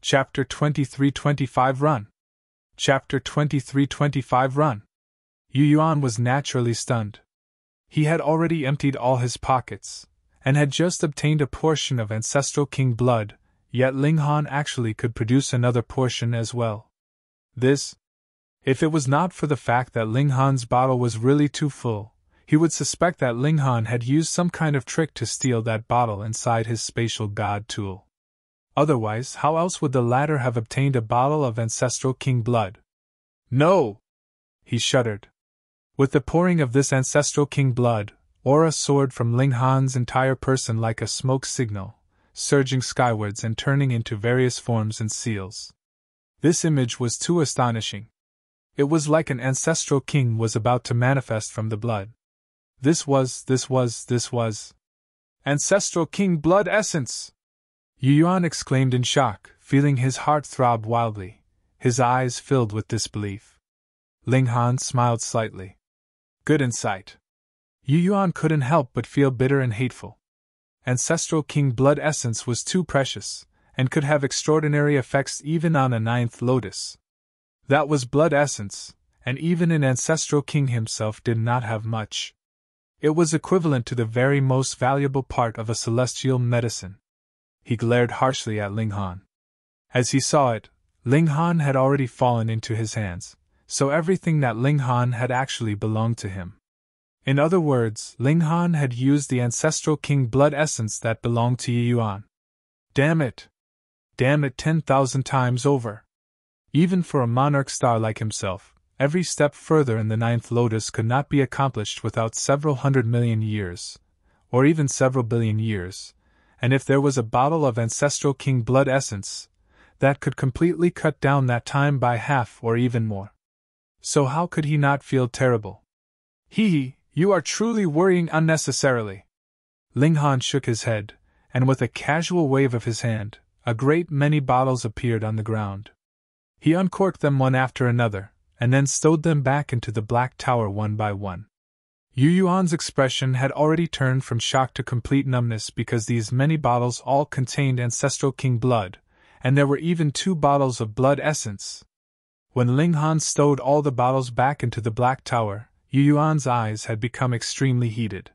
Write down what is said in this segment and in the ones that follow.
Chapter 23-25 Run. Chapter 23-25 Run. Yu Yuan was naturally stunned. He had already emptied all his pockets, and had just obtained a portion of ancestral king blood, yet Ling Han actually could produce another portion as well. If it was not for the fact that Ling Han's bottle was really too full, he would suspect that Ling Han had used some kind of trick to steal that bottle inside his spatial god tool. Otherwise, how else would the latter have obtained a bottle of ancestral king blood? No! He shuddered. With the pouring of this ancestral king blood, aura soared from Ling Han's entire person like a smoke signal, surging skywards and turning into various forms and seals. This image was too astonishing. It was like an ancestral king was about to manifest from the blood. This was ancestral king blood essence! Yu Yuan exclaimed in shock, feeling his heart throb wildly, his eyes filled with disbelief. Ling Han smiled slightly. Good insight. Yu Yuan couldn't help but feel bitter and hateful. Ancestral king blood essence was too precious, and could have extraordinary effects even on a ninth lotus. That was blood essence, and even an ancestral king himself did not have much. It was equivalent to the very most valuable part of a celestial medicine. He glared harshly at Ling Han. As he saw it, Ling Han had already fallen into his hands, so everything that Ling Han had actually belonged to him. In other words, Ling Han had used the ancestral king blood essence that belonged to Yu Yuan. Damn it! Damn it 10,000 times over! Even for a monarch star like himself, every step further in the ninth lotus could not be accomplished without several 100 million years, or even several billion years, and if there was a bottle of ancestral king blood essence, that could completely cut down that time by half or even more. So how could he not feel terrible? You are truly worrying unnecessarily. Ling Han shook his head, and with a casual wave of his hand, a great many bottles appeared on the ground. He uncorked them one after another, and then stowed them back into the black tower one by one. Yu Yuan's expression had already turned from shock to complete numbness because these many bottles all contained ancestral king blood, and there were even 2 bottles of blood essence. When Ling Han stowed all the bottles back into the black tower, Yu Yuan's eyes had become extremely heated.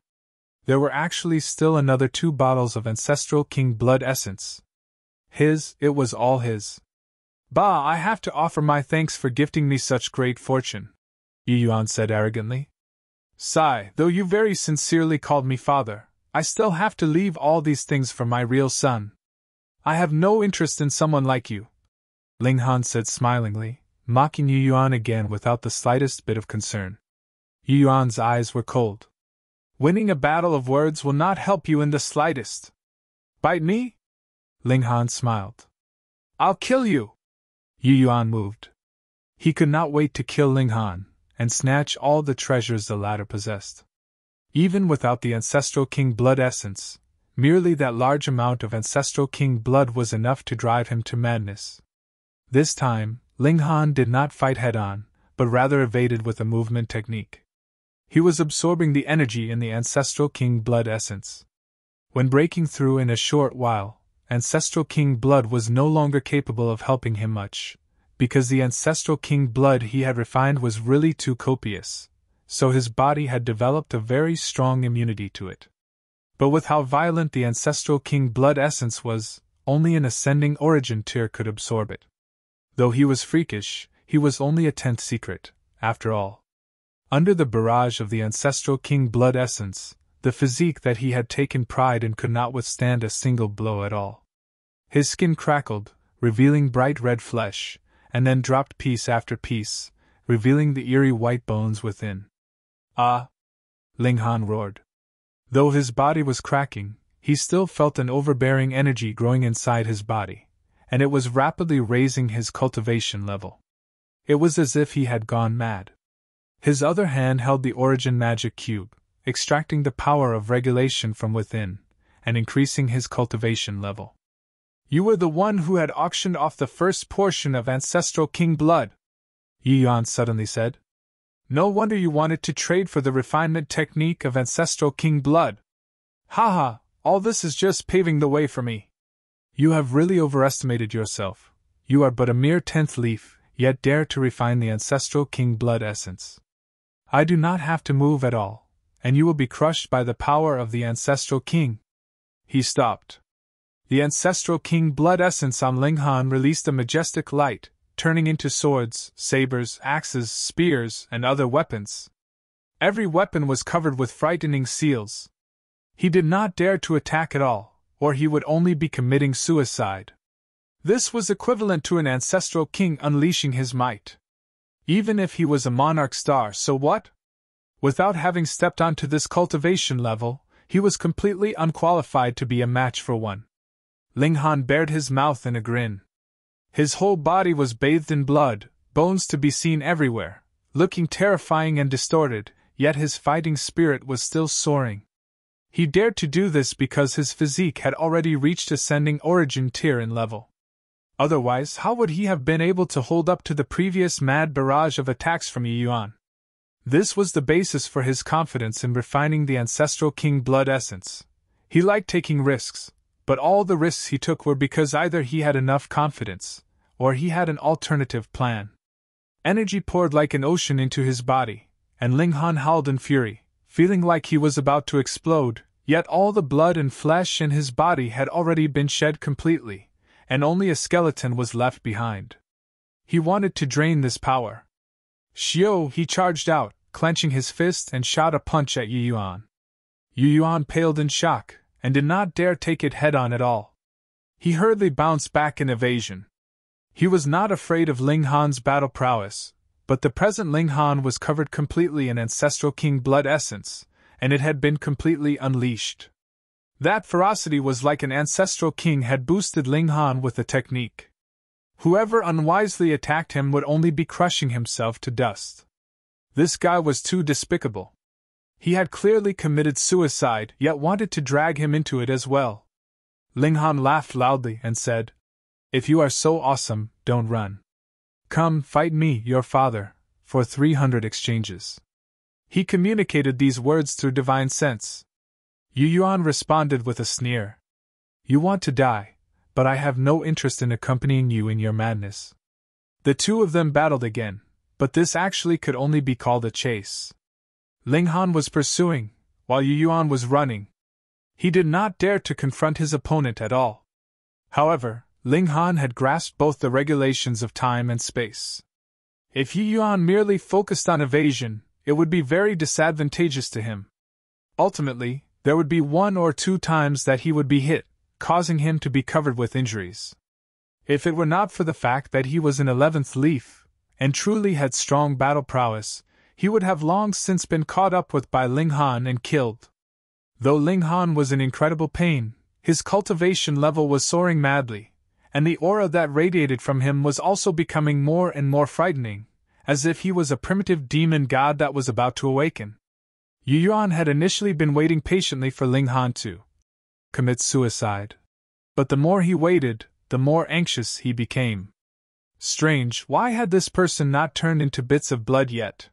There were actually still another 2 bottles of ancestral king blood essence. It was all his. Bah, I have to offer my thanks for gifting me such great fortune, Yu Yuan said arrogantly. Sigh, though you very sincerely called me father, I still have to leave all these things for my real son. I have no interest in someone like you, Ling Han said smilingly, mocking Yu Yuan again without the slightest bit of concern. Yu Yuan's eyes were cold. Winning a battle of words will not help you in the slightest. Bite me? Ling Han smiled. I'll kill you! Yu Yuan moved. He could not wait to kill Ling Han and snatch all the treasures the latter possessed. Even without the ancestral king blood essence, merely that large amount of ancestral king blood was enough to drive him to madness. This time, Ling Han did not fight head-on, but rather evaded with a movement technique. He was absorbing the energy in the ancestral king blood essence. When breaking through in a short while, ancestral king blood was no longer capable of helping him much, because the ancestral king blood he had refined was really too copious, so his body had developed a very strong immunity to it. But with how violent the ancestral king blood essence was, only an ascending origin tier could absorb it. Though he was freakish, he was only a 10th secret, after all. Under the barrage of the ancestral king blood essence, the physique that he had taken pride in could not withstand a single blow at all. His skin crackled, revealing bright red flesh, and then dropped piece after piece, revealing the eerie white bones within. Ah! Ling Han roared. Though his body was cracking, he still felt an overbearing energy growing inside his body, and it was rapidly raising his cultivation level. It was as if he had gone mad. His other hand held the origin magic cube, extracting the power of regulation from within, and increasing his cultivation level. You were the one who had auctioned off the first portion of ancestral king blood, Yu Yuan suddenly said. No wonder you wanted to trade for the refinement technique of ancestral king blood. Haha, all this is just paving the way for me. You have really overestimated yourself, You are but a mere 10th leaf, yet dare to refine the ancestral king blood essence. I do not have to move at all, and you will be crushed by the power of the ancestral king. He stopped. The ancestral king blood essence on Ling Han released a majestic light, turning into swords, sabers, axes, spears, and other weapons. Every weapon was covered with frightening seals. He did not dare to attack at all, or he would only be committing suicide. This was equivalent to an ancestral king unleashing his might. Even if he was a monarch star, so what? Without having stepped onto this cultivation level, he was completely unqualified to be a match for one. Ling Han bared his mouth in a grin. His whole body was bathed in blood, bones to be seen everywhere, looking terrifying and distorted, yet his fighting spirit was still soaring. He dared to do this because his physique had already reached ascending origin tier in level. Otherwise, how would he have been able to hold up to the previous mad barrage of attacks from Yuan? This was the basis for his confidence in refining the ancestral king blood essence. He liked taking risks, but all the risks he took were because either he had enough confidence, or he had an alternative plan. Energy poured like an ocean into his body, and Ling Han howled in fury, feeling like he was about to explode, yet all the blood and flesh in his body had already been shed completely, and only a skeleton was left behind. He wanted to drain this power. Xiao, he charged out, clenching his fist and shot a punch at Yuan. Yuan paled in shock, and did not dare take it head-on at all. He hurriedly bounced back in evasion. He was not afraid of Ling Han's battle prowess, but the present Ling Han was covered completely in ancestral king blood essence, and it had been completely unleashed. That ferocity was like an ancestral king had boosted Ling Han with a technique. Whoever unwisely attacked him would only be crushing himself to dust. This guy was too despicable. He had clearly committed suicide, yet wanted to drag him into it as well. Ling Han laughed loudly and said, "If you are so awesome, don't run. Come, fight me, your father, for 300 exchanges." He communicated these words through divine sense. Yuan responded with a sneer. "You want to die, but I have no interest in accompanying you in your madness." The two of them battled again, but this actually could only be called a chase. Ling Han was pursuing, while Yuan was running. He did not dare to confront his opponent at all. However, Ling Han had grasped both the regulations of time and space. If Yuan merely focused on evasion, it would be very disadvantageous to him. Ultimately, there would be 1 or 2 times that he would be hit, causing him to be covered with injuries. If it were not for the fact that he was an 11th leaf, and truly had strong battle prowess, he would have long since been caught up with by Ling Han and killed. Though Ling Han was in incredible pain, his cultivation level was soaring madly, and the aura that radiated from him was also becoming more and more frightening, as if he was a primitive demon god that was about to awaken. Yuan had initially been waiting patiently for Ling Han to commit suicide. But the more he waited, the more anxious he became. Strange, why had this person not turned into bits of blood yet?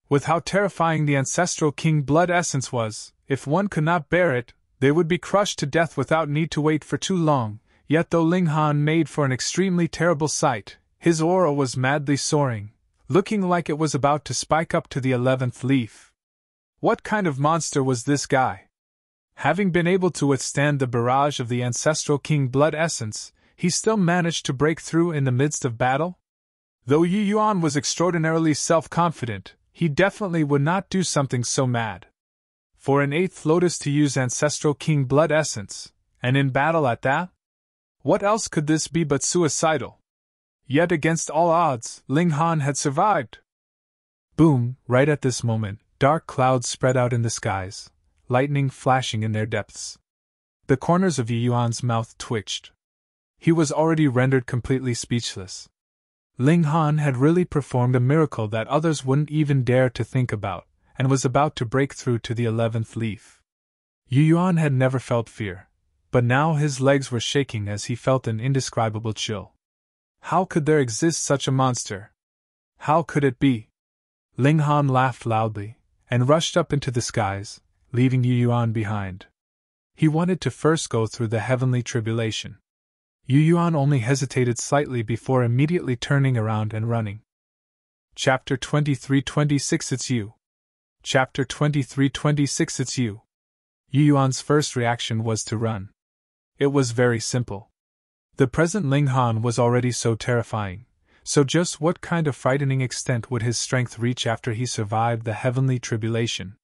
With how terrifying the ancestral king blood essence was, if one could not bear it, they would be crushed to death without need to wait for too long. Yet though Ling Han made for an extremely terrible sight, his aura was madly soaring, looking like it was about to spike up to the 11th leaf. What kind of monster was this guy? Having been able to withstand the barrage of the ancestral king blood essence, he still managed to break through in the midst of battle? Though Yuan was extraordinarily self-confident, he definitely would not do something so mad. For an 8th lotus to use ancestral king blood essence, and in battle at that? What else could this be but suicidal? Yet against all odds, Ling Han had survived. Boom, right at this moment, dark clouds spread out in the skies, lightning flashing in their depths. The corners of Yuan's mouth twitched. He was already rendered completely speechless. Ling Han had really performed a miracle that others wouldn't even dare to think about, and was about to break through to the 11th leaf. Yuan had never felt fear, but now his legs were shaking as he felt an indescribable chill. How could there exist such a monster? How could it be? Ling Han laughed loudly, and rushed up into the skies, leaving Yuan behind. He wanted to first go through the heavenly tribulation. Yu Yuan only hesitated slightly before immediately turning around and running. Chapter 23-26 It's you. Chapter 23-26 It's you. Yu Yuan's first reaction was to run. It was very simple. The present Ling Han was already so terrifying, so just what kind of frightening extent would his strength reach after he survived the heavenly tribulation?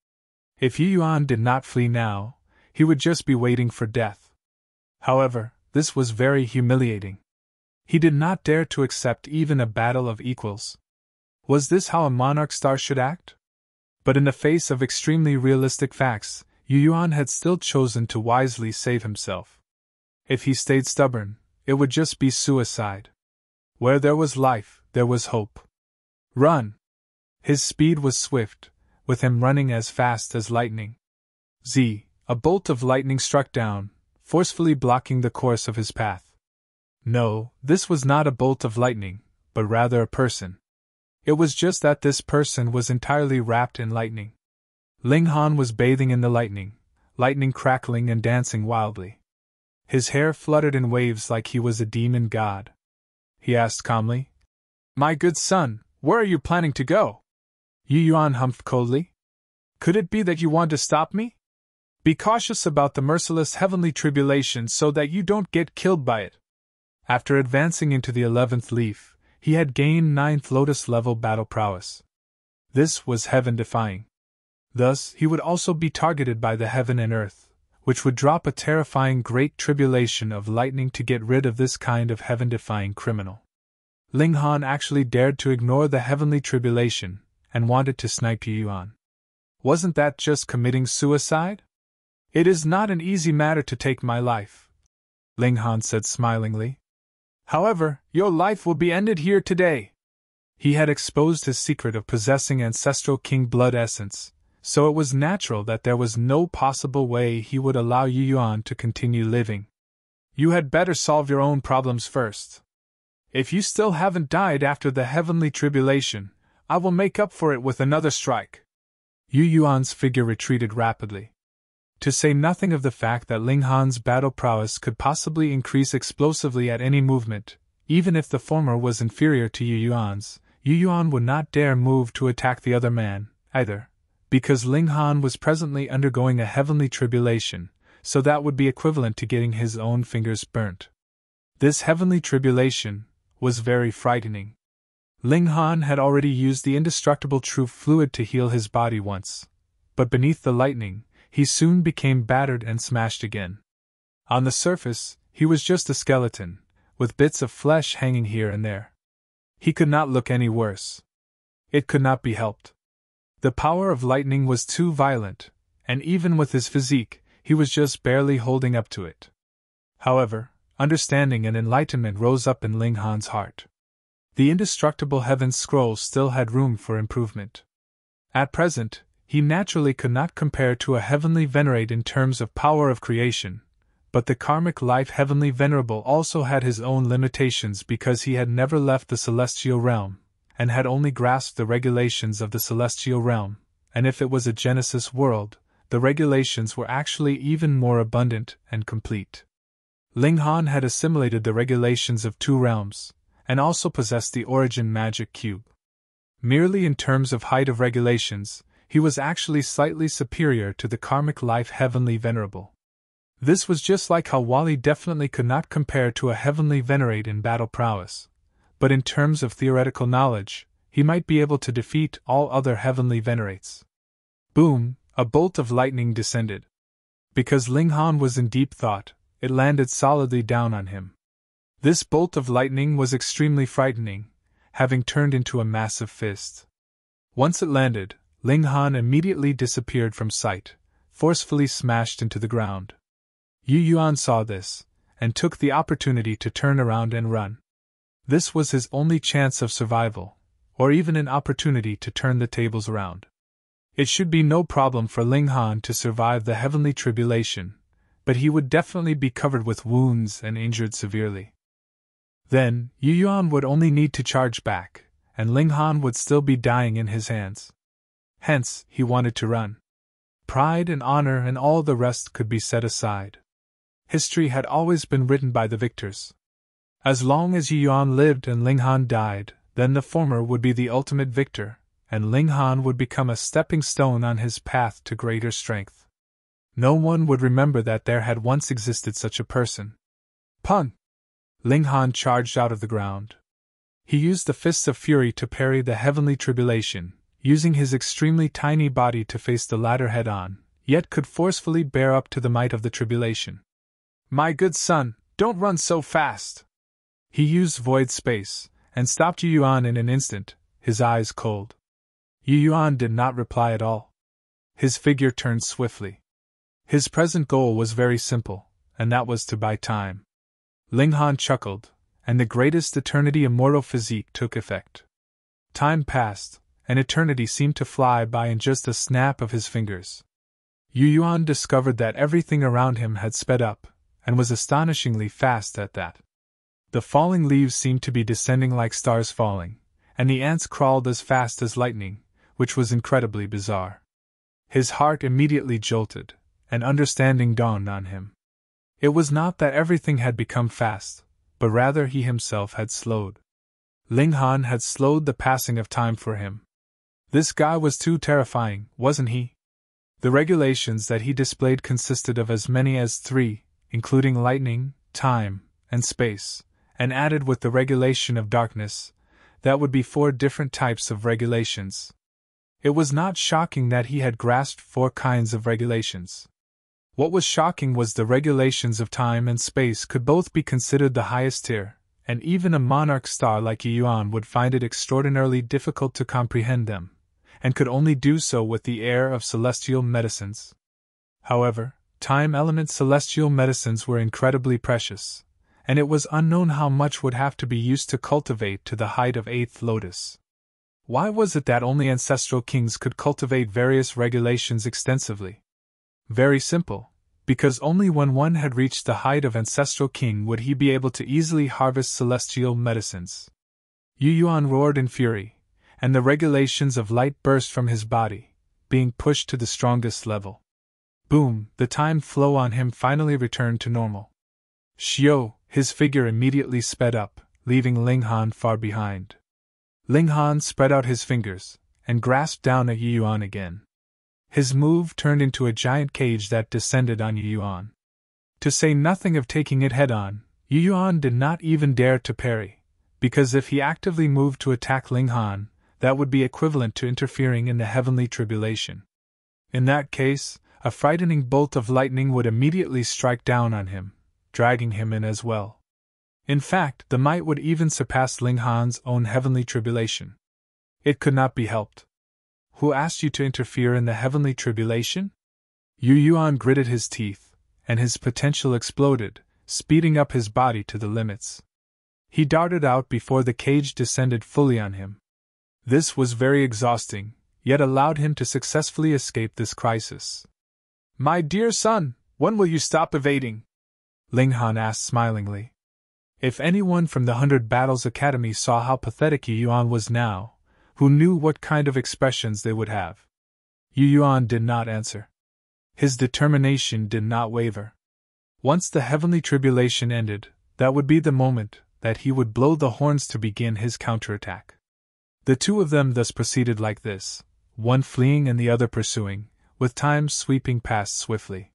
If Yu Yuan did not flee now, he would just be waiting for death. However, this was very humiliating. He did not dare to accept even a battle of equals. Was this how a monarch star should act? But in the face of extremely realistic facts, Yu Yuan had still chosen to wisely save himself. If he stayed stubborn, it would just be suicide. Where there was life, there was hope. Run! His speed was swift, with him running as fast as lightning. A bolt of lightning struck down, forcefully blocking the course of his path. No, this was not a bolt of lightning, but rather a person. It was just that this person was entirely wrapped in lightning. Ling Han was bathing in the lightning crackling and dancing wildly. His hair fluttered in waves like he was a demon god. He asked calmly, "My good son, where are you planning to go?" Yu Yuan humphed coldly. "Could it be that you want to stop me? Be cautious about the merciless heavenly tribulation so that you don't get killed by it." After advancing into the 11th leaf, he had gained 9th lotus-level battle prowess. This was heaven-defying. Thus, he would also be targeted by the heaven and earth, which would drop a terrifying great tribulation of lightning to get rid of this kind of heaven-defying criminal. Ling Han actually dared to ignore the heavenly tribulation, and wanted to snipe Yu Yuan. Wasn't that just committing suicide? "It is not an easy matter to take my life," Ling Han said smilingly. "However, your life will be ended here today." He had exposed his secret of possessing ancestral king blood essence, so it was natural that there was no possible way he would allow Yu Yuan to continue living. "You had better solve your own problems first. If you still haven't died after the heavenly tribulation, I will make up for it with another strike." Yu Yuan's figure retreated rapidly. To say nothing of the fact that Ling Han's battle prowess could possibly increase explosively at any movement, even if the former was inferior to Yu Yuan's, Yu Yuan would not dare move to attack the other man, either, because Ling Han was presently undergoing a heavenly tribulation, so that would be equivalent to getting his own fingers burnt. This heavenly tribulation was very frightening. Ling Han had already used the indestructible true fluid to heal his body once, but beneath the lightning, he soon became battered and smashed again. On the surface, he was just a skeleton, with bits of flesh hanging here and there. He could not look any worse. It could not be helped. The power of lightning was too violent, and even with his physique, he was just barely holding up to it. However, understanding and enlightenment rose up in Ling Han's heart. The indestructible heaven scroll still had room for improvement. At present, he naturally could not compare to a heavenly venerate in terms of power of creation, but the karmic life heavenly venerable also had his own limitations because he had never left the celestial realm, and had only grasped the regulations of the celestial realm, and if it was a Genesis world, the regulations were actually even more abundant and complete. Ling Han had assimilated the regulations of 2 realms, and also possessed the origin magic cube. Merely in terms of height of regulations, he was actually slightly superior to the karmic life heavenly venerable. This was just like how Wally definitely could not compare to a heavenly venerate in battle prowess, but in terms of theoretical knowledge, he might be able to defeat all other heavenly venerates. Boom! A bolt of lightning descended. Because Ling Han was in deep thought, it landed solidly down on him. This bolt of lightning was extremely frightening, having turned into a massive fist. Once it landed, Ling Han immediately disappeared from sight, forcefully smashed into the ground. Yu Yuan saw this, and took the opportunity to turn around and run. This was his only chance of survival, or even an opportunity to turn the tables around. It should be no problem for Ling Han to survive the heavenly tribulation, but he would definitely be covered with wounds and injured severely. Then, Yu Yuan would only need to charge back, and Ling Han would still be dying in his hands. Hence, he wanted to run. Pride and honor and all the rest could be set aside. History had always been written by the victors, As long as Yu Yuan lived and Ling Han died, then the former would be the ultimate victor, and Ling Han would become a stepping stone on his path to greater strength. No one would remember that there had once existed such a person. Pun! Ling Han charged out of the ground. He used the fists of fury to parry the heavenly tribulation, using his extremely tiny body to face the latter head-on, yet could forcefully bear up to the might of the tribulation. My good son, don't run so fast! He used void space, and stopped Yu Yuan in an instant, his eyes cold. Yu Yuan did not reply at all. His figure turned swiftly. His present goal was very simple, and that was to buy time. Ling Han chuckled, and the greatest eternity immortal physique took effect. Time passed, and eternity seemed to fly by in just a snap of his fingers. Yu Yuan discovered that everything around him had sped up, and was astonishingly fast at that. The falling leaves seemed to be descending like stars falling, and the ants crawled as fast as lightning, which was incredibly bizarre. His heart immediately jolted, and understanding dawned on him. It was not that everything had become fast, but rather he himself had slowed. Ling Han had slowed the passing of time for him. This guy was too terrifying, wasn't he? The regulations that he displayed consisted of as many as 3, including lightning, time, and space, and added with the regulation of darkness, that would be 4 different types of regulations. It was not shocking that he had grasped 4 kinds of regulations. What was shocking was the regulations of time and space could both be considered the highest tier, and even a monarch star like Yu Yuan would find it extraordinarily difficult to comprehend them, and could only do so with the air of celestial medicines. However, time-element celestial medicines were incredibly precious, and it was unknown how much would have to be used to cultivate to the height of 8th lotus. Why was it that only ancestral kings could cultivate various regulations extensively? Very simple, because only when one had reached the height of ancestral king would he be able to easily harvest celestial medicines. Yu Yuan roared in fury, and the regulations of light burst from his body, being pushed to the strongest level. Boom! The time flow on him finally returned to normal. Shio! His figure immediately sped up, leaving Ling Han far behind. Ling Han spread out his fingers, and grasped down at Yu Yuan again. His move turned into a giant cage that descended on Yu Yuan. To say nothing of taking it head-on, Yu Yuan did not even dare to parry, because if he actively moved to attack Ling Han, that would be equivalent to interfering in the heavenly tribulation. In that case, a frightening bolt of lightning would immediately strike down on him, dragging him in as well. In fact, the might would even surpass Ling Han's own heavenly tribulation. It could not be helped. Who asked you to interfere in the heavenly tribulation? Yu Yuan gritted his teeth, and his potential exploded, speeding up his body to the limits. He darted out before the cage descended fully on him. This was very exhausting, yet allowed him to successfully escape this crisis. My dear son, when will you stop evading? Ling Han asked smilingly. If anyone from the 100 Battles Academy saw how pathetic Yu Yuan was now, who knew what kind of expressions they would have? Yu Yuan did not answer. His determination did not waver. Once the heavenly tribulation ended, that would be the moment that he would blow the horns to begin his counterattack. The two of them thus proceeded like this, one fleeing and the other pursuing, with time sweeping past swiftly.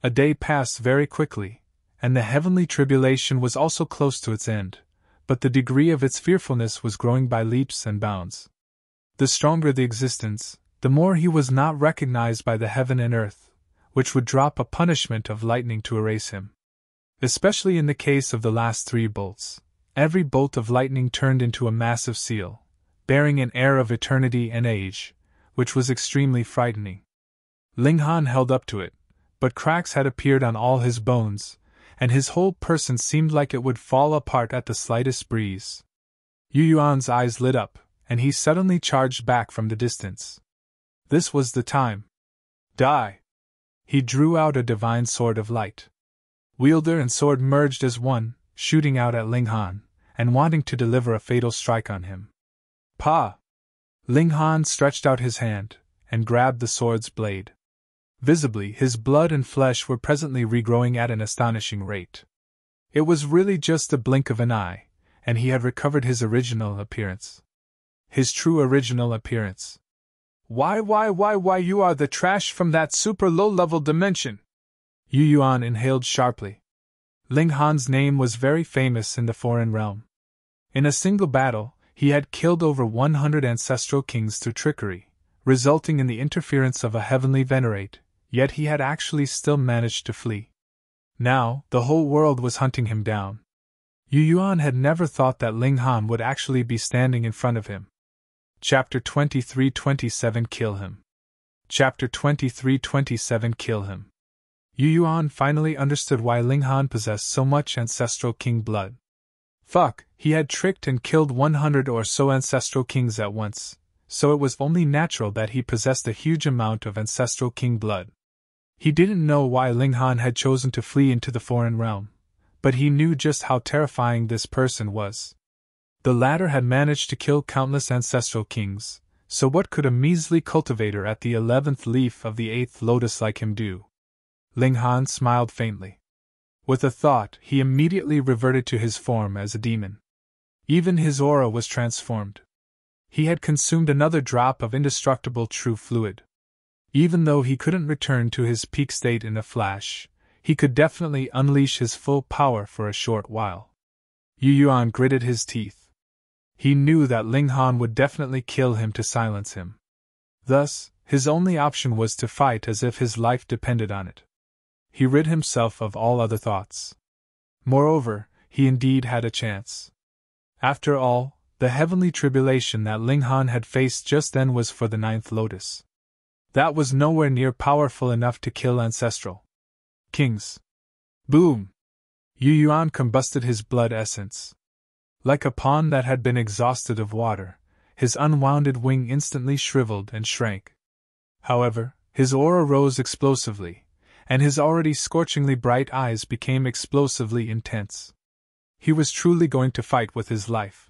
A day passed very quickly, and the heavenly tribulation was also close to its end, but the degree of its fearfulness was growing by leaps and bounds. The stronger the existence, the more he was not recognized by the heaven and earth, which would drop a punishment of lightning to erase him. Especially in the case of the last 3 bolts, every bolt of lightning turned into a massive seal, bearing an air of eternity and age, which was extremely frightening. Ling Han held up to it, but cracks had appeared on all his bones, and his whole person seemed like it would fall apart at the slightest breeze. Yu Yuan's eyes lit up, and he suddenly charged back from the distance. This was the time. Die! He drew out a divine sword of light. Wielder and sword merged as one, shooting out at Ling Han, and wanting to deliver a fatal strike on him. Pa! Ling Han stretched out his hand, and grabbed the sword's blade. Visibly, his blood and flesh were presently regrowing at an astonishing rate. It was really just the blink of an eye, and he had recovered his original appearance. His true original appearance. Why, you are the trash from that super low-level dimension! Yu Yuan inhaled sharply. Ling Han's name was very famous in the foreign realm. In a single battle, he had killed over 100 ancestral kings through trickery, resulting in the interference of a heavenly venerate, yet he had actually still managed to flee. Now, the whole world was hunting him down. Yu Yuan had never thought that Ling Han would actually be standing in front of him. Chapter 23-27 Kill Him. Chapter 23-27 Kill Him. Yu Yuan finally understood why Ling Han possessed so much ancestral king blood. Fuck, he had tricked and killed 100 or so ancestral kings at once, so it was only natural that he possessed a huge amount of ancestral king blood. He didn't know why Ling Han had chosen to flee into the foreign realm, but he knew just how terrifying this person was. The latter had managed to kill countless ancestral kings, so what could a measly cultivator at the 11th leaf of the 8th lotus like him do? Ling Han smiled faintly. With a thought, he immediately reverted to his form as a demon. Even his aura was transformed. He had consumed another drop of indestructible true fluid. Even though he couldn't return to his peak state in a flash, he could definitely unleash his full power for a short while. Yu Yuan gritted his teeth. He knew that Ling Han would definitely kill him to silence him. Thus, his only option was to fight as if his life depended on it. He rid himself of all other thoughts. Moreover, he indeed had a chance. After all, the heavenly tribulation that Ling Han had faced just then was for the 9th lotus. That was nowhere near powerful enough to kill ancestral kings. Boom! Yu Yuan combusted his blood essence. Like a pond that had been exhausted of water, his unwounded wing instantly shriveled and shrank. However, his aura rose explosively, and his already scorchingly bright eyes became explosively intense. He was truly going to fight with his life.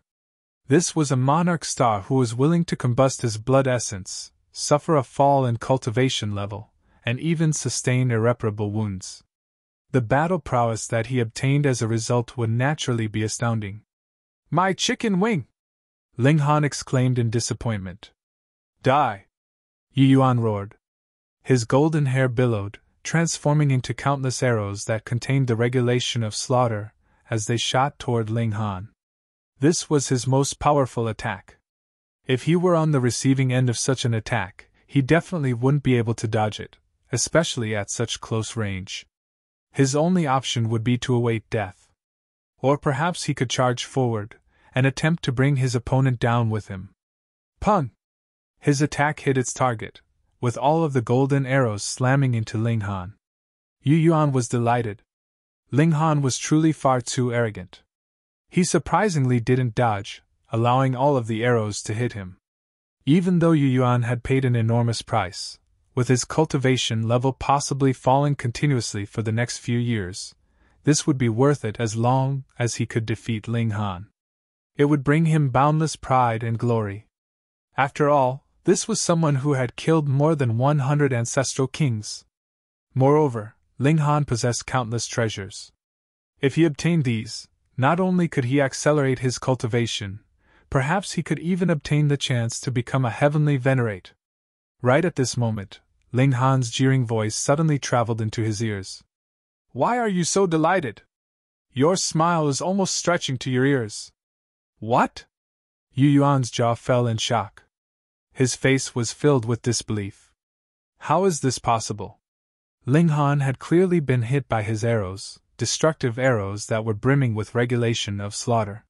This was a monarch star who was willing to combust his blood essence, suffer a fall in cultivation level, and even sustain irreparable wounds. The battle prowess that he obtained as a result would naturally be astounding. My chicken wing! Ling Han exclaimed in disappointment. Die! Yu Yuan roared. His golden hair billowed, transforming into countless arrows that contained the regulation of slaughter as they shot toward Ling Han. This was his most powerful attack. If he were on the receiving end of such an attack, he definitely wouldn't be able to dodge it, especially at such close range. His only option would be to await death. Or perhaps he could charge forward and attempt to bring his opponent down with him. Pun! His attack hit its target, with all of the golden arrows slamming into Ling Han. Yu Yuan was delighted. Ling Han was truly far too arrogant. He surprisingly didn't dodge, allowing all of the arrows to hit him. Even though Yu Yuan had paid an enormous price, with his cultivation level possibly falling continuously for the next few years, this would be worth it as long as he could defeat Ling Han. It would bring him boundless pride and glory. After all, this was someone who had killed more than 100 ancestral kings. Moreover, Ling Han possessed countless treasures. If he obtained these, not only could he accelerate his cultivation, perhaps he could even obtain the chance to become a heavenly venerate. Right at this moment, Ling Han's jeering voice suddenly traveled into his ears. Why are you so delighted? Your smile is almost stretching to your ears. What? Yu Yuan's jaw fell in shock. His face was filled with disbelief. How is this possible? Ling Han had clearly been hit by his arrows, destructive arrows that were brimming with regulation of slaughter.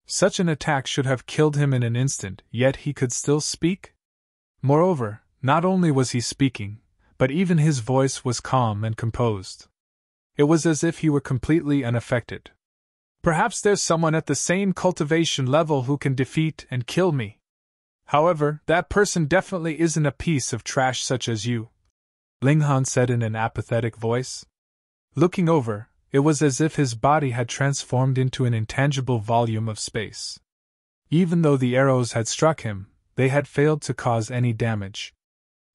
Such an attack should have killed him in an instant, yet he could still speak? Moreover, not only was he speaking, but even his voice was calm and composed. It was as if he were completely unaffected. Perhaps there's someone at the same cultivation level who can defeat and kill me. However, that person definitely isn't a piece of trash such as you, Ling Han said in an apathetic voice. Looking over, it was as if his body had transformed into an intangible volume of space. Even though the arrows had struck him, they had failed to cause any damage.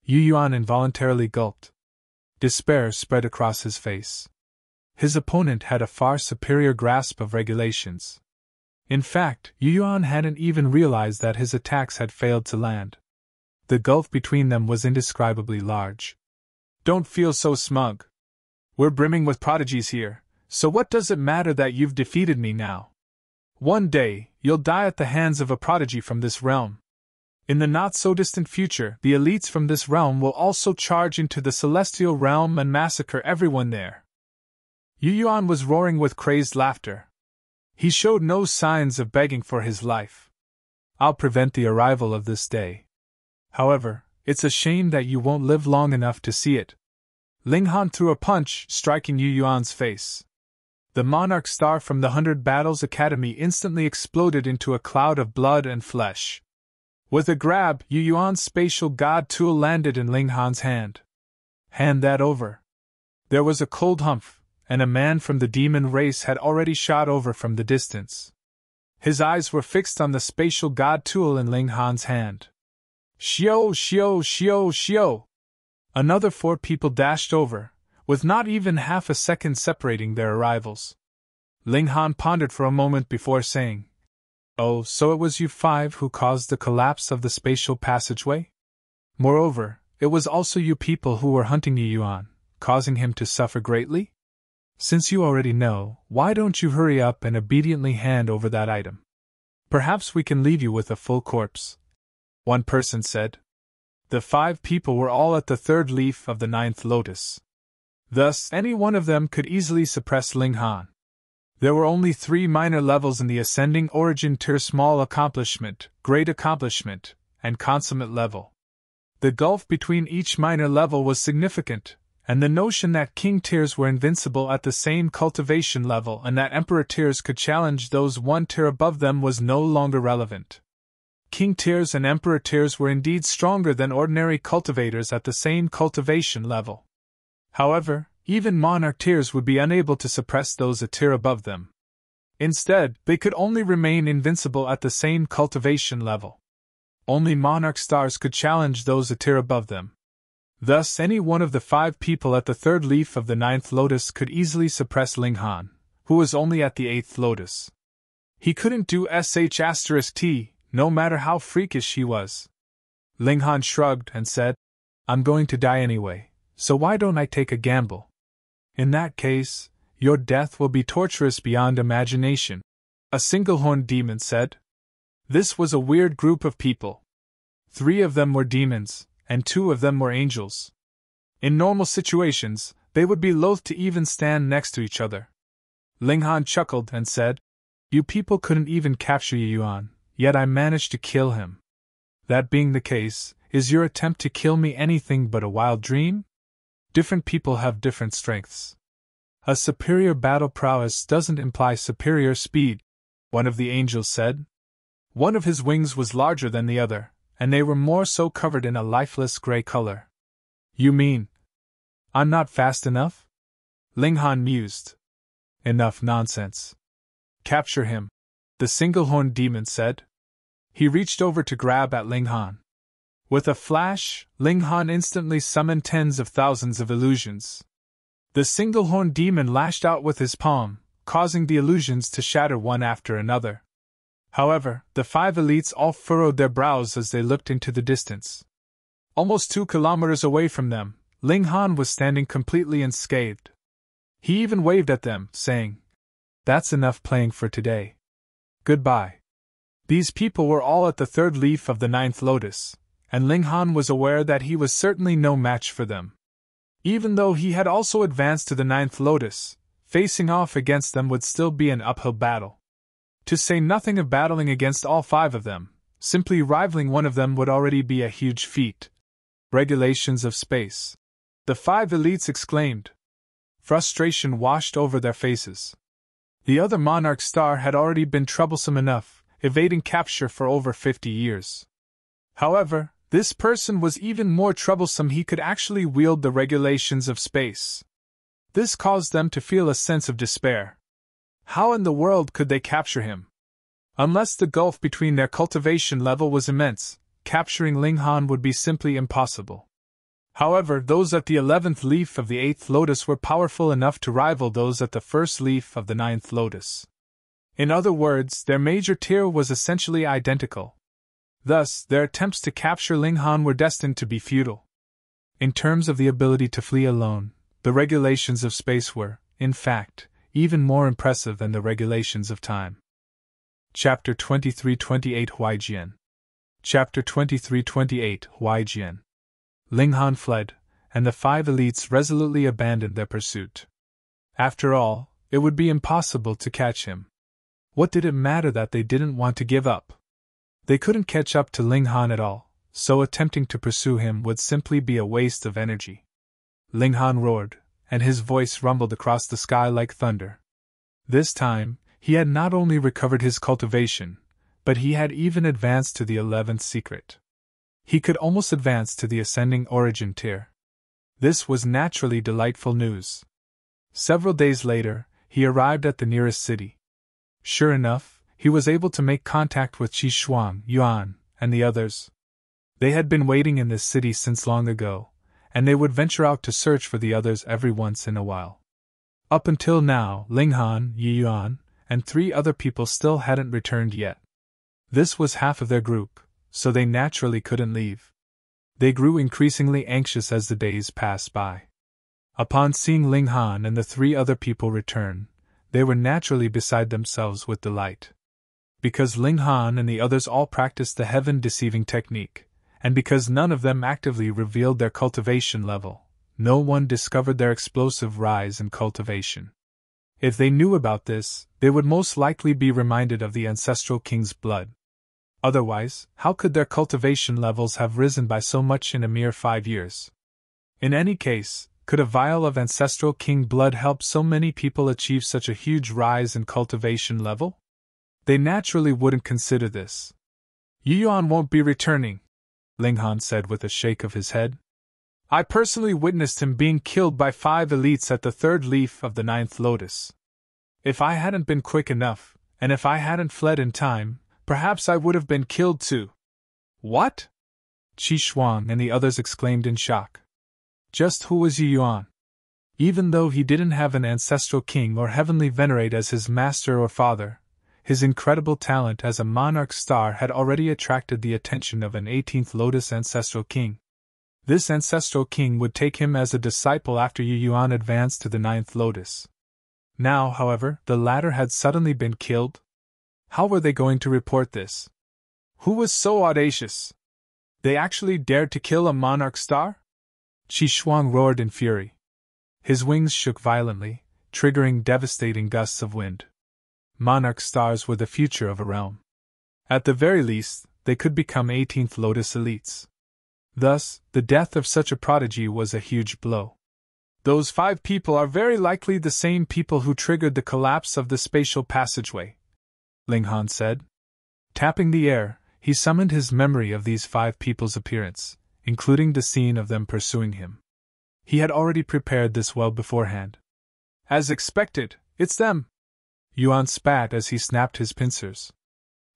Yu Yuan involuntarily gulped. Despair spread across his face. His opponent had a far superior grasp of regulations. In fact, Yuan hadn't even realized that his attacks had failed to land. The gulf between them was indescribably large. Don't feel so smug. We're brimming with prodigies here, so what does it matter that you've defeated me now? One day, you'll die at the hands of a prodigy from this realm. In the not-so-distant future, the elites from this realm will also charge into the celestial realm and massacre everyone there. Yuan was roaring with crazed laughter. He showed no signs of begging for his life. I'll prevent the arrival of this day. However, it's a shame that you won't live long enough to see it. Ling Han threw a punch, striking Yuan's face. The Monarch star from the 100 Battles Academy instantly exploded into a cloud of blood and flesh. With a grab, Yuan's spatial god tool landed in Ling Han's hand. Hand that over. There was a cold humph, and a man from the demon race had already shot over from the distance. His eyes were fixed on the spatial god tool in Ling Han's hand. Xiao, xiao, xiao, xiao! Another 4 people dashed over, with not even half a second separating their arrivals. Ling Han pondered for a moment before saying, "Oh, so it was you 5 who caused the collapse of the spatial passageway? Moreover, it was also you people who were hunting Yuan, causing him to suffer greatly? Since you already know, why don't you hurry up and obediently hand over that item? Perhaps we can leave you with a full corpse," one person said. The 5 people were all at the 3rd leaf of the 9th lotus. Thus, any one of them could easily suppress Ling Han. There were only 3 minor levels in the ascending origin tier: small accomplishment, great accomplishment, and consummate level. The gulf between each minor level was significant, and the notion that king tiers were invincible at the same cultivation level and that emperor tiers could challenge those 1 tier above them was no longer relevant. King tiers and emperor tiers were indeed stronger than ordinary cultivators at the same cultivation level. However, even monarch tiers would be unable to suppress those a tier above them. Instead, they could only remain invincible at the same cultivation level. Only monarch stars could challenge those a tier above them. Thus, any one of the 5 people at the 3rd leaf of the 9th lotus could easily suppress Ling Han, who was only at the 8th lotus. He couldn't do sh*t, no matter how freakish he was. Ling Han shrugged and said, "I'm going to die anyway, so why don't I take a gamble?" "In that case, your death will be torturous beyond imagination," a single-horned demon said. This was a weird group of people. 3 of them were demons, and 2 of them were angels. In normal situations, they would be loath to even stand next to each other. Ling Han chuckled and said, "You people couldn't even capture Yuan, yet I managed to kill him. That being the case, is your attempt to kill me anything but a wild dream? Different people have different strengths. A superior battle prowess doesn't imply superior speed," one of the angels said. One of his wings was larger than the other, and they were more so covered in a lifeless gray color. "You mean I'm not fast enough?" Ling Han mused. "Enough nonsense. Capture him," the single-horned demon said. He reached over to grab at Ling Han. With a flash, Ling Han instantly summoned tens of thousands of illusions. The single-horned demon lashed out with his palm, causing the illusions to shatter one after another. However, the 5 elites all furrowed their brows as they looked into the distance. Almost 2 kilometers away from them, Ling Han was standing completely unscathed. He even waved at them, saying, "That's enough playing for today. Goodbye." These people were all at the 3rd leaf of the 9th lotus, and Ling Han was aware that he was certainly no match for them. Even though he had also advanced to the 9th lotus, facing off against them would still be an uphill battle. To say nothing of battling against all 5 of them, simply rivaling one of them would already be a huge feat. Regulations of space. The 5 elites exclaimed. Frustration washed over their faces. The other monarch star had already been troublesome enough, evading capture for over 50 years. However, this person was even more troublesome. He could actually wield the regulations of space. This caused them to feel a sense of despair. How in the world could they capture him? Unless the gulf between their cultivation level was immense, capturing Ling Han would be simply impossible. However, those at the 11th leaf of the 8th lotus were powerful enough to rival those at the first leaf of the 9th lotus. In other words, their major tier was essentially identical. Thus, their attempts to capture Ling Han were destined to be futile. In terms of the ability to flee alone, the regulations of space were, in fact, even more impressive than the regulations of time. Chapter 23-28 Huai Jian. Chapter 23-28 Huai Jian. Ling Han fled, and the 5 elites resolutely abandoned their pursuit. After all, it would be impossible to catch him. What did it matter that they didn't want to give up? They couldn't catch up to Ling Han at all, so attempting to pursue him would simply be a waste of energy. Ling Han roared, and his voice rumbled across the sky like thunder. This time, he had not only recovered his cultivation, but he had even advanced to the 11th secret. He could almost advance to the ascending origin tier. This was naturally delightful news. Several days later, he arrived at the nearest city. Sure enough, he was able to make contact with Qi Shuang, Yuan, and the others. They had been waiting in this city since long ago, and they would venture out to search for the others every once in a while. Up until now, Ling Han, Yi Yuan, and 3 other people still hadn't returned yet. This was half of their group, so they naturally couldn't leave. They grew increasingly anxious as the days passed by. Upon seeing Ling Han and the 3 other people return, they were naturally beside themselves with delight. Because Ling Han and the others all practiced the heaven-deceiving technique, and because none of them actively revealed their cultivation level, no one discovered their explosive rise in cultivation. If they knew about this, they would most likely be reminded of the ancestral king's blood. Otherwise, how could their cultivation levels have risen by so much in a mere 5 years? In any case, could a vial of ancestral king blood help so many people achieve such a huge rise in cultivation level? They naturally wouldn't consider this. Yi Yuan won't be returning, Ling Han said with a shake of his head. I personally witnessed him being killed by 5 elites at the 3rd leaf of the 9th lotus. If I hadn't been quick enough, and if I hadn't fled in time, perhaps I would have been killed too. What? Qi Shuang and the others exclaimed in shock. Just who was Yi Yuan? Even though he didn't have an ancestral king or heavenly venerate as his master or father, his incredible talent as a monarch star had already attracted the attention of an 18th lotus ancestral king. This ancestral king would take him as a disciple after Yi Yuan advanced to the 9th lotus. Now, however, the latter had suddenly been killed. How were they going to report this? Who was so audacious? They actually dared to kill a monarch star? Qi Shuang roared in fury. His wings shook violently, triggering devastating gusts of wind. Monarch stars were the future of a realm. At the very least, they could become 18th lotus elites. Thus, the death of such a prodigy was a huge blow. Those 5 people are very likely the same people who triggered the collapse of the spatial passageway, Ling Han said. Tapping the air, he summoned his memory of these 5 people's appearance, including the scene of them pursuing him. He had already prepared this well beforehand. As expected, it's them! Yuan spat as he snapped his pincers.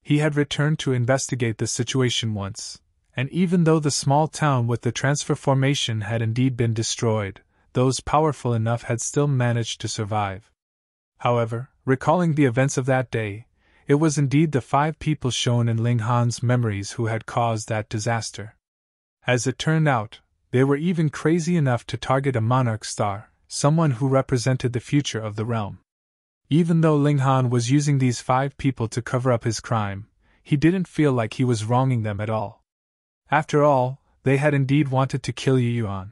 He had returned to investigate the situation once, and even though the small town with the transfer formation had indeed been destroyed, those powerful enough had still managed to survive. However, recalling the events of that day, it was indeed the 5 people shown in Ling Han's memories who had caused that disaster. As it turned out, they were even crazy enough to target a monarch star, someone who represented the future of the realm. Even though Ling Han was using these 5 people to cover up his crime, he didn't feel like he was wronging them at all. After all, they had indeed wanted to kill Yi Yuan.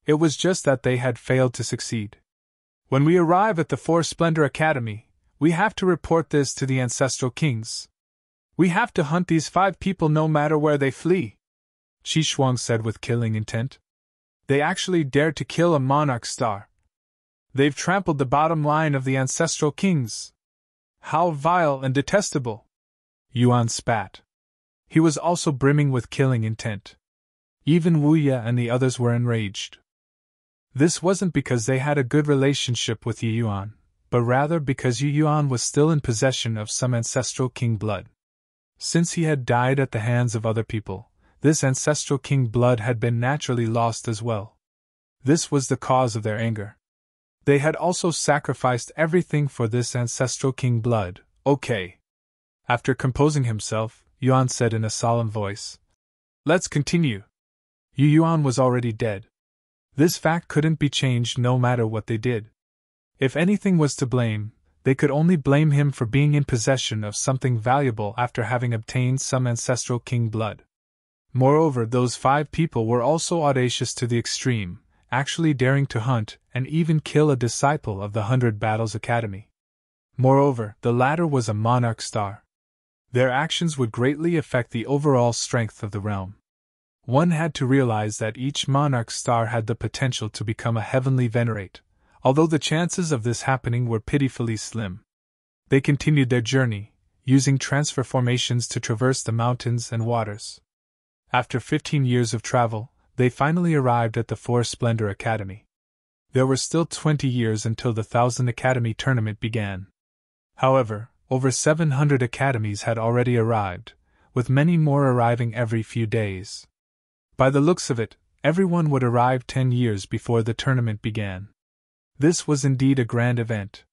It was just that they had failed to succeed. When we arrive at the 4 Splendor Academy, we have to report this to the ancestral kings. We have to hunt these 5 people no matter where they flee, Qi Shuang said with killing intent. They actually dared to kill a monarch star. They've trampled the bottom line of the ancestral kings. How vile and detestable! Yuan spat. He was also brimming with killing intent. Even Wu Ye and the others were enraged. This wasn't because they had a good relationship with Yi Yuan, but rather because Yi Yuan was still in possession of some ancestral king blood. Since he had died at the hands of other people, this ancestral king blood had been naturally lost as well. This was the cause of their anger. They had also sacrificed everything for this ancestral king blood. Okay. After composing himself, Yuan said in a solemn voice, "Let's continue." Yu Yuan was already dead. This fact couldn't be changed no matter what they did. If anything was to blame, they could only blame him for being in possession of something valuable after having obtained some ancestral king blood. Moreover, those 5 people were also audacious to the extreme, actually daring to hunt and even kill a disciple of the 100 Battles Academy. Moreover, the latter was a monarch star. Their actions would greatly affect the overall strength of the realm. One had to realize that each monarch star had the potential to become a heavenly venerate, although the chances of this happening were pitifully slim. They continued their journey, using transfer formations to traverse the mountains and waters. After 15 years of travel, they finally arrived at the 4 Splendor Academy. There were still 20 years until the 1000 Academy tournament began. However, over 700 academies had already arrived, with many more arriving every few days. By the looks of it, everyone would arrive 10 years before the tournament began. This was indeed a grand event.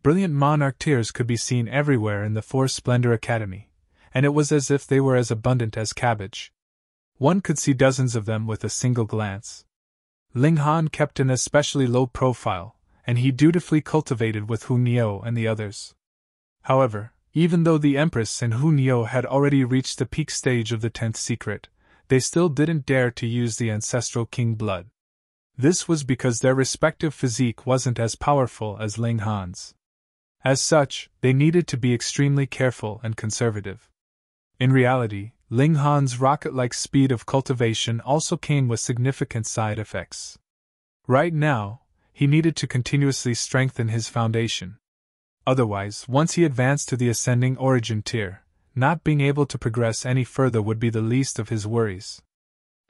Brilliant monarch tears could be seen everywhere in the 4 Splendor Academy, and it was as if they were as abundant as cabbage. One could see dozens of them with a single glance. Ling Han kept an especially low profile, and he dutifully cultivated with Hu Niu and the others. However, even though the Empress and Hu Niu had already reached the peak stage of the 10th secret, they still didn't dare to use the ancestral king blood. This was because their respective physique wasn't as powerful as Ling Han's. As such, they needed to be extremely careful and conservative. In reality, Ling Han's rocket-like speed of cultivation also came with significant side effects. Right now, he needed to continuously strengthen his foundation. Otherwise, once he advanced to the ascending origin tier, not being able to progress any further would be the least of his worries.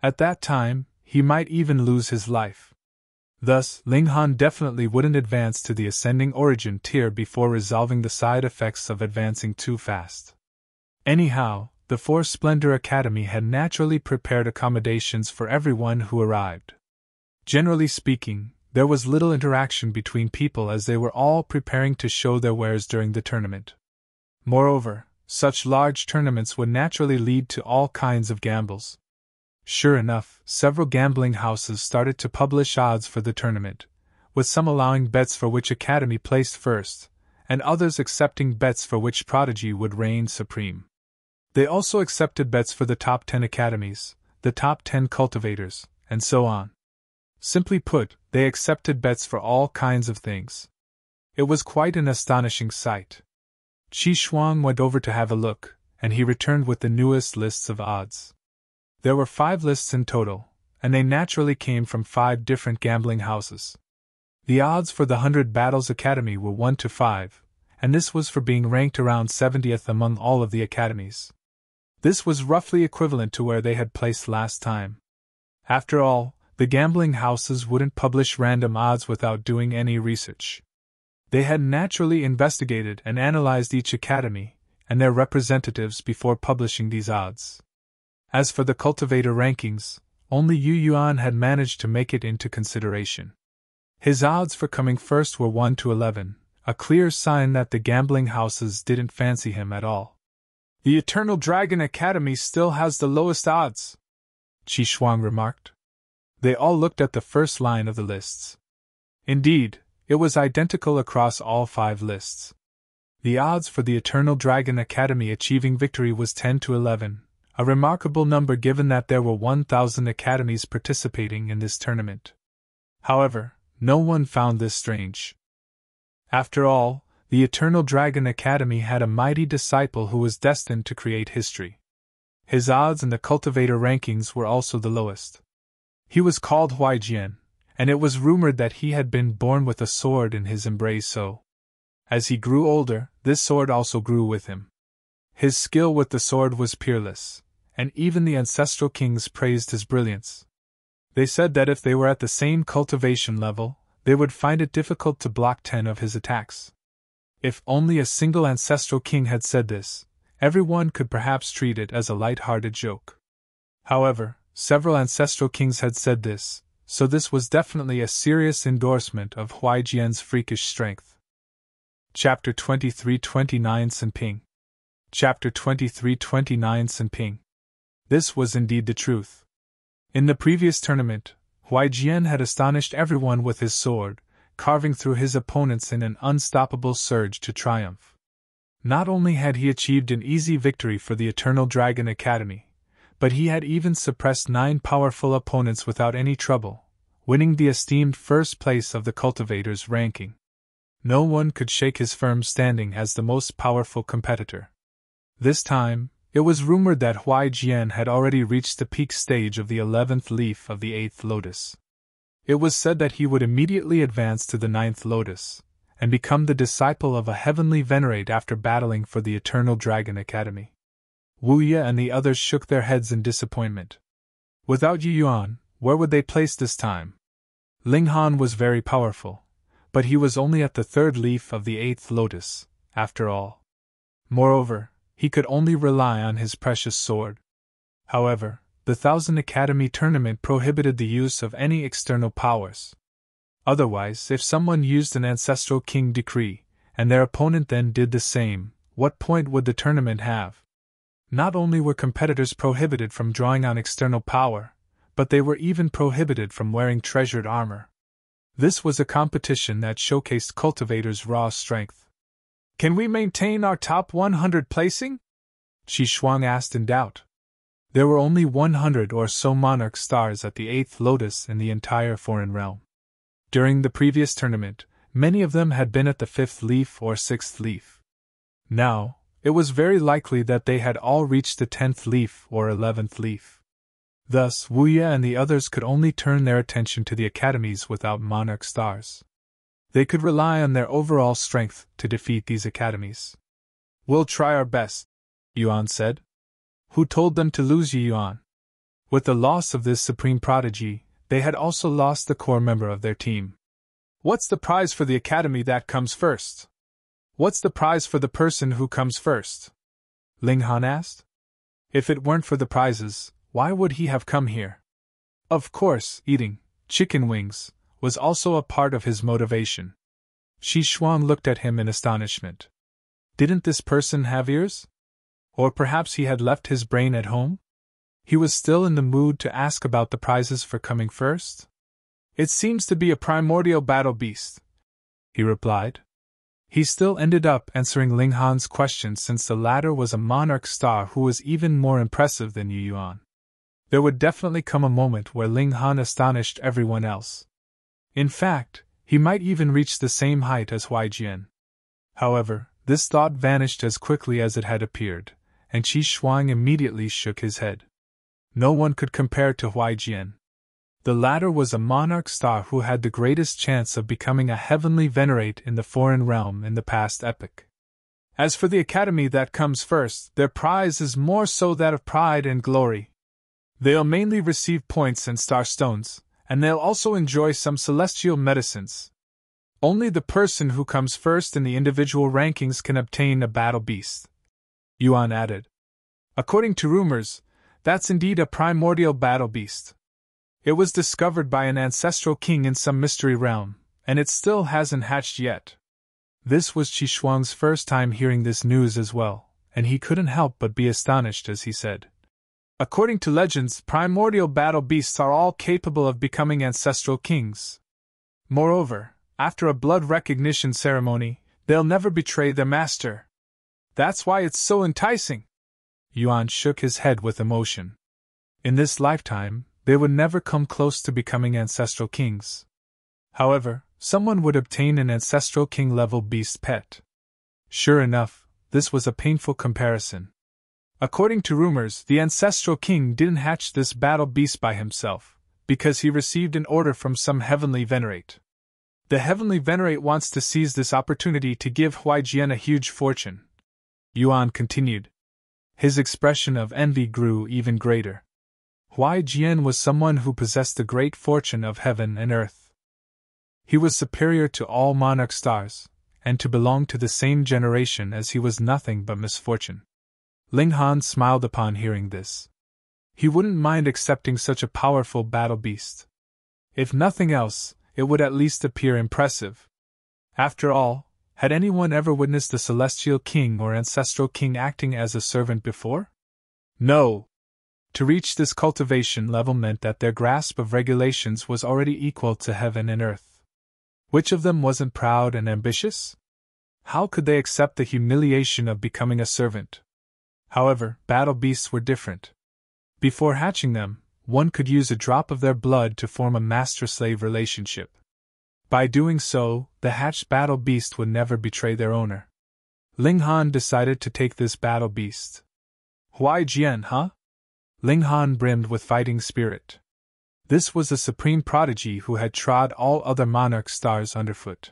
At that time, he might even lose his life. Thus, Ling Han definitely wouldn't advance to the ascending origin tier before resolving the side effects of advancing too fast. Anyhow, the 4 Splendor Academy had naturally prepared accommodations for everyone who arrived. Generally speaking, there was little interaction between people as they were all preparing to show their wares during the tournament. Moreover, such large tournaments would naturally lead to all kinds of gambles. Sure enough, several gambling houses started to publish odds for the tournament, with some allowing bets for which academy placed first, and others accepting bets for which prodigy would reign supreme. They also accepted bets for the top 10 academies, the top 10 cultivators, and so on. Simply put, they accepted bets for all kinds of things. It was quite an astonishing sight. Qi Shuang went over to have a look, and he returned with the newest lists of odds. There were 5 lists in total, and they naturally came from 5 different gambling houses. The odds for the 100 Battles Academy were 1 to 5, and this was for being ranked around 70th among all of the academies. This was roughly equivalent to where they had placed last time. After all, the gambling houses wouldn't publish random odds without doing any research. They had naturally investigated and analyzed each academy and their representatives before publishing these odds. As for the cultivator rankings, only Yu Yuan had managed to make it into consideration. His odds for coming first were 1 to 11, a clear sign that the gambling houses didn't fancy him at all. "The Eternal Dragon Academy still has the lowest odds," Qi Shuang remarked. They all looked at the first line of the lists. Indeed, it was identical across all 5 lists. The odds for the Eternal Dragon Academy achieving victory was 10 to 11, a remarkable number given that there were 1,000 academies participating in this tournament. However, no one found this strange. After all, the Eternal Dragon Academy had a mighty disciple who was destined to create history. His odds in the cultivator rankings were also the lowest. He was called Huai Jian, and it was rumored that he had been born with a sword in his embrace, so as he grew older, this sword also grew with him. His skill with the sword was peerless, and even the ancestral kings praised his brilliance. They said that if they were at the same cultivation level, they would find it difficult to block 10 of his attacks. If only a single ancestral king had said this, everyone could perhaps treat it as a light-hearted joke. However, several ancestral kings had said this, so this was definitely a serious endorsement of Huai Jian's freakish strength. Chapter 23-29 Sen Ping. Chapter 23-29 Sen Ping. This was indeed the truth. In the previous tournament, Huai Jian had astonished everyone with his sword, carving through his opponents in an unstoppable surge to triumph. Not only had he achieved an easy victory for the Eternal Dragon Academy, but he had even suppressed 9 powerful opponents without any trouble, winning the esteemed first place of the cultivators' ranking. No one could shake his firm standing as the most powerful competitor. This time, it was rumored that Huai Jian had already reached the peak stage of the 11th leaf of the 8th lotus. It was said that he would immediately advance to the 9th lotus, and become the disciple of a heavenly venerate after battling for the Eternal Dragon Academy. Wu Ye and the others shook their heads in disappointment. Without Yu Yuan, where would they place this time? Ling Han was very powerful, but he was only at the 3rd leaf of the 8th lotus, after all. Moreover, he could only rely on his precious sword. However, the Thousand Academy tournament prohibited the use of any external powers. Otherwise, if someone used an ancestral king decree, and their opponent then did the same, what point would the tournament have? Not only were competitors prohibited from drawing on external power, but they were even prohibited from wearing treasured armor. This was a competition that showcased cultivators' raw strength. Can we maintain our top 100 placing? Shi Shuang asked in doubt. There were only 100 or so Monarch stars at the 8th lotus in the entire foreign realm. During the previous tournament, many of them had been at the 5th leaf or 6th leaf. Now, it was very likely that they had all reached the 10th leaf or 11th leaf. Thus, Wu Ye and the others could only turn their attention to the academies without Monarch stars. They could rely on their overall strength to defeat these academies. We'll try our best, Yuan said. Who told them to lose Yuan? With the loss of this supreme prodigy, they had also lost the core member of their team. What's the prize for the academy that comes first? What's the prize for the person who comes first? Ling Han asked. If it weren't for the prizes, why would he have come here? Of course, eating chicken wings was also a part of his motivation. Shi Shuang looked at him in astonishment. Didn't this person have ears? Or perhaps he had left his brain at home? He was still in the mood to ask about the prizes for coming first? It seems to be a primordial battle beast, he replied. He still ended up answering Ling Han's question since the latter was a Monarch star who was even more impressive than Yu Yuan. There would definitely come a moment where Ling Han astonished everyone else. In fact, he might even reach the same height as Huai Jian. However, this thought vanished as quickly as it had appeared, and Shi Shuang immediately shook his head. No one could compare to Huai Jian. The latter was a Monarch star who had the greatest chance of becoming a heavenly venerate in the foreign realm in the past epoch. As for the academy that comes first, their prize is more so that of pride and glory. They'll mainly receive points and star stones, and they'll also enjoy some celestial medicines. Only the person who comes first in the individual rankings can obtain a battle beast, Yuan added. According to rumors, that's indeed a primordial battle beast. It was discovered by an ancestral king in some mystery realm, and it still hasn't hatched yet. This was Shi Shuang's first time hearing this news as well, and he couldn't help but be astonished as he said. According to legends, primordial battle beasts are all capable of becoming ancestral kings. Moreover, after a blood recognition ceremony, they'll never betray their master. That's why it's so enticing. Yuan shook his head with emotion. In this lifetime, they would never come close to becoming ancestral kings. However, someone would obtain an ancestral king-level beast pet. Sure enough, this was a painful comparison. According to rumors, the ancestral king didn't hatch this battle beast by himself, because he received an order from some heavenly venerate. The heavenly venerate wants to seize this opportunity to give Huai Jian a huge fortune. Yuan continued. His expression of envy grew even greater. Huai Jian was someone who possessed the great fortune of heaven and earth. He was superior to all Monarch stars, and to belong to the same generation as he was nothing but misfortune. Ling Han smiled upon hearing this. He wouldn't mind accepting such a powerful battle beast. If nothing else, it would at least appear impressive. After all, had anyone ever witnessed the celestial king or ancestral king acting as a servant before? No. To reach this cultivation level meant that their grasp of regulations was already equal to heaven and earth. Which of them wasn't proud and ambitious? How could they accept the humiliation of becoming a servant? However, battle beasts were different. Before hatching them, one could use a drop of their blood to form a master-slave relationship. By doing so, the hatched battle beast would never betray their owner. Ling Han decided to take this battle beast. Huai Jian, huh? Ling Han brimmed with fighting spirit. This was a supreme prodigy who had trod all other Monarch stars underfoot.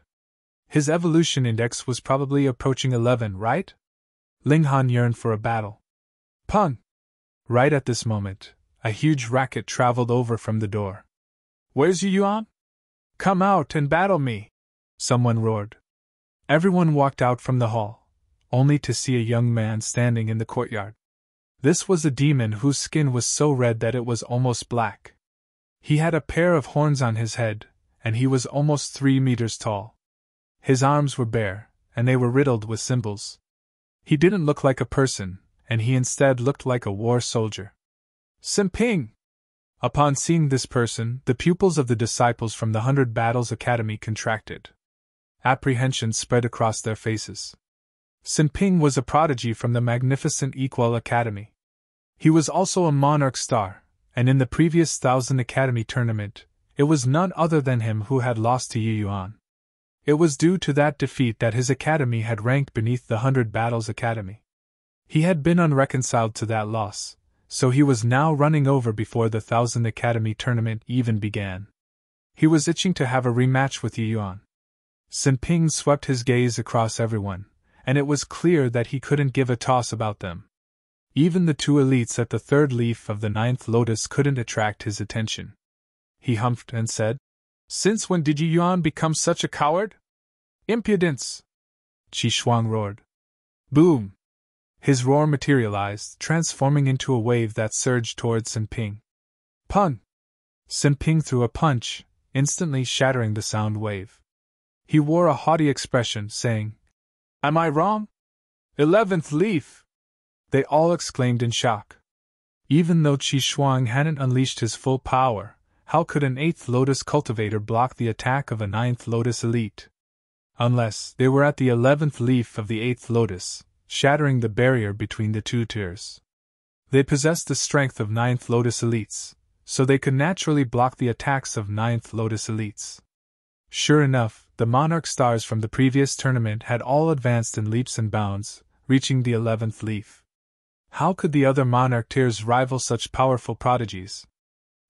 His evolution index was probably approaching 11, right? Ling Han yearned for a battle. Pung! Right at this moment, a huge racket traveled over from the door. Where's Yuan? Come out and battle me! Someone roared. Everyone walked out from the hall, only to see a young man standing in the courtyard. This was a demon whose skin was so red that it was almost black. He had a pair of horns on his head, and he was almost 3 meters tall. His arms were bare, and they were riddled with symbols. He didn't look like a person, and he instead looked like a war soldier. Sen Ping! Upon seeing this person, the pupils of the disciples from the 100 Battles Academy contracted. Apprehension spread across their faces. Sen Ping was a prodigy from the magnificent Equal Academy. He was also a Monarch star, and in the previous 1000 Academy tournament, it was none other than him who had lost to Yuan. It was due to that defeat that his academy had ranked beneath the 100 Battles Academy. He had been unreconciled to that loss, so he was now running over before the 1000 Academy tournament even began. He was itching to have a rematch with Yuan. Sen Ping swept his gaze across everyone, and it was clear that he couldn't give a toss about them. Even the 2 elites at the 3rd leaf of the 9th lotus couldn't attract his attention. He humphed and said, Since when did Yuan become such a coward? Impudence! Qi Shuang roared. Boom! His roar materialized, transforming into a wave that surged towards Sen Ping. Pun! Sen Ping threw a punch, instantly shattering the sound wave. He wore a haughty expression, saying, Am I wrong? 11th leaf! They all exclaimed in shock. Even though Qi Shuang hadn't unleashed his full power, how could an 8th lotus cultivator block the attack of a 9th lotus elite? Unless they were at the 11th leaf of the 8th lotus, shattering the barrier between the 2 tiers. They possessed the strength of 9th lotus elites, so they could naturally block the attacks of 9th lotus elites. Sure enough, the Monarch stars from the previous tournament had all advanced in leaps and bounds, reaching the 11th leaf. How could the other Monarch tiers rival such powerful prodigies?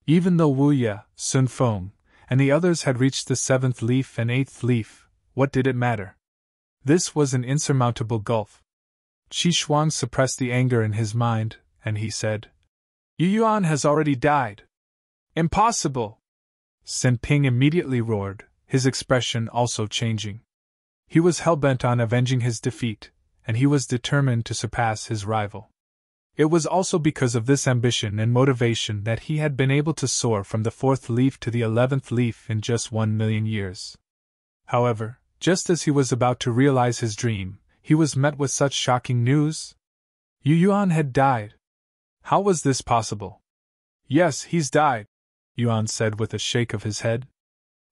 Even though Wu Ye, Sun Feng, and the others had reached the 7th leaf and 8th leaf, what did it matter? This was an insurmountable gulf. Qi Shuang suppressed the anger in his mind, and he said, Yuan has already died. Impossible! Sen Ping immediately roared, his expression also changing. He was hell-bent on avenging his defeat, and he was determined to surpass his rival. It was also because of this ambition and motivation that he had been able to soar from the 4th leaf to the 11th leaf in just 1,000,000 years. However, just as he was about to realize his dream, he was met with such shocking news. Yuan had died. How was this possible? Yes, he's died, Yuan said with a shake of his head.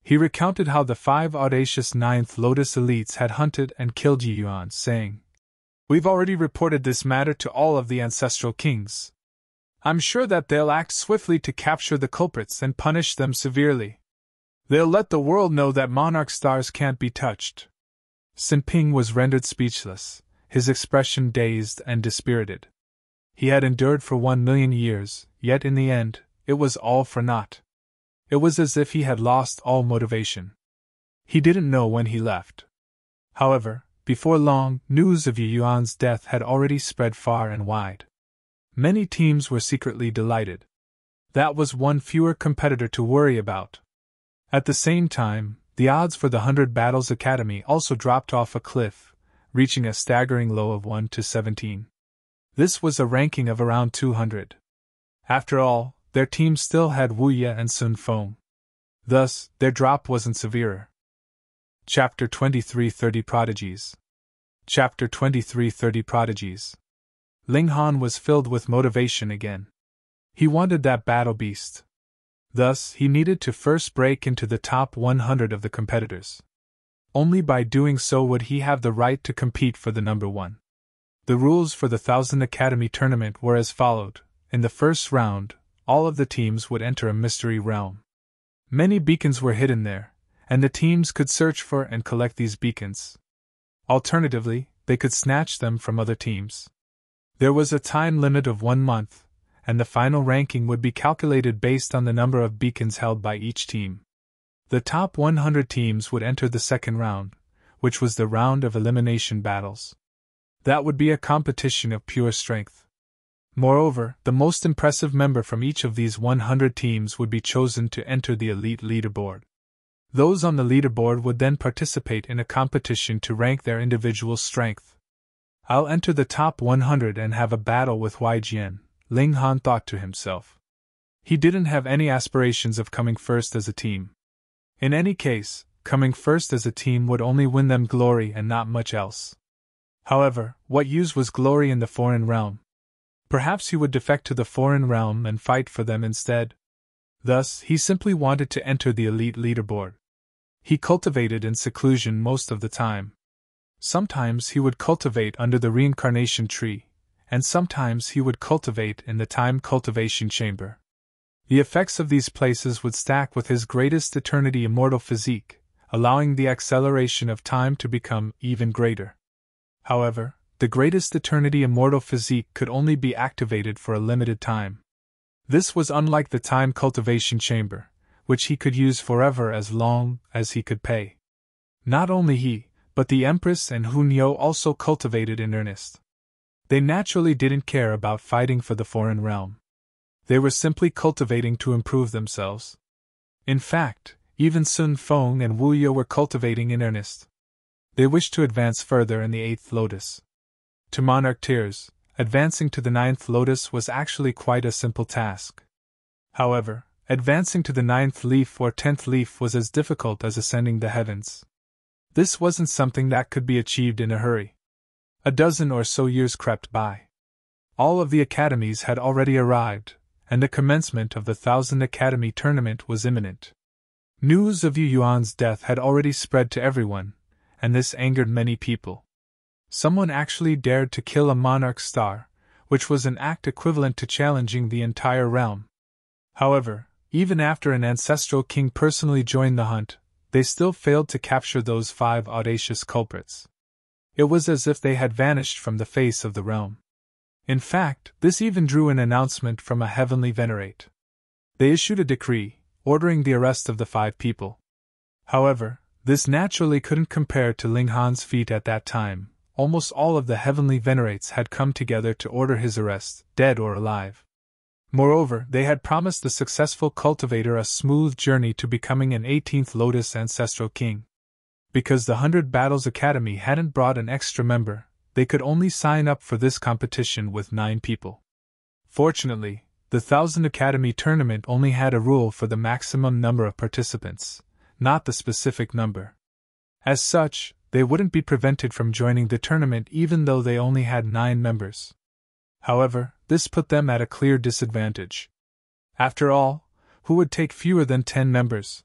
He recounted how the 5 audacious 9th Lotus elites had hunted and killed Yuan, saying, We've already reported this matter to all of the ancestral kings. I'm sure that they'll act swiftly to capture the culprits and punish them severely. They'll let the world know that Monarch stars can't be touched. Sen Ping was rendered speechless, his expression dazed and dispirited. He had endured for 1,000,000 years, yet in the end, it was all for naught. It was as if he had lost all motivation. He didn't know when he left. However, before long, news of Yuan's death had already spread far and wide. Many teams were secretly delighted. That was one fewer competitor to worry about. At the same time, the odds for the 100 Battles Academy also dropped off a cliff, reaching a staggering low of 1 to 17. This was a ranking of around 200. After all, their team still had Wu Ye and Sun Feng. Thus, their drop wasn't severer. Chapter 23 30 Prodigies. Chapter 23 30 Prodigies. Ling Han was filled with motivation again. He wanted that battle beast. Thus, he needed to first break into the top 100 of the competitors. Only by doing so would he have the right to compete for the number one. The rules for the 1000 Academy tournament were as followed. In the first round, all of the teams would enter a mystery realm. Many beacons were hidden there, and the teams could search for and collect these beacons. Alternatively, they could snatch them from other teams. There was a time limit of 1 month, and the final ranking would be calculated based on the number of beacons held by each team. The top 100 teams would enter the second round, which was the round of elimination battles. That would be a competition of pure strength. Moreover, the most impressive member from each of these 100 teams would be chosen to enter the elite leaderboard. Those on the leaderboard would then participate in a competition to rank their individual strength. I'll enter the top 100 and have a battle with Jian, Ling Han thought to himself. He didn't have any aspirations of coming first as a team. In any case, coming first as a team would only win them glory and not much else. However, what use was glory in the foreign realm? Perhaps he would defect to the foreign realm and fight for them instead. Thus, he simply wanted to enter the elite leaderboard. He cultivated in seclusion most of the time. Sometimes he would cultivate under the reincarnation tree, and sometimes he would cultivate in the time cultivation chamber. The effects of these places would stack with his greatest eternity immortal physique, allowing the acceleration of time to become even greater. However, the greatest eternity immortal physique could only be activated for a limited time. This was unlike the time cultivation chamber, which he could use forever as long as he could pay. Not only he, but the Empress and Hunyo also cultivated in earnest. They naturally didn't care about fighting for the foreign realm. They were simply cultivating to improve themselves. In fact, even Sun Feng and Wu Ye were cultivating in earnest. They wished to advance further in the 8th lotus. To Monarch tiers, advancing to the 9th lotus was actually quite a simple task. However, advancing to the 9th leaf or 10th leaf was as difficult as ascending the heavens. This wasn't something that could be achieved in a hurry. A dozen or so years crept by. All of the academies had already arrived, and the commencement of the 1000 Academy tournament was imminent. News of Yu Yuan's death had already spread to everyone, and this angered many people. Someone actually dared to kill a monarch star, which was an act equivalent to challenging the entire realm. However, even after an ancestral king personally joined the hunt, they still failed to capture those 5 audacious culprits. It was as if they had vanished from the face of the realm. In fact, this even drew an announcement from a heavenly venerate. They issued a decree, ordering the arrest of the 5 people. However, this naturally couldn't compare to Ling Han's feat at that time. Almost all of the heavenly venerates had come together to order his arrest, dead or alive. Moreover, they had promised the successful cultivator a smooth journey to becoming an 18th Lotus ancestral king. Because the 100 Battles Academy hadn't brought an extra member, they could only sign up for this competition with 9 people. Fortunately, the 1000 Academy tournament only had a rule for the maximum number of participants, not the specific number. As such, they wouldn't be prevented from joining the tournament even though they only had 9 members. However, this put them at a clear disadvantage. After all, who would take fewer than 10 members?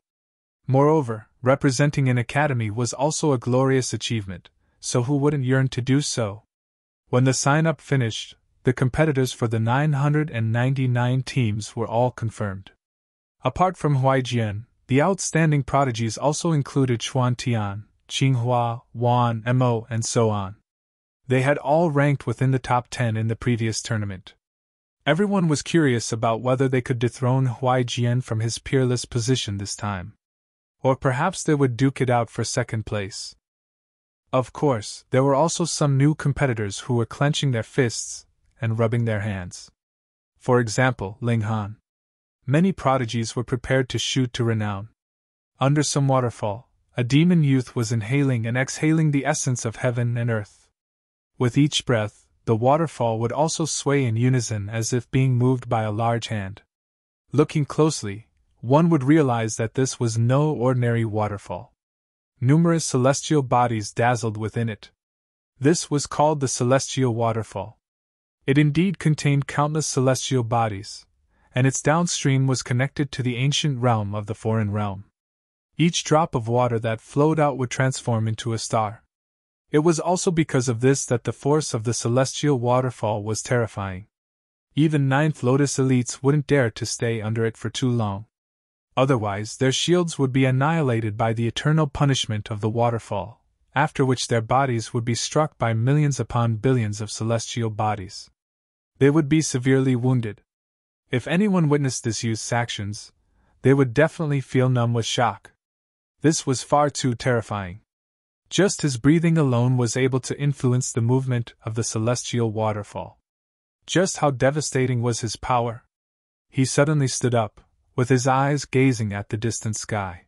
Moreover, representing an academy was also a glorious achievement, so who wouldn't yearn to do so? When the sign-up finished, the competitors for the 999 teams were all confirmed. Apart from Huai Jian, the outstanding prodigies also included Xuan Tian, Qinghua, Wan, Mo, and so on. They had all ranked within the top 10 in the previous tournament. Everyone was curious about whether they could dethrone Huai Jian from his peerless position this time. Or perhaps they would duke it out for second place. Of course, there were also some new competitors who were clenching their fists and rubbing their hands. For example, Ling Han. Many prodigies were prepared to shoot to renown. Under some waterfall, a demon youth was inhaling and exhaling the essence of heaven and earth. With each breath, the waterfall would also sway in unison as if being moved by a large hand. Looking closely, one would realize that this was no ordinary waterfall. Numerous celestial bodies dazzled within it. This was called the Celestial Waterfall. It indeed contained countless celestial bodies, and its downstream was connected to the ancient realm of the foreign realm. Each drop of water that flowed out would transform into a star. It was also because of this that the force of the celestial waterfall was terrifying. Even Ninth Lotus elites wouldn't dare to stay under it for too long. Otherwise, their shields would be annihilated by the eternal punishment of the waterfall, after which their bodies would be struck by millions upon billions of celestial bodies. They would be severely wounded. If anyone witnessed this youth's actions, they would definitely feel numb with shock. This was far too terrifying. Just his breathing alone was able to influence the movement of the celestial waterfall. Just how devastating was his power? He suddenly stood up, with his eyes gazing at the distant sky.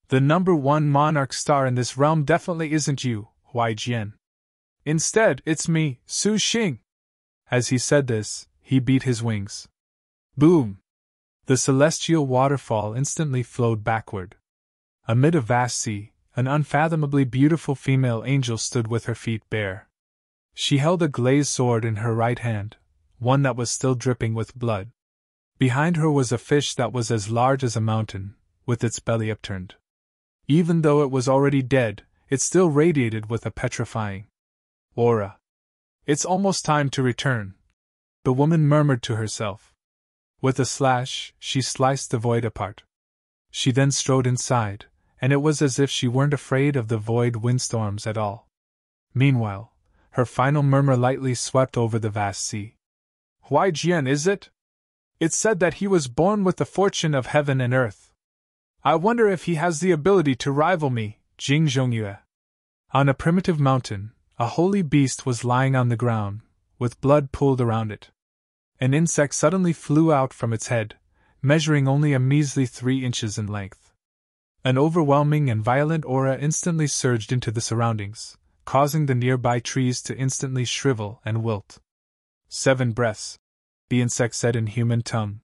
The number one monarch star in this realm definitely isn't you, Huai Jian. Instead, it's me, Su Xing. As he said this, he beat his wings. Boom! The celestial waterfall instantly flowed backward. Amid a vast sea, an unfathomably beautiful female angel stood with her feet bare. She held a glazed sword in her right hand, one that was still dripping with blood. Behind her was a fish that was as large as a mountain, with its belly upturned. Even though it was already dead, it still radiated with a petrifying aura. It's almost time to return, the woman murmured to herself. With a slash, she sliced the void apart. She then strode inside, and it was as if she weren't afraid of the void windstorms at all. Meanwhile, her final murmur lightly swept over the vast sea. Huai Jian, is it? It's said that he was born with the fortune of heaven and earth. I wonder if he has the ability to rival me, Jing Zhongyue. On a primitive mountain, a holy beast was lying on the ground, with blood pooled around it. An insect suddenly flew out from its head, measuring only a measly 3 inches in length. An overwhelming and violent aura instantly surged into the surroundings, causing the nearby trees to instantly shrivel and wilt. 7 breaths, the insect said in human tongue.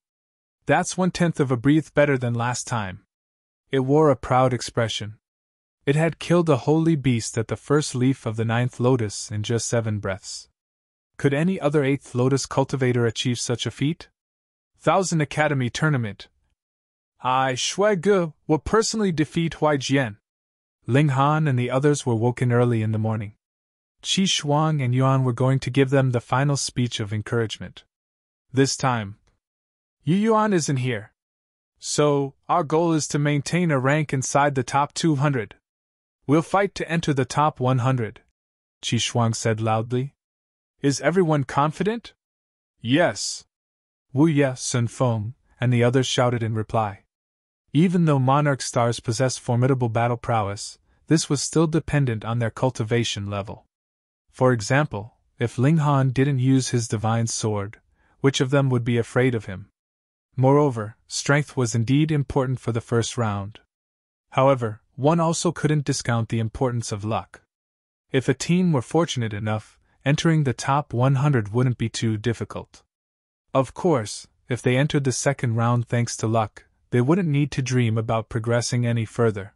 That's 1/10 of a breath better than last time. It wore a proud expression. It had killed a holy beast at the first leaf of the 9th lotus in just 7 breaths. Could any other 8th lotus cultivator achieve such a feat? 1000 Academy Tournament. I, Shui Ge, will personally defeat Huai Jian. Ling Han and the others were woken early in the morning. Qi Shuang and Yuan were going to give them the final speech of encouragement. This time, Yu Yuan isn't here. So, our goal is to maintain a rank inside the top 200. We'll fight to enter the top 100, Qi Shuang said loudly. Is everyone confident? Yes. Wu Ye, Sun Feng, and the others shouted in reply. Even though monarch stars possessed formidable battle prowess, this was still dependent on their cultivation level. For example, if Ling Han didn't use his divine sword, which of them would be afraid of him? Moreover, strength was indeed important for the first round. However, one also couldn't discount the importance of luck. If a team were fortunate enough, entering the top 100 wouldn't be too difficult. Of course, if they entered the second round thanks to luck, they wouldn't need to dream about progressing any further.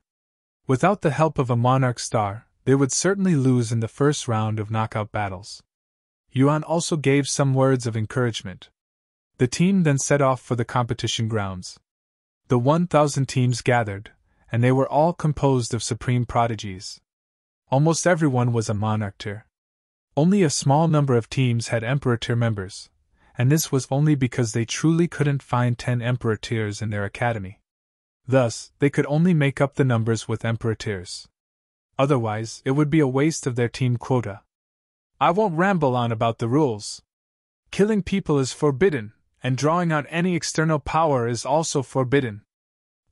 Without the help of a monarch star, they would certainly lose in the first round of knockout battles. Yuan also gave some words of encouragement. The team then set off for the competition grounds. The 1,000 teams gathered, and they were all composed of supreme prodigies. Almost everyone was a monarch tier. Only a small number of teams had emperor tier members, and this was only because they truly couldn't find 10 emperor tiers in their academy. Thus, they could only make up the numbers with emperor tiers. Otherwise, it would be a waste of their team quota. I won't ramble on about the rules. Killing people is forbidden, and drawing out any external power is also forbidden.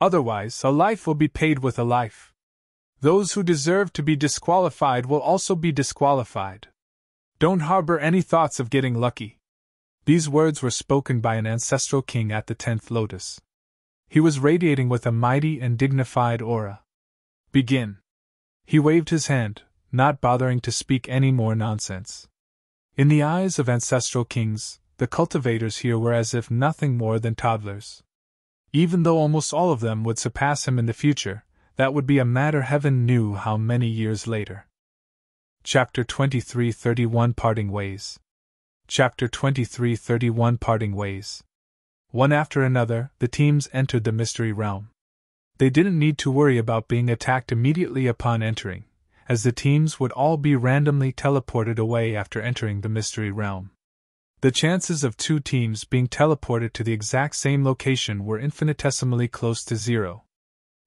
Otherwise, a life will be paid with a life. Those who deserve to be disqualified will also be disqualified. Don't harbor any thoughts of getting lucky. These words were spoken by an ancestral king at the 10th lotus. He was radiating with a mighty and dignified aura. Begin. He waved his hand, not bothering to speak any more nonsense. In the eyes of ancestral kings, the cultivators here were as if nothing more than toddlers. Even though almost all of them would surpass him in the future, that would be a matter heaven knew how many years later. Chapter 23:31 Parting Ways. Chapter 23:31 Parting Ways. One after another, the teams entered the mystery realm. They didn't need to worry about being attacked immediately upon entering, as the teams would all be randomly teleported away after entering the mystery realm. The chances of two teams being teleported to the exact same location were infinitesimally close to zero.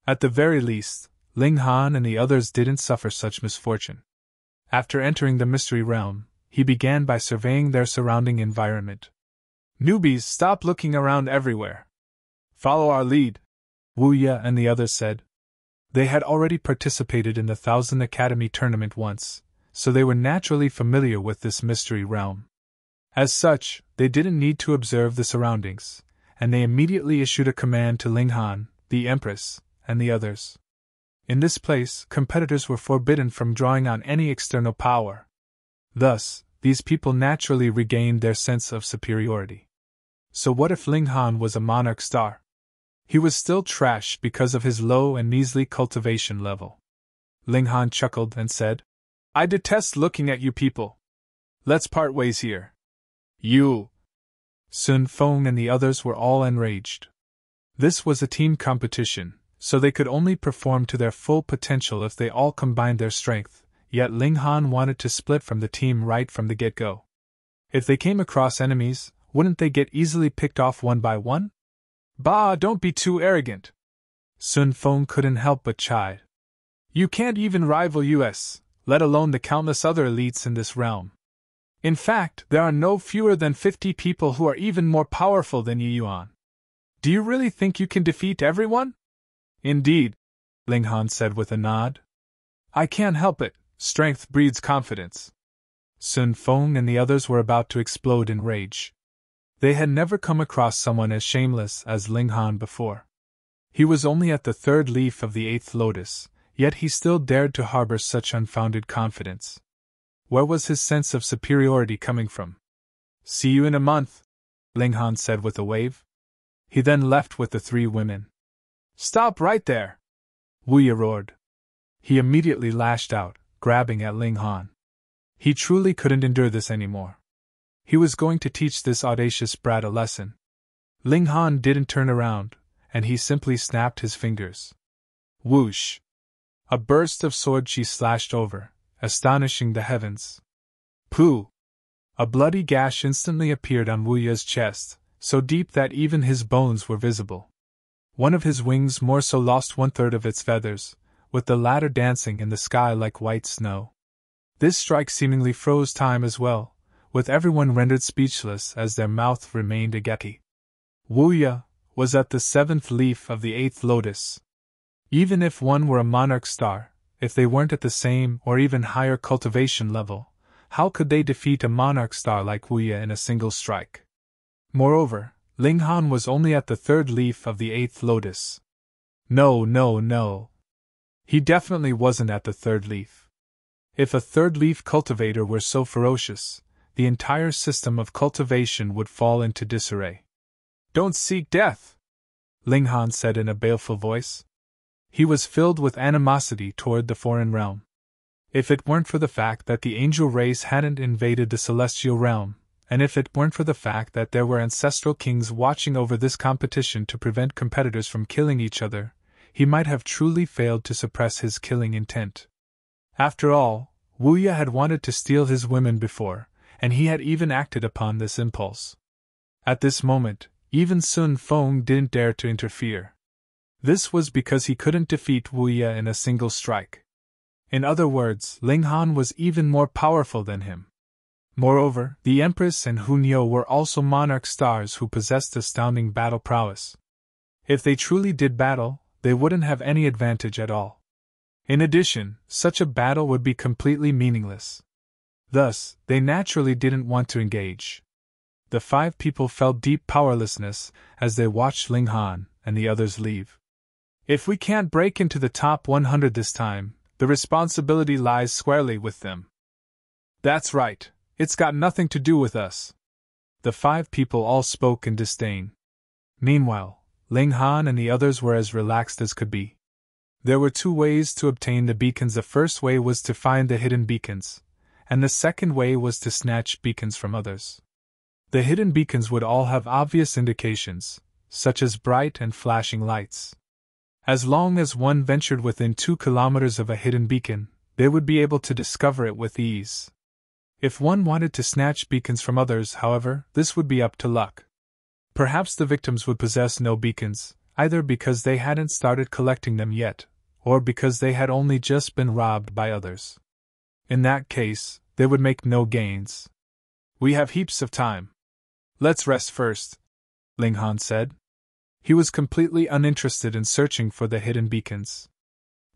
At the very least, Ling Han and the others didn't suffer such misfortune. After entering the mystery realm, he began by surveying their surrounding environment. "Newbies, stop looking around everywhere. Follow our lead," Wu Ye and the others said. They had already participated in the Thousand Academy tournament once, so they were naturally familiar with this mystery realm. As such, they didn't need to observe the surroundings, and they immediately issued a command to Ling Han, the Empress, and the others. In this place, competitors were forbidden from drawing on any external power. Thus, these people naturally regained their sense of superiority. So what if Ling Han was a Monarch star? He was still trash because of his low and measly cultivation level. Ling Han chuckled and said, "I detest looking at you people. Let's part ways here." "You!" Sun Feng and the others were all enraged. This was a team competition, so they could only perform to their full potential if they all combined their strength, yet Ling Han wanted to split from the team right from the get-go. If they came across enemies, wouldn't they get easily picked off one by one? "Bah, don't be too arrogant." Sun Feng couldn't help but chide. "You can't even rival us, let alone the countless other elites in this realm. In fact, there are no fewer than 50 people who are even more powerful than Yuan. Do you really think you can defeat everyone?" "Indeed," Ling Han said with a nod. "I can't help it, strength breeds confidence." Sun Feng and the others were about to explode in rage. They had never come across someone as shameless as Ling Han before. He was only at the third leaf of the eighth lotus, yet he still dared to harbor such unfounded confidence. Where was his sense of superiority coming from? "See you in a month," Ling Han said with a wave. He then left with the three women. "Stop right there!" Wu Ye roared. He immediately lashed out, grabbing at Ling Han. He truly couldn't endure this anymore. He was going to teach this audacious brat a lesson. Ling Han didn't turn around, and he simply snapped his fingers. Whoosh! A burst of sword chi slashed over, astonishing the heavens. Pooh! A bloody gash instantly appeared on Wu Ye's chest, so deep that even his bones were visible. One of his wings more so lost 1/3 of its feathers, with the latter dancing in the sky like white snow. This strike seemingly froze time as well, with everyone rendered speechless as their mouth remained agape. Wu Ye was at the 7th leaf of the 8th lotus. Even if one were a Monarch star, if they weren't at the same or even higher cultivation level, how could they defeat a Monarch star like Wu Ye in a single strike? Moreover, Ling Han was only at the 3rd leaf of the 8th lotus. No. He definitely wasn't at the 3rd leaf. If a 3rd leaf cultivator were so ferocious, the entire system of cultivation would fall into disarray. "Don't seek death," Ling Han said in a baleful voice. He was filled with animosity toward the foreign realm. If it weren't for the fact that the angel race hadn't invaded the celestial realm, and if it weren't for the fact that there were ancestral kings watching over this competition to prevent competitors from killing each other, he might have truly failed to suppress his killing intent. After all, Wu Ye had wanted to steal his women before, and he had even acted upon this impulse. At this moment, even Sun Feng didn't dare to interfere. This was because he couldn't defeat Wu Ye in a single strike. In other words, Ling Han was even more powerful than him. Moreover, the Empress and Hunyou were also Monarch stars who possessed astounding battle prowess. If they truly did battle, they wouldn't have any advantage at all. In addition, such a battle would be completely meaningless. Thus, they naturally didn't want to engage. The 5 people felt deep powerlessness as they watched Ling Han and the others leave. If we can't break into the top 100 this time, the responsibility lies squarely with them. That's right, It's got nothing to do with us. The 5 people all spoke in disdain. Meanwhile, Ling Han and the others were as relaxed as could be. There were 2 ways to obtain the beacons. The first way was to find the hidden beacons, and the second way was to snatch beacons from others. The hidden beacons would all have obvious indications, such as bright and flashing lights. As long as one ventured within 2 kilometers of a hidden beacon, they would be able to discover it with ease. If one wanted to snatch beacons from others, however, this would be up to luck. Perhaps the victims would possess no beacons, either because they hadn't started collecting them yet, or because they had only just been robbed by others. In that case, they would make no gains. We have heaps of time. Let's rest first, Ling Han said. He was completely uninterested in searching for the hidden beacons.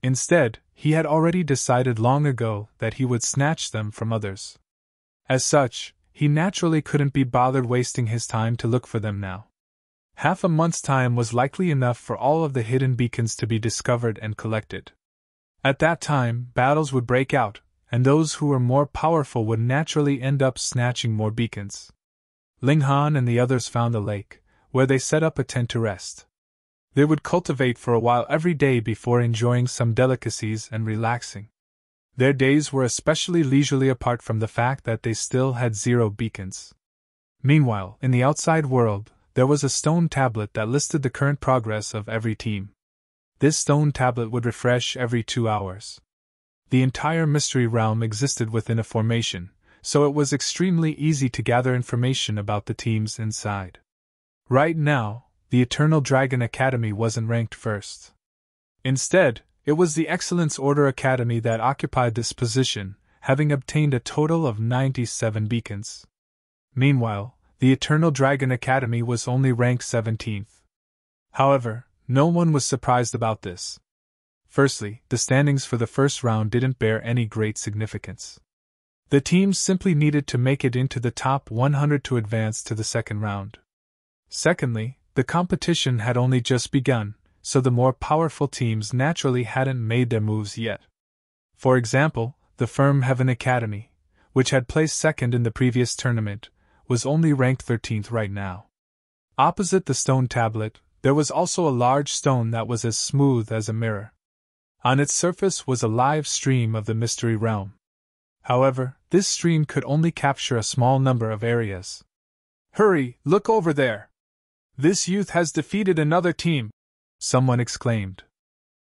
Instead, he had already decided long ago that he would snatch them from others. As such, he naturally couldn't be bothered wasting his time to look for them now. Half a month's time was likely enough for all of the hidden beacons to be discovered and collected. At that time, battles would break out, and those who were more powerful would naturally end up snatching more beacons. Ling Han and the others found a lake, where they set up a tent to rest. They would cultivate for a while every day before enjoying some delicacies and relaxing. Their days were especially leisurely apart from the fact that they still had 0 beacons. Meanwhile, in the outside world, there was a stone tablet that listed the current progress of every team. This stone tablet would refresh every 2 hours. The entire mystery realm existed within a formation, so it was extremely easy to gather information about the teams inside. Right now, the Eternal Dragon Academy wasn't ranked first. Instead, it was the Excellence Order Academy that occupied this position, having obtained a total of 97 beacons. Meanwhile, the Eternal Dragon Academy was only ranked 17th. However, no one was surprised about this. Firstly, the standings for the first round didn't bear any great significance. The teams simply needed to make it into the top 100 to advance to the second round. Secondly, the competition had only just begun, so the more powerful teams naturally hadn't made their moves yet. For example, the firm Heaven Academy, which had placed second in the previous tournament, was only ranked 13th right now. Opposite the stone tablet, there was also a large stone that was as smooth as a mirror. On its surface was a live stream of the mystery realm. However, this stream could only capture a small number of areas. Hurry, look over there! This youth has defeated another team, someone exclaimed.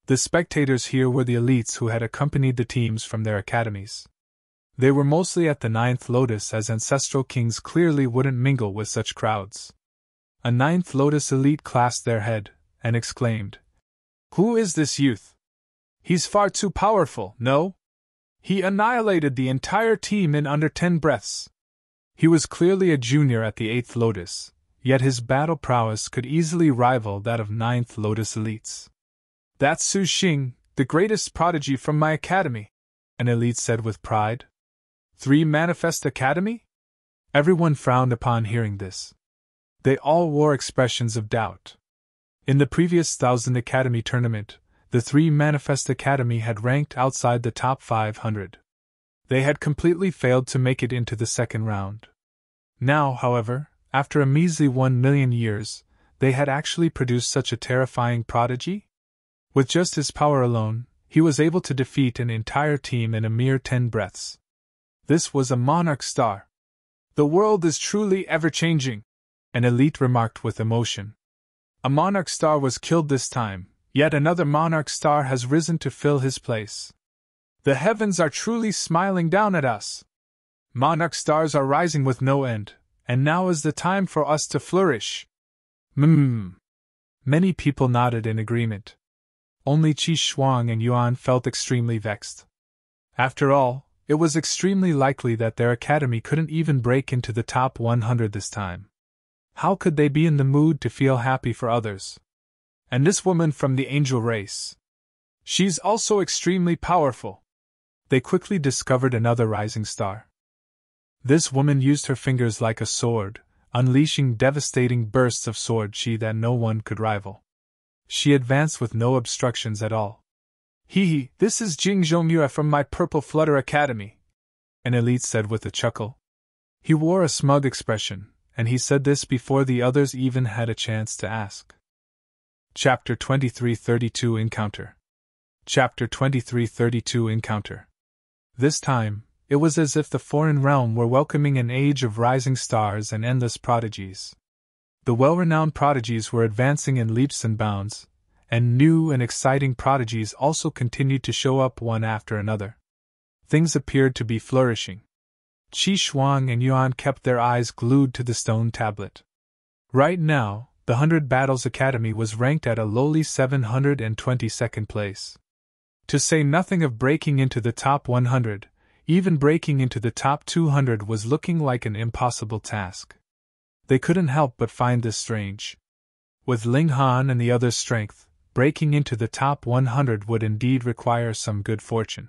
The spectators here were the elites who had accompanied the teams from their academies. They were mostly at the 9th Lotus, as ancestral kings clearly wouldn't mingle with such crowds. A 9th Lotus elite clasped their head and exclaimed, "Who is this youth? He's far too powerful, no? He annihilated the entire team in under 10 breaths." He was clearly a junior at the 8th Lotus, yet his battle prowess could easily rival that of 9th Lotus elites. "That's Su Xing, the greatest prodigy from my academy," an elite said with pride. 3 Manifest Academy? Everyone frowned upon hearing this. They all wore expressions of doubt. In the previous 1000 Academy tournament, the 3 Manifest Academy had ranked outside the top 500. They had completely failed to make it into the second round. Now, however, after a measly 1 million years, they had actually produced such a terrifying prodigy? With just his power alone, he was able to defeat an entire team in a mere 10 breaths. This was a Monarch star. "The world is truly ever-changing," an elite remarked with emotion. "A Monarch star was killed this time, yet another Monarch star has risen to fill his place. The heavens are truly smiling down at us. Monarch stars are rising with no end, and now is the time for us to flourish." Many people nodded in agreement. Only Qi Shuang and Yuan felt extremely vexed. After all, it was extremely likely that their academy couldn't even break into the top 100 this time. How could they be in the mood to feel happy for others? And this woman from the angel race. She's also extremely powerful. They quickly discovered another rising star. This woman used her fingers like a sword, unleashing devastating bursts of sword chi that no one could rival. She advanced with no obstructions at all. "Hee, this is Jing Zhongyue from my Purple Flutter Academy," an elite said with a chuckle. He wore a smug expression, and he said this before the others even had a chance to ask. Chapter 2332 Encounter. Chapter 2332 Encounter. This time, it was as if the foreign realm were welcoming an age of rising stars and endless prodigies. The well-renowned prodigies were advancing in leaps and bounds, and new and exciting prodigies also continued to show up one after another. Things appeared to be flourishing. Qi Shuang and Yuan kept their eyes glued to the stone tablet. Right now, the 100 Battles Academy was ranked at a lowly 722nd place. To say nothing of breaking into the top 100, even breaking into the top 200 was looking like an impossible task. They couldn't help but find this strange. With Ling Han and the others' strength, breaking into the top 100 would indeed require some good fortune.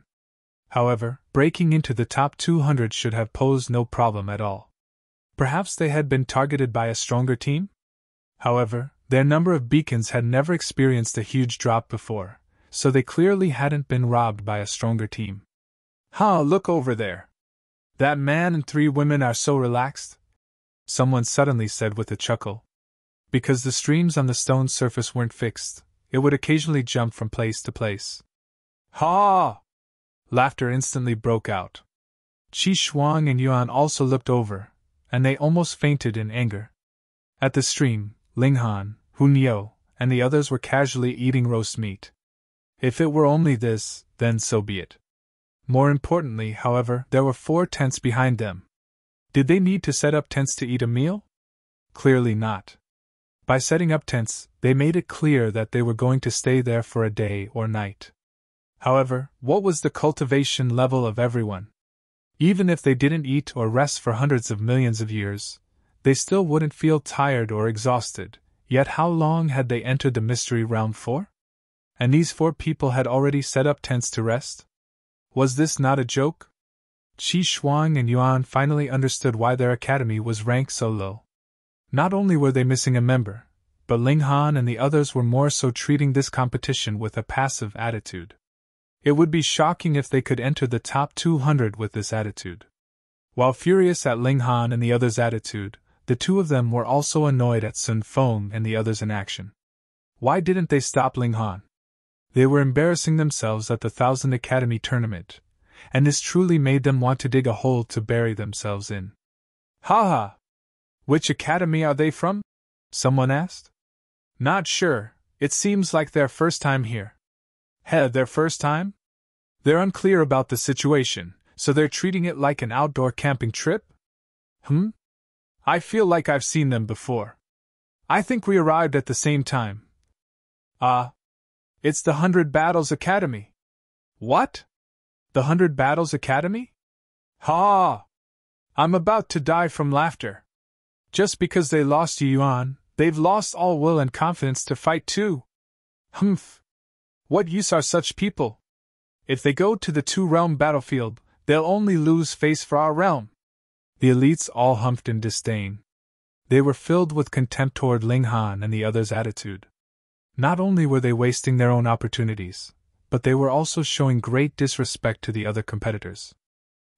However, breaking into the top 200 should have posed no problem at all. Perhaps they had been targeted by a stronger team? However, their number of beacons had never experienced a huge drop before, so they clearly hadn't been robbed by a stronger team. Look over there. That man and 3 women are so relaxed, someone suddenly said with a chuckle. Because the streams on the stone surface weren't fixed, it would occasionally jump from place to place. Ha! Laughter instantly broke out. Qi Shuang and Yuan also looked over, and they almost fainted in anger. At the stream, Ling Han, Hu Niu, and the others were casually eating roast meat. If it were only this, then so be it. More importantly, however, there were 4 tents behind them. Did they need to set up tents to eat a meal? Clearly not. By setting up tents, they made it clear that they were going to stay there for a day or night. However, what was the cultivation level of everyone? Even if they didn't eat or rest for hundreds of millions of years, they still wouldn't feel tired or exhausted, yet how long had they entered the mystery realm for? And these 4 people had already set up tents to rest? Was this not a joke? Qi Shuang and Yuan finally understood why their academy was ranked so low. Not only were they missing a member, but Ling Han and the others were more so treating this competition with a passive attitude. It would be shocking if they could enter the top 200 with this attitude. While furious at Ling Han and the others' attitude, the 2 of them were also annoyed at Sun Feng and the others' inaction. Why didn't they stop Ling Han? They were embarrassing themselves at the 1000 Academy tournament, and this truly made them want to dig a hole to bury themselves in. Ha! Which academy are they from? Someone asked. Not sure, it seems like their first time here. Their first time? They're unclear about the situation, so they're treating it like an outdoor camping trip? I feel like I've seen them before. I think we arrived at the same time. It's the 100 Battles Academy. What? The 100 Battles Academy? Ha! I'm about to die from laughter. Just because they lost Yuan, they've lost all will and confidence to fight too. What use are such people? If they go to the 2-realm battlefield, they'll only lose face for our realm. The elites all humphed in disdain. They were filled with contempt toward Ling Han and the others' attitude. Not only were they wasting their own opportunities, but they were also showing great disrespect to the other competitors.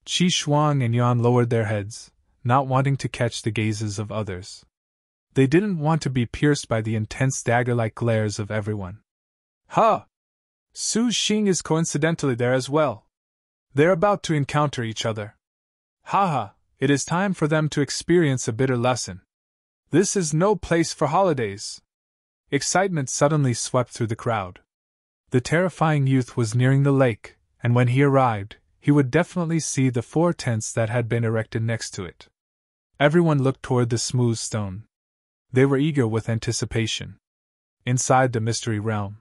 Qi Shuang and Yuan lowered their heads, not wanting to catch the gazes of others. They didn't want to be pierced by the intense dagger-like glares of everyone. Su Xing is coincidentally there as well. They're about to encounter each other. It is time for them to experience a bitter lesson. This is no place for holidays. Excitement suddenly swept through the crowd. The terrifying youth was nearing the lake, and when he arrived, he would definitely see the 4 tents that had been erected next to it. Everyone looked toward the smooth stone. They were eager with anticipation. Inside the mystery realm,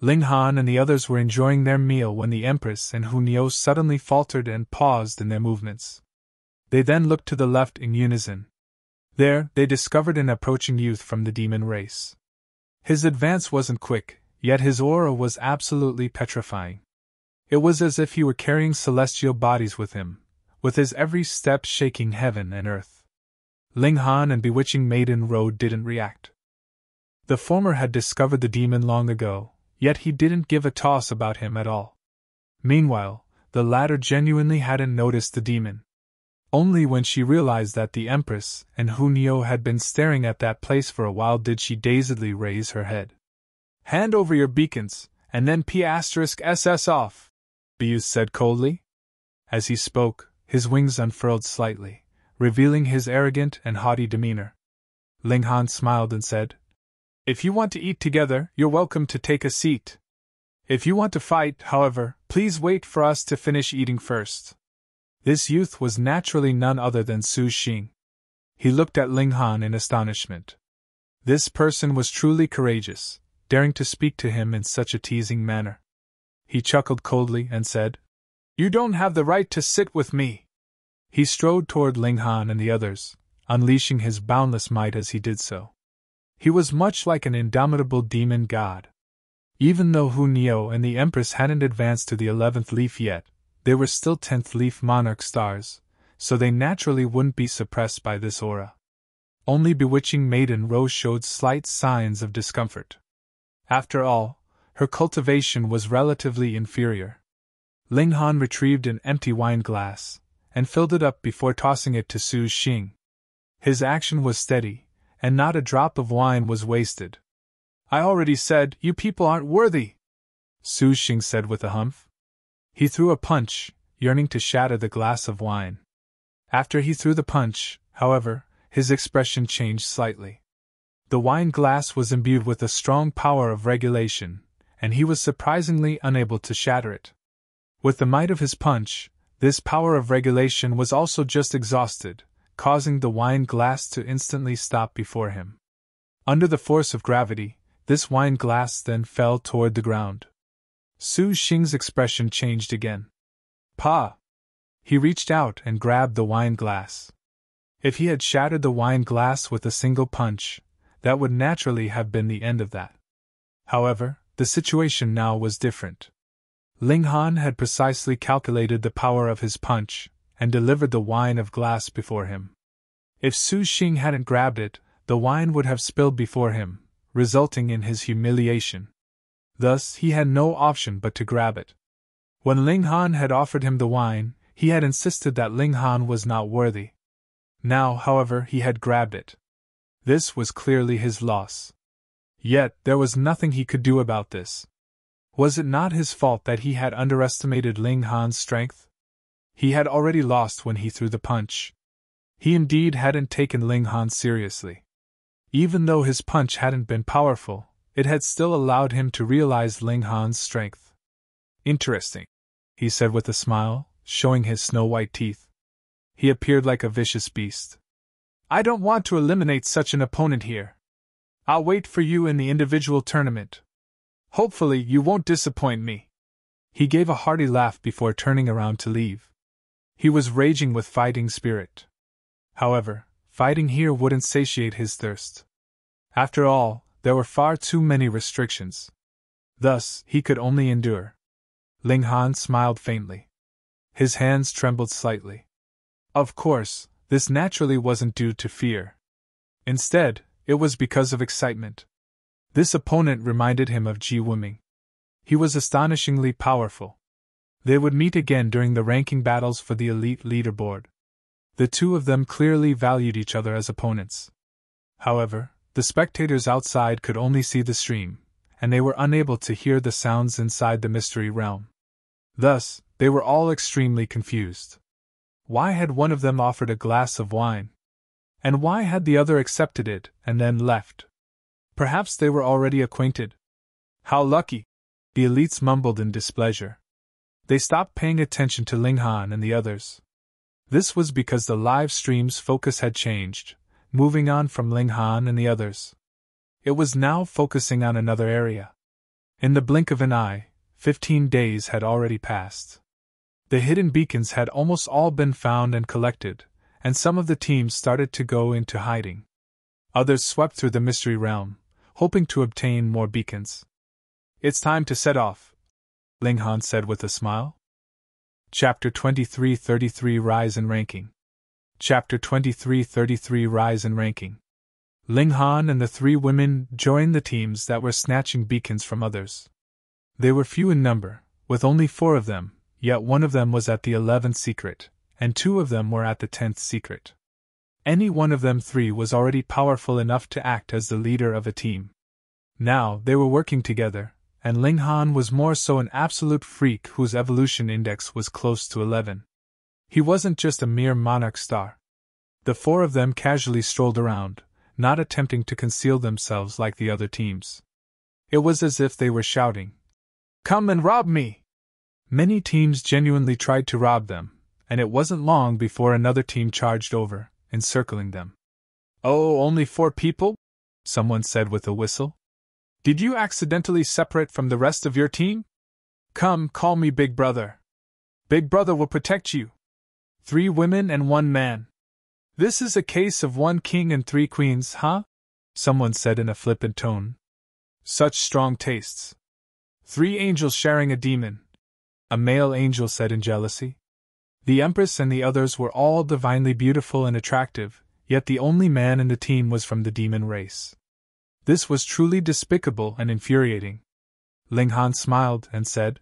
Ling Han and the others were enjoying their meal when the Empress and Hu Niu suddenly faltered and paused in their movements. They then looked to the left in unison. There, they discovered an approaching youth from the demon race. His advance wasn't quick, yet his aura was absolutely petrifying. It was as if he were carrying celestial bodies with him, with his every step shaking heaven and earth. Ling Han and bewitching Maiden Road didn't react. The former had discovered the demon long ago, yet he didn't give a toss about him at all. Meanwhile, the latter genuinely hadn't noticed the demon. Only when she realized that the Empress and Hu Niu had been staring at that place for a while did she dazedly raise her head. "Hand over your beacons, and then P*SS off," Bius said coldly. As he spoke, his wings unfurled slightly, revealing his arrogant and haughty demeanor. Ling Han smiled and said, "If you want to eat together, you're welcome to take a seat. If you want to fight, however, please wait for us to finish eating first." This youth was naturally none other than Su Xing. He looked at Ling Han in astonishment. This person was truly courageous, daring to speak to him in such a teasing manner. He chuckled coldly and said, "You don't have the right to sit with me." He strode toward Ling Han and the others, unleashing his boundless might as he did so. He was much like an indomitable demon god. Even though Hu Niu and the Empress hadn't advanced to the 11th leaf yet, they were still 10th leaf monarch stars, so they naturally wouldn't be suppressed by this aura. Only bewitching maiden Rose showed slight signs of discomfort. After all, her cultivation was relatively inferior. Ling Han retrieved an empty wine glass and filled it up before tossing it to Su Xing. His action was steady, and not a drop of wine was wasted. "I already said, you people aren't worthy," Su Xing said with a humph. He threw a punch, yearning to shatter the glass of wine. After he threw the punch, however, his expression changed slightly. The wine glass was imbued with a strong power of regulation, and he was surprisingly unable to shatter it. With the might of his punch, this power of regulation was also just exhausted, causing the wine glass to instantly stop before him. Under the force of gravity, this wine glass then fell toward the ground. Su Xing's expression changed again. "Pa!" He reached out and grabbed the wine glass. If he had shattered the wine glass with a single punch, that would naturally have been the end of that. However, the situation now was different. Ling Han had precisely calculated the power of his punch, and delivered the wine of glass before him. If Su Xing hadn't grabbed it, the wine would have spilled before him, resulting in his humiliation. Thus, he had no option but to grab it. When Ling Han had offered him the wine, he had insisted that Ling Han was not worthy. Now, however, he had grabbed it. This was clearly his loss. Yet, there was nothing he could do about this. Was it not his fault that he had underestimated Ling Han's strength? He had already lost when he threw the punch. He indeed hadn't taken Ling Han seriously. Even though his punch hadn't been powerful, it had still allowed him to realize Ling Han's strength. "Interesting," he said with a smile, showing his snow-white teeth. He appeared like a vicious beast. "I don't want to eliminate such an opponent here. I'll wait for you in the individual tournament. Hopefully you won't disappoint me." He gave a hearty laugh before turning around to leave. He was raging with fighting spirit. However, fighting here wouldn't satiate his thirst. After all, there were far too many restrictions. Thus, he could only endure. Ling Han smiled faintly. His hands trembled slightly. Of course, this naturally wasn't due to fear. Instead, it was because of excitement. This opponent reminded him of Ji Wuming. He was astonishingly powerful. They would meet again during the ranking battles for the elite leaderboard. The two of them clearly valued each other as opponents. However, the spectators outside could only see the stream, and they were unable to hear the sounds inside the mystery realm. Thus, they were all extremely confused. Why had one of them offered a glass of wine? And why had the other accepted it and then left? Perhaps they were already acquainted. "How lucky!" the elites mumbled in displeasure. They stopped paying attention to Ling Han and the others. This was because the live stream's focus had changed, moving on from Ling Han and the others. It was now focusing on another area. In the blink of an eye, 15 days had already passed. The hidden beacons had almost all been found and collected, and some of the teams started to go into hiding. Others swept through the mystery realm, hoping to obtain more beacons. "It's time to set off," Ling Han said with a smile. Chapter 2333 Rise in Ranking. Chapter 2333 Rise in Ranking. Ling Han and the three women joined the teams that were snatching beacons from others. They were few in number, with only 4 of them, yet one of them was at the 11th secret, and 2 of them were at the 10th secret. Any one of them 3 was already powerful enough to act as the leader of a team. Now they were working together, and Ling Han was more so an absolute freak whose evolution index was close to 11. He wasn't just a mere Monarch star. The 4 of them casually strolled around, not attempting to conceal themselves like the other teams. It was as if they were shouting, "Come and rob me!" Many teams genuinely tried to rob them, and it wasn't long before another team charged over, encircling them. "Oh, only 4 people?" someone said with a whistle. "Did you accidentally separate from the rest of your team? Come, call me Big Brother. Big Brother will protect you. 3 women and 1 man. This is a case of 1 king and 3 queens, huh?" someone said in a flippant tone. "Such strong tastes. 3 angels sharing a demon," a male angel said in jealousy. The Empress and the others were all divinely beautiful and attractive, yet the only man in the team was from the demon race. This was truly despicable and infuriating. Ling Han smiled and said,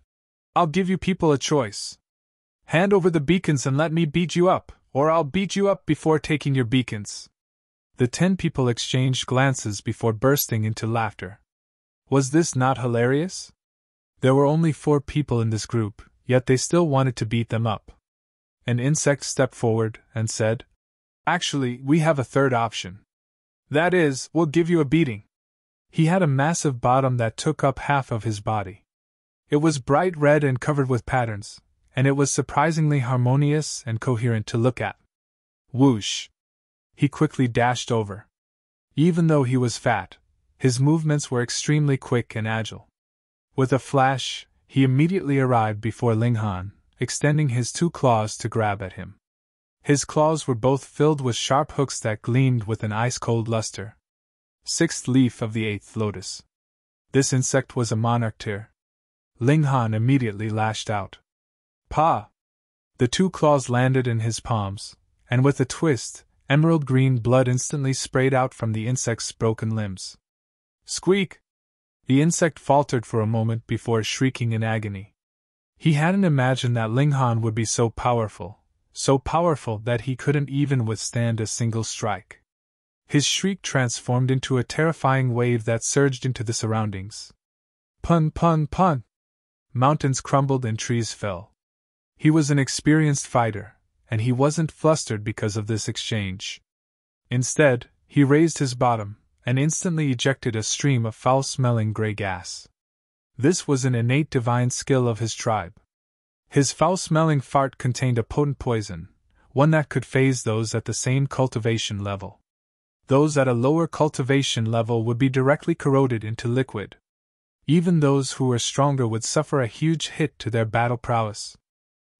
"I'll give you people a choice. Hand over the beacons and let me beat you up, or I'll beat you up before taking your beacons." The 10 people exchanged glances before bursting into laughter. Was this not hilarious? There were only 4 people in this group, yet they still wanted to beat them up. An insect stepped forward and said, "Actually, we have a third option. That is, we'll give you a beating." He had a massive bottom that took up half of his body. It was bright red and covered with patterns, and it was surprisingly harmonious and coherent to look at. Whoosh! He quickly dashed over. Even though he was fat, his movements were extremely quick and agile. With a flash, he immediately arrived before Ling Han, extending his 2 claws to grab at him. His claws were both filled with sharp hooks that gleamed with an ice-cold luster. 6th leaf of the 8th lotus. This insect was a monarch tier. Ling Han immediately lashed out. "Pa!" The 2 claws landed in his palms, and with a twist, emerald green blood instantly sprayed out from the insect's broken limbs. Squeak! The insect faltered for a moment before shrieking in agony. He hadn't imagined that Ling Han would be so powerful that he couldn't even withstand a single strike. His shriek transformed into a terrifying wave that surged into the surroundings. Pun pun pun! Mountains crumbled and trees fell. He was an experienced fighter, and he wasn't flustered because of this exchange. Instead, he raised his bottom, and instantly ejected a stream of foul-smelling gray gas. This was an innate divine skill of his tribe. His foul-smelling fart contained a potent poison, one that could phase those at the same cultivation level. Those at a lower cultivation level would be directly corroded into liquid. Even those who were stronger would suffer a huge hit to their battle prowess.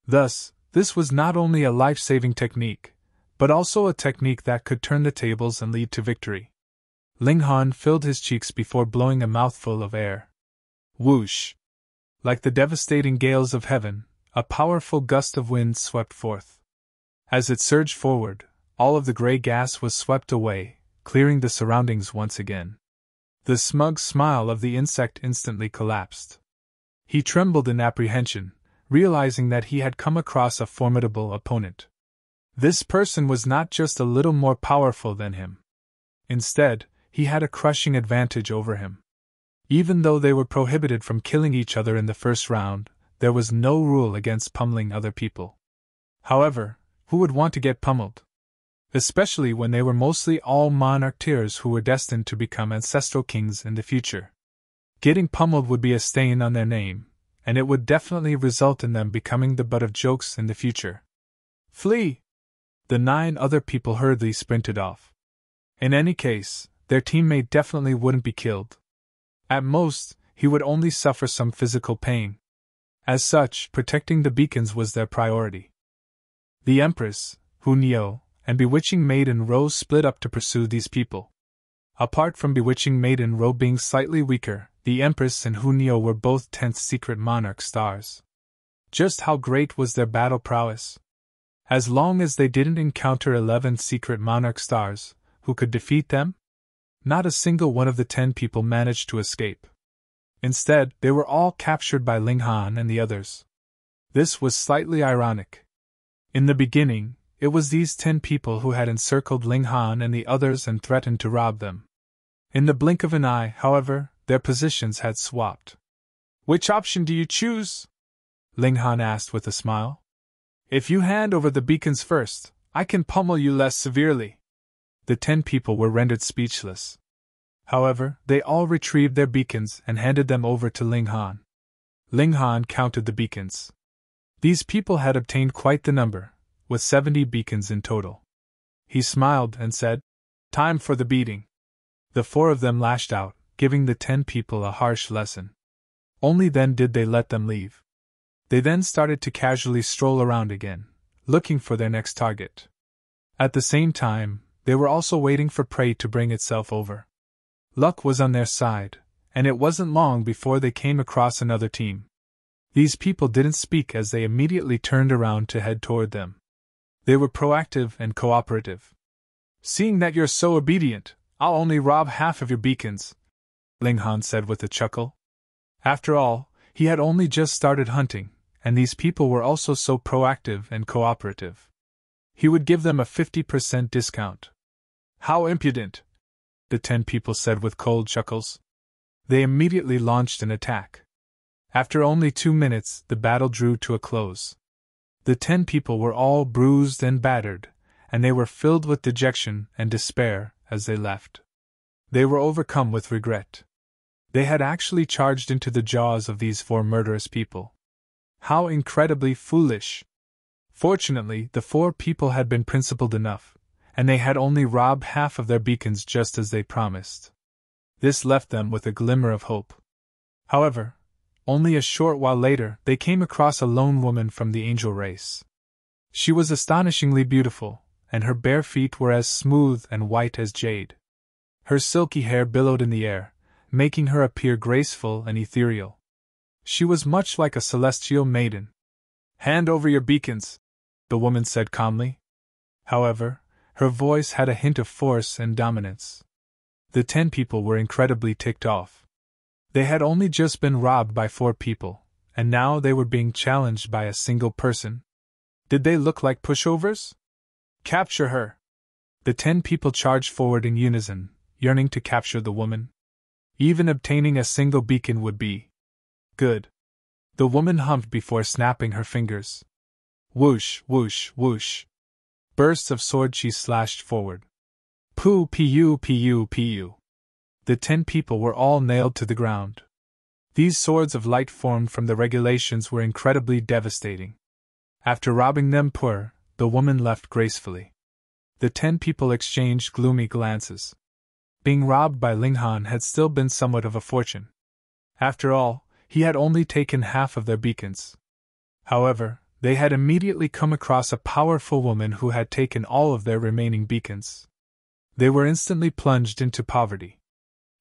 Thus, this was not only a life-saving technique, but also a technique that could turn the tables and lead to victory. Ling Han filled his cheeks before blowing a mouthful of air. Whoosh! Like the devastating gales of heaven, a powerful gust of wind swept forth. As it surged forward, all of the gray gas was swept away, clearing the surroundings once again. The smug smile of the insect instantly collapsed. He trembled in apprehension, realizing that he had come across a formidable opponent. This person was not just a little more powerful than him. Instead, he had a crushing advantage over him. Even though they were prohibited from killing each other in the first round, there was no rule against pummeling other people. However, who would want to get pummeled? Especially when they were mostly all monarch tiers who were destined to become ancestral kings in the future. Getting pummeled would be a stain on their name, and it would definitely result in them becoming the butt of jokes in the future. Flee! The 9 other people hurriedly sprinted off. In any case, their teammate definitely wouldn't be killed. At most, he would only suffer some physical pain. As such, protecting the beacons was their priority. The Empress, Huai, and Bewitching Maiden Rose split up to pursue these people. Apart from Bewitching Maiden Rose being slightly weaker, the Empress and Huai were both 10th secret monarch stars. Just how great was their battle prowess? As long as they didn't encounter 11 secret monarch stars, who could defeat them? Not a single one of the 10 people managed to escape. Instead, they were all captured by Ling Han and the others. This was slightly ironic. In the beginning, it was these 10 people who had encircled Ling Han and the others and threatened to rob them. In the blink of an eye, however, their positions had swapped. "Which option do you choose?" Ling Han asked with a smile. "If you hand over the beacons first, I can pummel you less severely." The 10 people were rendered speechless. However, they all retrieved their beacons and handed them over to Ling Han. Ling Han counted the beacons. These people had obtained quite the number, with 70 beacons in total. He smiled and said, "Time for the beating." The 4 of them lashed out, giving the 10 people a harsh lesson. Only then did they let them leave. They then started to casually stroll around again, looking for their next target. At the same time, they were also waiting for prey to bring itself over. Luck was on their side, and it wasn't long before they came across another team. These people didn't speak as they immediately turned around to head toward them. They were proactive and cooperative. "Seeing that you're so obedient, I'll only rob half of your beacons," Ling Han said with a chuckle. After all, he had only just started hunting, and these people were also so proactive and cooperative. He would give them a 50% discount. "How impudent," the 10 people said with cold chuckles. They immediately launched an attack. After only 2 minutes, the battle drew to a close. The 10 people were all bruised and battered, and they were filled with dejection and despair as they left. They were overcome with regret. They had actually charged into the jaws of these 4 murderous people. How incredibly foolish! Fortunately, the 4 people had been principled enough, and they had only robbed half of their beacons just as they promised. This left them with a glimmer of hope. However, only a short while later, they came across a lone woman from the angel race. She was astonishingly beautiful, and her bare feet were as smooth and white as jade. Her silky hair billowed in the air, making her appear graceful and ethereal. She was much like a celestial maiden. "Hand over your beacons," the woman said calmly. However, her voice had a hint of force and dominance. The 10 people were incredibly ticked off. They had only just been robbed by 4 people, and now they were being challenged by a single person. Did they look like pushovers? "Capture her!" The 10 people charged forward in unison, yearning to capture the woman. Even obtaining a single beacon would be good. The woman hummed before snapping her fingers. Whoosh, whoosh, whoosh. Bursts of sword chi slashed forward. Poo, pu, pu, pu. The 10 people were all nailed to the ground. These swords of light formed from the regulations were incredibly devastating. After robbing them poor, the woman left gracefully. The 10 people exchanged gloomy glances. Being robbed by Ling Han had still been somewhat of a fortune. After all, he had only taken half of their beacons. However, they had immediately come across a powerful woman who had taken all of their remaining beacons. They were instantly plunged into poverty.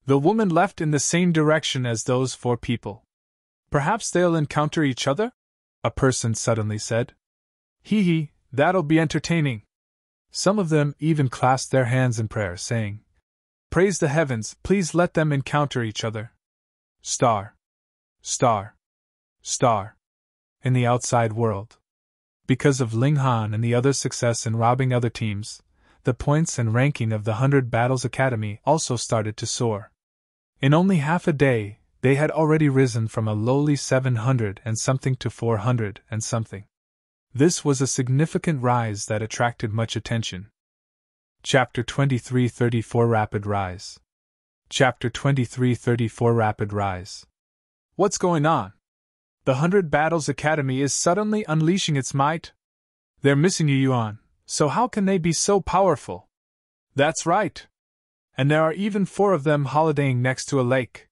The woman left in the same direction as those 4 people. "Perhaps they'll encounter each other?" a person suddenly said. "Hee hee, that'll be entertaining." Some of them even clasped their hands in prayer, saying, "Praise the heavens, please let them encounter each other." Star. Star. Star. In the outside world. Because of Ling Han and the other's success in robbing other teams, the points and ranking of the 100 Battles Academy also started to soar. In only half a day, they had already risen from a lowly 700 and something to 400 and something. This was a significant rise that attracted much attention. Chapter 23:34 Rapid Rise. Chapter 23:34 Rapid Rise. What's going on? The 100 Battles Academy is suddenly unleashing its might? They're missing Yuan, so how can they be so powerful? That's right. And there are even 4 of them holidaying next to a lake.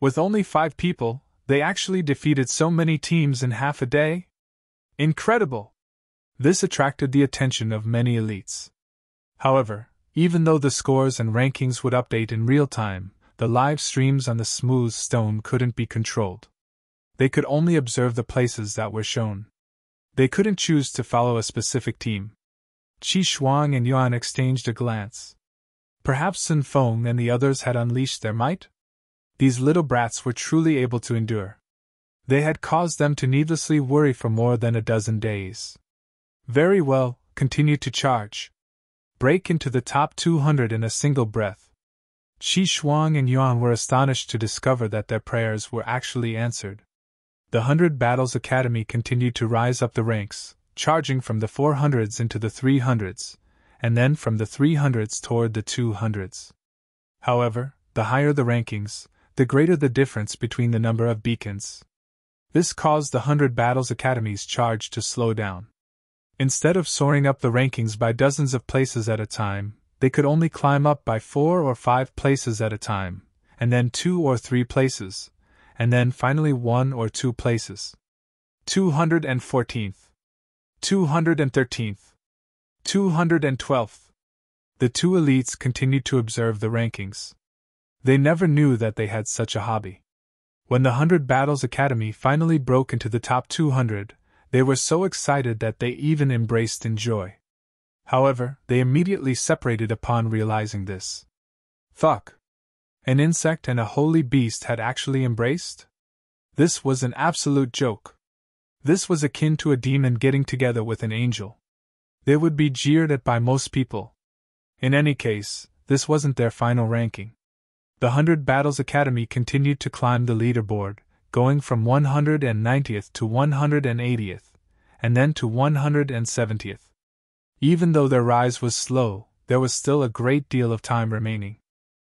With only 5 people, they actually defeated so many teams in half a day? Incredible! This attracted the attention of many elites. However, even though the scores and rankings would update in real time, the live streams on the smooth stone couldn't be controlled. They could only observe the places that were shown. They couldn't choose to follow a specific team. Qi Shuang and Yuan exchanged a glance. Perhaps Sen Ping and the others had unleashed their might? These little brats were truly able to endure. They had caused them to needlessly worry for more than a dozen days. Very well, continue to charge. Break into the top 200 in a single breath. Qi Shuang and Yuan were astonished to discover that their prayers were actually answered. The 100 Battles Academy continued to rise up the ranks, charging from the 400s into the 300s, and then from the 300s toward the 200s. However, the higher the rankings, the greater the difference between the number of beacons. This caused the 100 Battles Academy's charge to slow down. Instead of soaring up the rankings by dozens of places at a time, they could only climb up by 4 or 5 places at a time, and then 2 or 3 places, and then finally 1 or 2 places. 214th, 213th, 212th. The two elites continued to observe the rankings. They never knew that they had such a hobby. When the 100 Battles Academy finally broke into the top 200, they were so excited that they even embraced in joy. However, they immediately separated upon realizing this. Fuck! An insect and a holy beast had actually embraced? This was an absolute joke. This was akin to a demon getting together with an angel. They would be jeered at by most people. In any case, this wasn't their final ranking. The 100 Battles Academy continued to climb the leaderboard, going from 190th to 180th, and then to 170th. Even though their rise was slow, there was still a great deal of time remaining.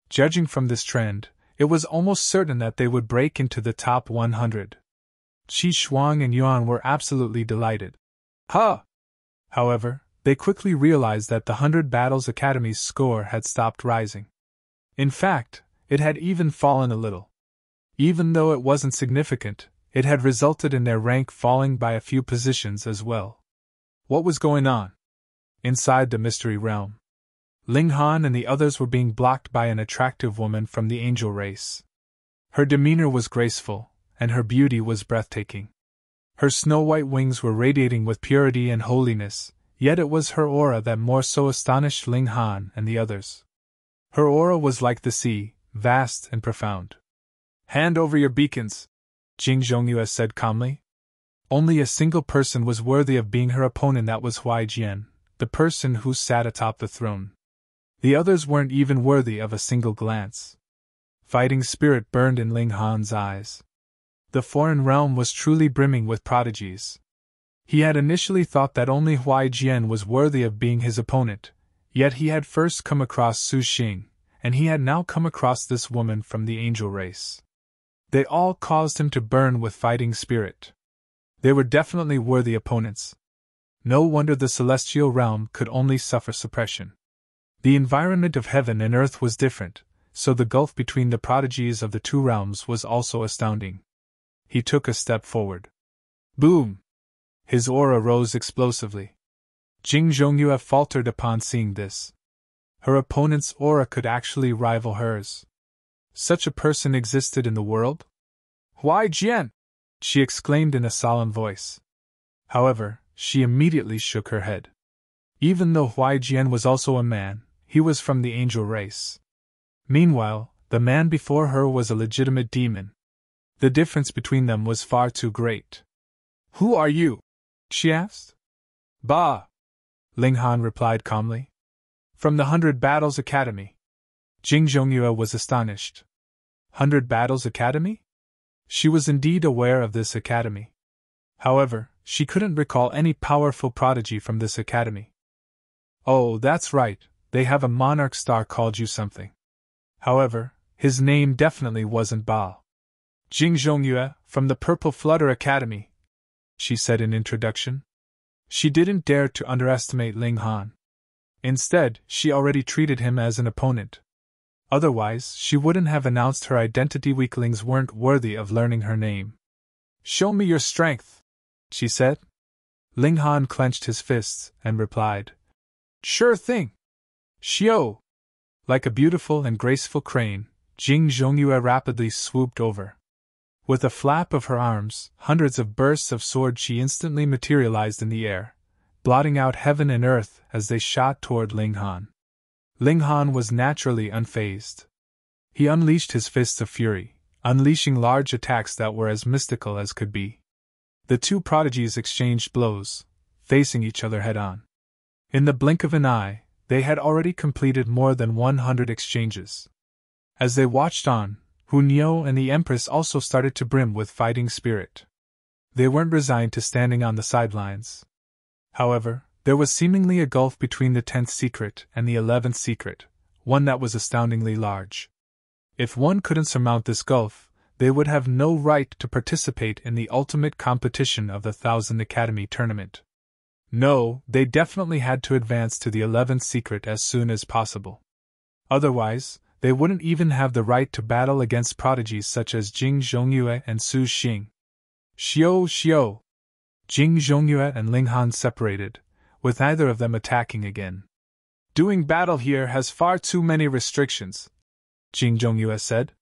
Judging from this trend, it was almost certain that they would break into the top 100. Qi Shuang and Yuan were absolutely delighted. Ha! However, they quickly realized that the 100 Battles Academy's score had stopped rising. In fact, it had even fallen a little. Even though it wasn't significant, it had resulted in their rank falling by a few positions as well. What was going on? Inside the mystery realm, Ling Han and the others were being blocked by an attractive woman from the angel race. Her demeanor was graceful, and her beauty was breathtaking. Her snow-white wings were radiating with purity and holiness, yet it was her aura that more so astonished Ling Han and the others. Her aura was like the sea, vast and profound. Hand over your beacons, Jing Zhongyue said calmly. Only a single person was worthy of being her opponent, that was Huai Jian, the person who sat atop the throne. The others weren't even worthy of a single glance. Fighting spirit burned in Ling Han's eyes. The foreign realm was truly brimming with prodigies. He had initially thought that only Huai Jian was worthy of being his opponent, yet he had first come across Su Xing, and he had now come across this woman from the angel race. They all caused him to burn with fighting spirit. They were definitely worthy opponents. No wonder the celestial realm could only suffer suppression. The environment of heaven and earth was different, so the gulf between the prodigies of the two realms was also astounding. He took a step forward. Boom! His aura rose explosively. Jing Zhongyue faltered upon seeing this. Her opponent's aura could actually rival hers. Such a person existed in the world? Huai Jian! She exclaimed in a solemn voice. However, she immediately shook her head. Even though Huai Jian was also a man, he was from the angel race. Meanwhile, the man before her was a legitimate demon. The difference between them was far too great. Who are you? She asked. Bah! Ling Han replied calmly. From the 100 Battles Academy. Jing Zhongyue was astonished. 100 Battles Academy? She was indeed aware of this academy. However, she couldn't recall any powerful prodigy from this academy. Oh, that's right, they have a Monarch star called you something. However, his name definitely wasn't Bao. Jing Zhongyue, from the Purple Flutter Academy, she said in introduction. She didn't dare to underestimate Ling Han. Instead, she already treated him as an opponent. Otherwise, she wouldn't have announced her identity. Weaklings weren't worthy of learning her name. Show me your strength, she said. Ling Han clenched his fists and replied, Sure thing. Xiao! Like a beautiful and graceful crane, Jing Zhongyue rapidly swooped over. With a flap of her arms, hundreds of bursts of sword qi instantly materialized in the air, blotting out heaven and earth as they shot toward Ling Han. Ling Han was naturally unfazed. He unleashed his fists of fury, unleashing large attacks that were as mystical as could be. The two prodigies exchanged blows, facing each other head-on. In the blink of an eye, they had already completed more than 100 exchanges. As they watched on, Huai and the Empress also started to brim with fighting spirit. They weren't resigned to standing on the sidelines. However, there was seemingly a gulf between the 10th secret and the 11th secret, one that was astoundingly large. If one couldn't surmount this gulf, they would have no right to participate in the ultimate competition of the 1000 Academy tournament. No, they definitely had to advance to the 11th secret as soon as possible. Otherwise, they wouldn't even have the right to battle against prodigies such as Jing Zhongyue and Su Xing. Xiao! Jing Zhongyue and Ling Han separated, with neither of them attacking again. Doing battle here has far too many restrictions, Jing Zhongyue said.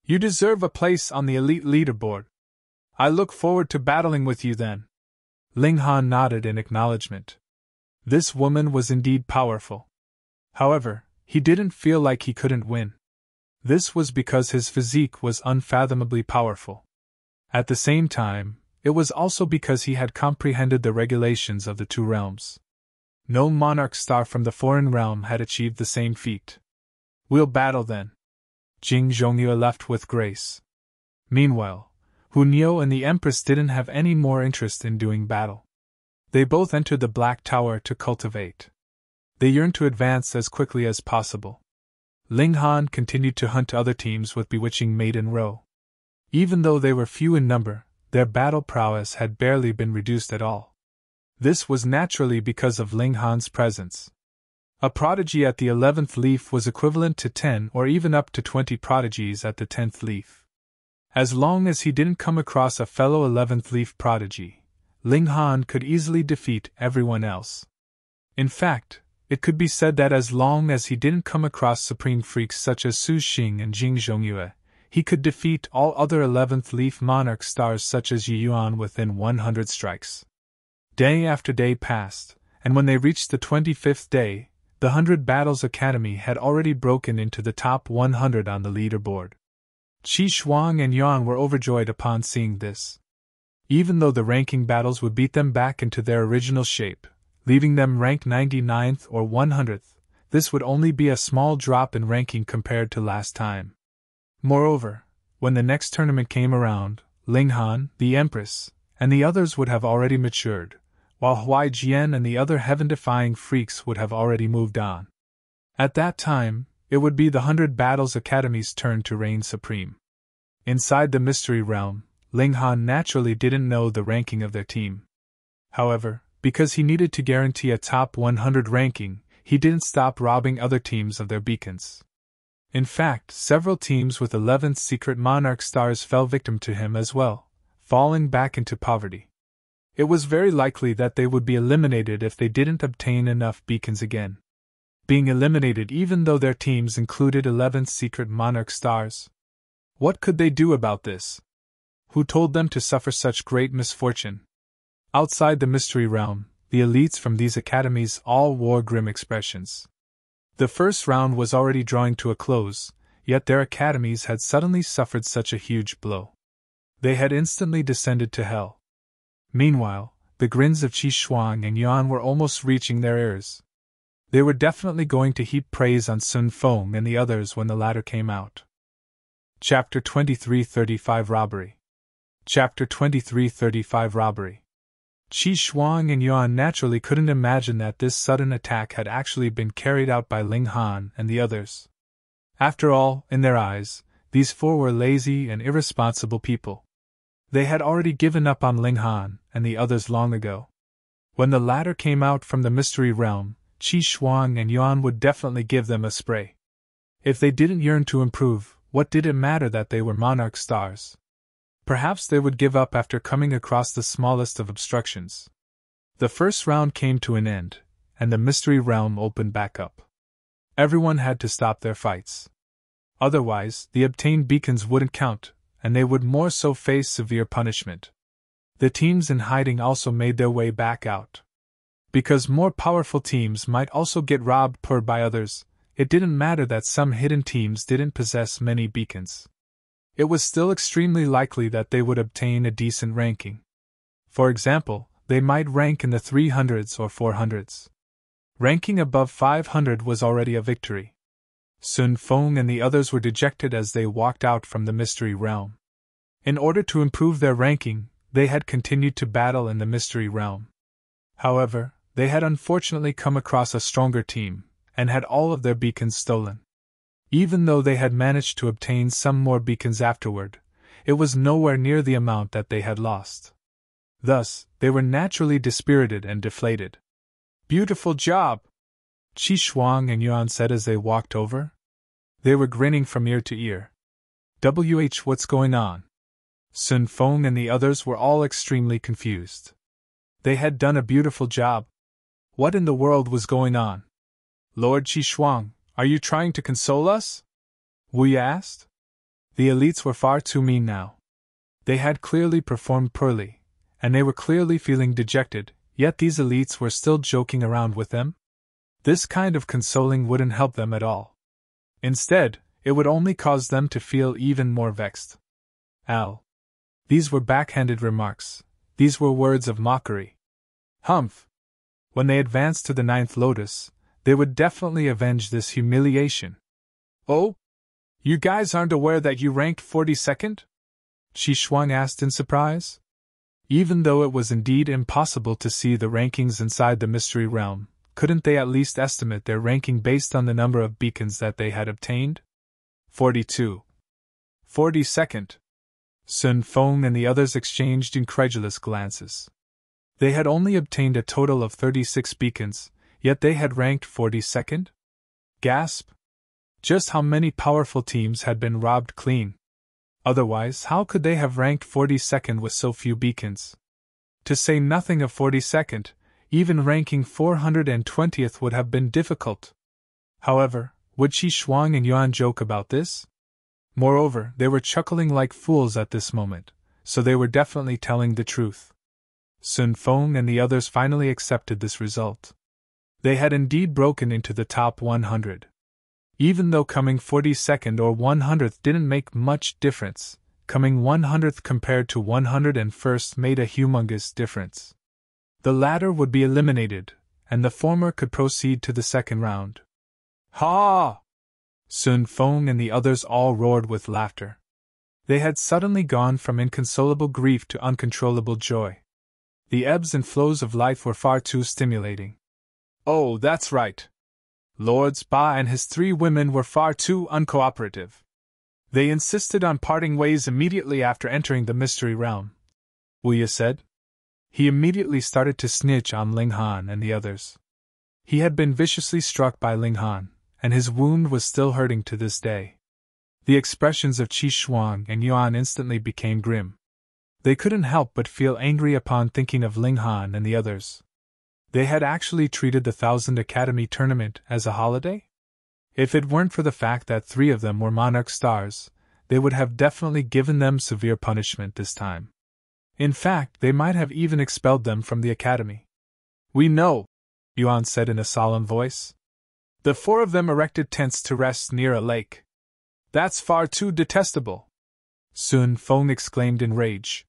You deserve a place on the elite leaderboard. I look forward to battling with you then. Ling Han nodded in acknowledgement. This woman was indeed powerful. However, he didn't feel like he couldn't win. This was because his physique was unfathomably powerful. At the same time, it was also because he had comprehended the regulations of the two realms. No monarch star from the foreign realm had achieved the same feat. We'll battle then. Jing Zhongyue left with grace. Meanwhile, Huai and the Empress didn't have any more interest in doing battle. They both entered the Black Tower to cultivate. They yearned to advance as quickly as possible. Ling Han continued to hunt other teams with bewitching maiden row. Even though they were few in number, their battle prowess had barely been reduced at all. This was naturally because of Ling Han's presence. A prodigy at the 11th leaf was equivalent to 10 or even up to 20 prodigies at the 10th leaf. As long as he didn't come across a fellow 11th leaf prodigy, Ling Han could easily defeat everyone else. In fact, it could be said that as long as he didn't come across supreme freaks such as Su Xing and Jing Zhongyue, he could defeat all other 11th leaf monarch stars such as Yuan within 100 strikes. Day after day passed, and when they reached the 25th day, the 100 Battles Academy had already broken into the top 100 on the leaderboard. Qi Shuang and Yuan were overjoyed upon seeing this. Even though the ranking battles would beat them back into their original shape, leaving them ranked 99th or 100th, this would only be a small drop in ranking compared to last time. Moreover, when the next tournament came around, Ling Han, the Empress, and the others would have already matured, while Huai Jian and the other heaven-defying freaks would have already moved on. At that time, it would be the 100 Battles Academy's turn to reign supreme. Inside the Mystery Realm, Ling Han naturally didn't know the ranking of their team. However, because he needed to guarantee a top 100 ranking, he didn't stop robbing other teams of their beacons. In fact, several teams with 11th secret monarch stars fell victim to him as well, falling back into poverty. It was very likely that they would be eliminated if they didn't obtain enough beacons again. Being eliminated even though their teams included 11th secret monarch stars. What could they do about this? Who told them to suffer such great misfortune? Outside the Mystery Realm, the elites from these academies all wore grim expressions. The first round was already drawing to a close, yet their academies had suddenly suffered such a huge blow. They had instantly descended to hell. Meanwhile, the grins of Qi Shuang and Yuan were almost reaching their ears. They were definitely going to heap praise on Sun Feng and the others when the latter came out. Chapter 2335 Robbery. Chapter 2335 Robbery. Qi Shuang and Yuan naturally couldn't imagine that this sudden attack had actually been carried out by Ling Han and the others. After all, in their eyes, these four were lazy and irresponsible people. They had already given up on Ling Han and the others long ago. When the latter came out from the Mystery Realm, Qi Shuang and Yuan would definitely give them a spray. If they didn't yearn to improve, what did it matter that they were monarch stars? Perhaps they would give up after coming across the smallest of obstructions. The first round came to an end, and the Mystery Realm opened back up. Everyone had to stop their fights. Otherwise, the obtained beacons wouldn't count, and they would more so face severe punishment. The teams in hiding also made their way back out. Because more powerful teams might also get robbed by others, it didn't matter that some hidden teams didn't possess many beacons. It was still extremely likely that they would obtain a decent ranking. For example, they might rank in the 300s or 400s. Ranking above 500 was already a victory. Sen Ping and the others were dejected as they walked out from the mystery realm. In order to improve their ranking, they had continued to battle in the mystery realm. However, they had unfortunately come across a stronger team, and had all of their beacons stolen. Even though they had managed to obtain some more beacons afterward, it was nowhere near the amount that they had lost. Thus, they were naturally dispirited and deflated. "Beautiful job!" Qi Shuang and Yuan said as they walked over. They were grinning from ear to ear. What's going on? Sen Ping and the others were all extremely confused. They had done a beautiful job. What in the world was going on? "Lord Qi Shuang, are you trying to console us?" Wu asked. The elites were far too mean now. They had clearly performed poorly, and they were clearly feeling dejected, yet these elites were still joking around with them? This kind of consoling wouldn't help them at all. Instead, it would only cause them to feel even more vexed. These were backhanded remarks. These were words of mockery. Humph! When they advanced to the 9th lotus, they would definitely avenge this humiliation. "Oh? You guys aren't aware that you ranked 42nd? Qi Shuang asked in surprise. Even though it was indeed impossible to see the rankings inside the mystery realm, couldn't they at least estimate their ranking based on the number of beacons that they had obtained? 42. 42nd. Sen Ping and the others exchanged incredulous glances. They had only obtained a total of 36 beacons, yet they had ranked 42nd? Gasp! Just how many powerful teams had been robbed clean? Otherwise, how could they have ranked 42nd with so few beacons? To say nothing of 42nd, even ranking 420th would have been difficult. However, would Qi Shuang and Yuan joke about this? Moreover, they were chuckling like fools at this moment, so they were definitely telling the truth. Sen Ping and the others finally accepted this result. They had indeed broken into the top 100. Even though coming 42nd or 100th didn't make much difference, coming 100th compared to 101st made a humongous difference. The latter would be eliminated, and the former could proceed to the second round. Ha! Sen Ping and the others all roared with laughter. They had suddenly gone from inconsolable grief to uncontrollable joy. The ebbs and flows of life were far too stimulating. Oh, that's right. Lords Ba and his 3 women were far too uncooperative. They insisted on parting ways immediately after entering the mystery realm, Wu said. He immediately started to snitch on Ling Han and the others. He had been viciously struck by Ling Han, and his wound was still hurting to this day. The expressions of Qi Shuang and Yuan instantly became grim. They couldn't help but feel angry upon thinking of Ling Han and the others. They had actually treated the 1000 Academy tournament as a holiday? If it weren't for the fact that 3 of them were Monarch stars, they would have definitely given them severe punishment this time. In fact, they might have even expelled them from the Academy. We know, Yuan said in a solemn voice. The 4 of them erected tents to rest near a lake. That's far too detestable, Sen Ping exclaimed in rage.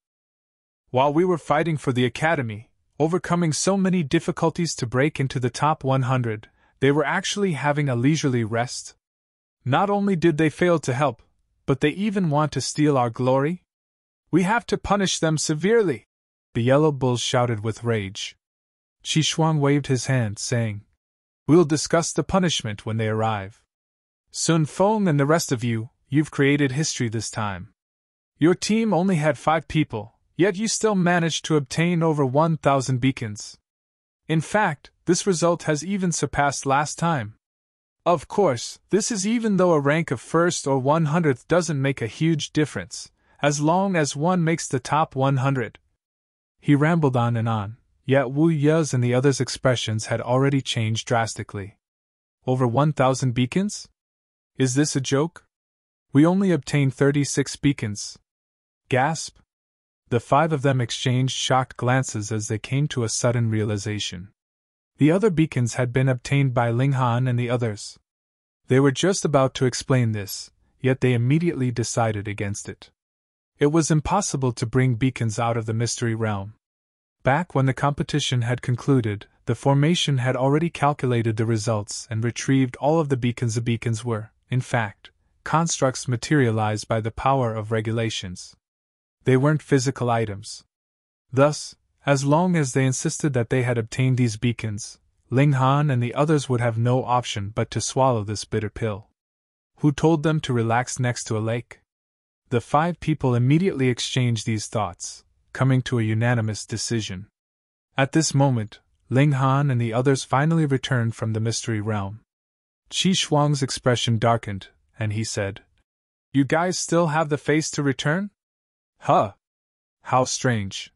While we were fighting for the Academy, overcoming so many difficulties to break into the top 100, they were actually having a leisurely rest. Not only did they fail to help, but they even want to steal our glory? We have to punish them severely, the yellow bulls shouted with rage. Qi Shuang waved his hand, saying, We'll discuss the punishment when they arrive. Sen Ping and the rest of you, you've created history this time. Your team only had 5 people, yet you still managed to obtain over 1,000 beacons. In fact, this result has even surpassed last time. Of course, this is even though a rank of 1st or 100th doesn't make a huge difference, as long as one makes the top 100. He rambled on and on, yet Wu Ye's and the others' expressions had already changed drastically. Over 1,000 beacons? Is this a joke? We only obtained 36 beacons. Gasp! The 5 of them exchanged shocked glances as they came to a sudden realization. The other beacons had been obtained by Ling Han and the others. They were just about to explain this, yet they immediately decided against it. It was impossible to bring beacons out of the mystery realm. Back when the competition had concluded, the formation had already calculated the results and retrieved all of the beacons. The beacons were, in fact, constructs materialized by the power of regulations. They weren't physical items. Thus, as long as they insisted that they had obtained these beacons, Ling Han and the others would have no option but to swallow this bitter pill. Who told them to relax next to a lake? The 5 people immediately exchanged these thoughts, coming to a unanimous decision. At this moment, Ling Han and the others finally returned from the mystery realm. Qi Shuang's expression darkened, and he said, "You guys still have the face to return?" "Huh! How strange."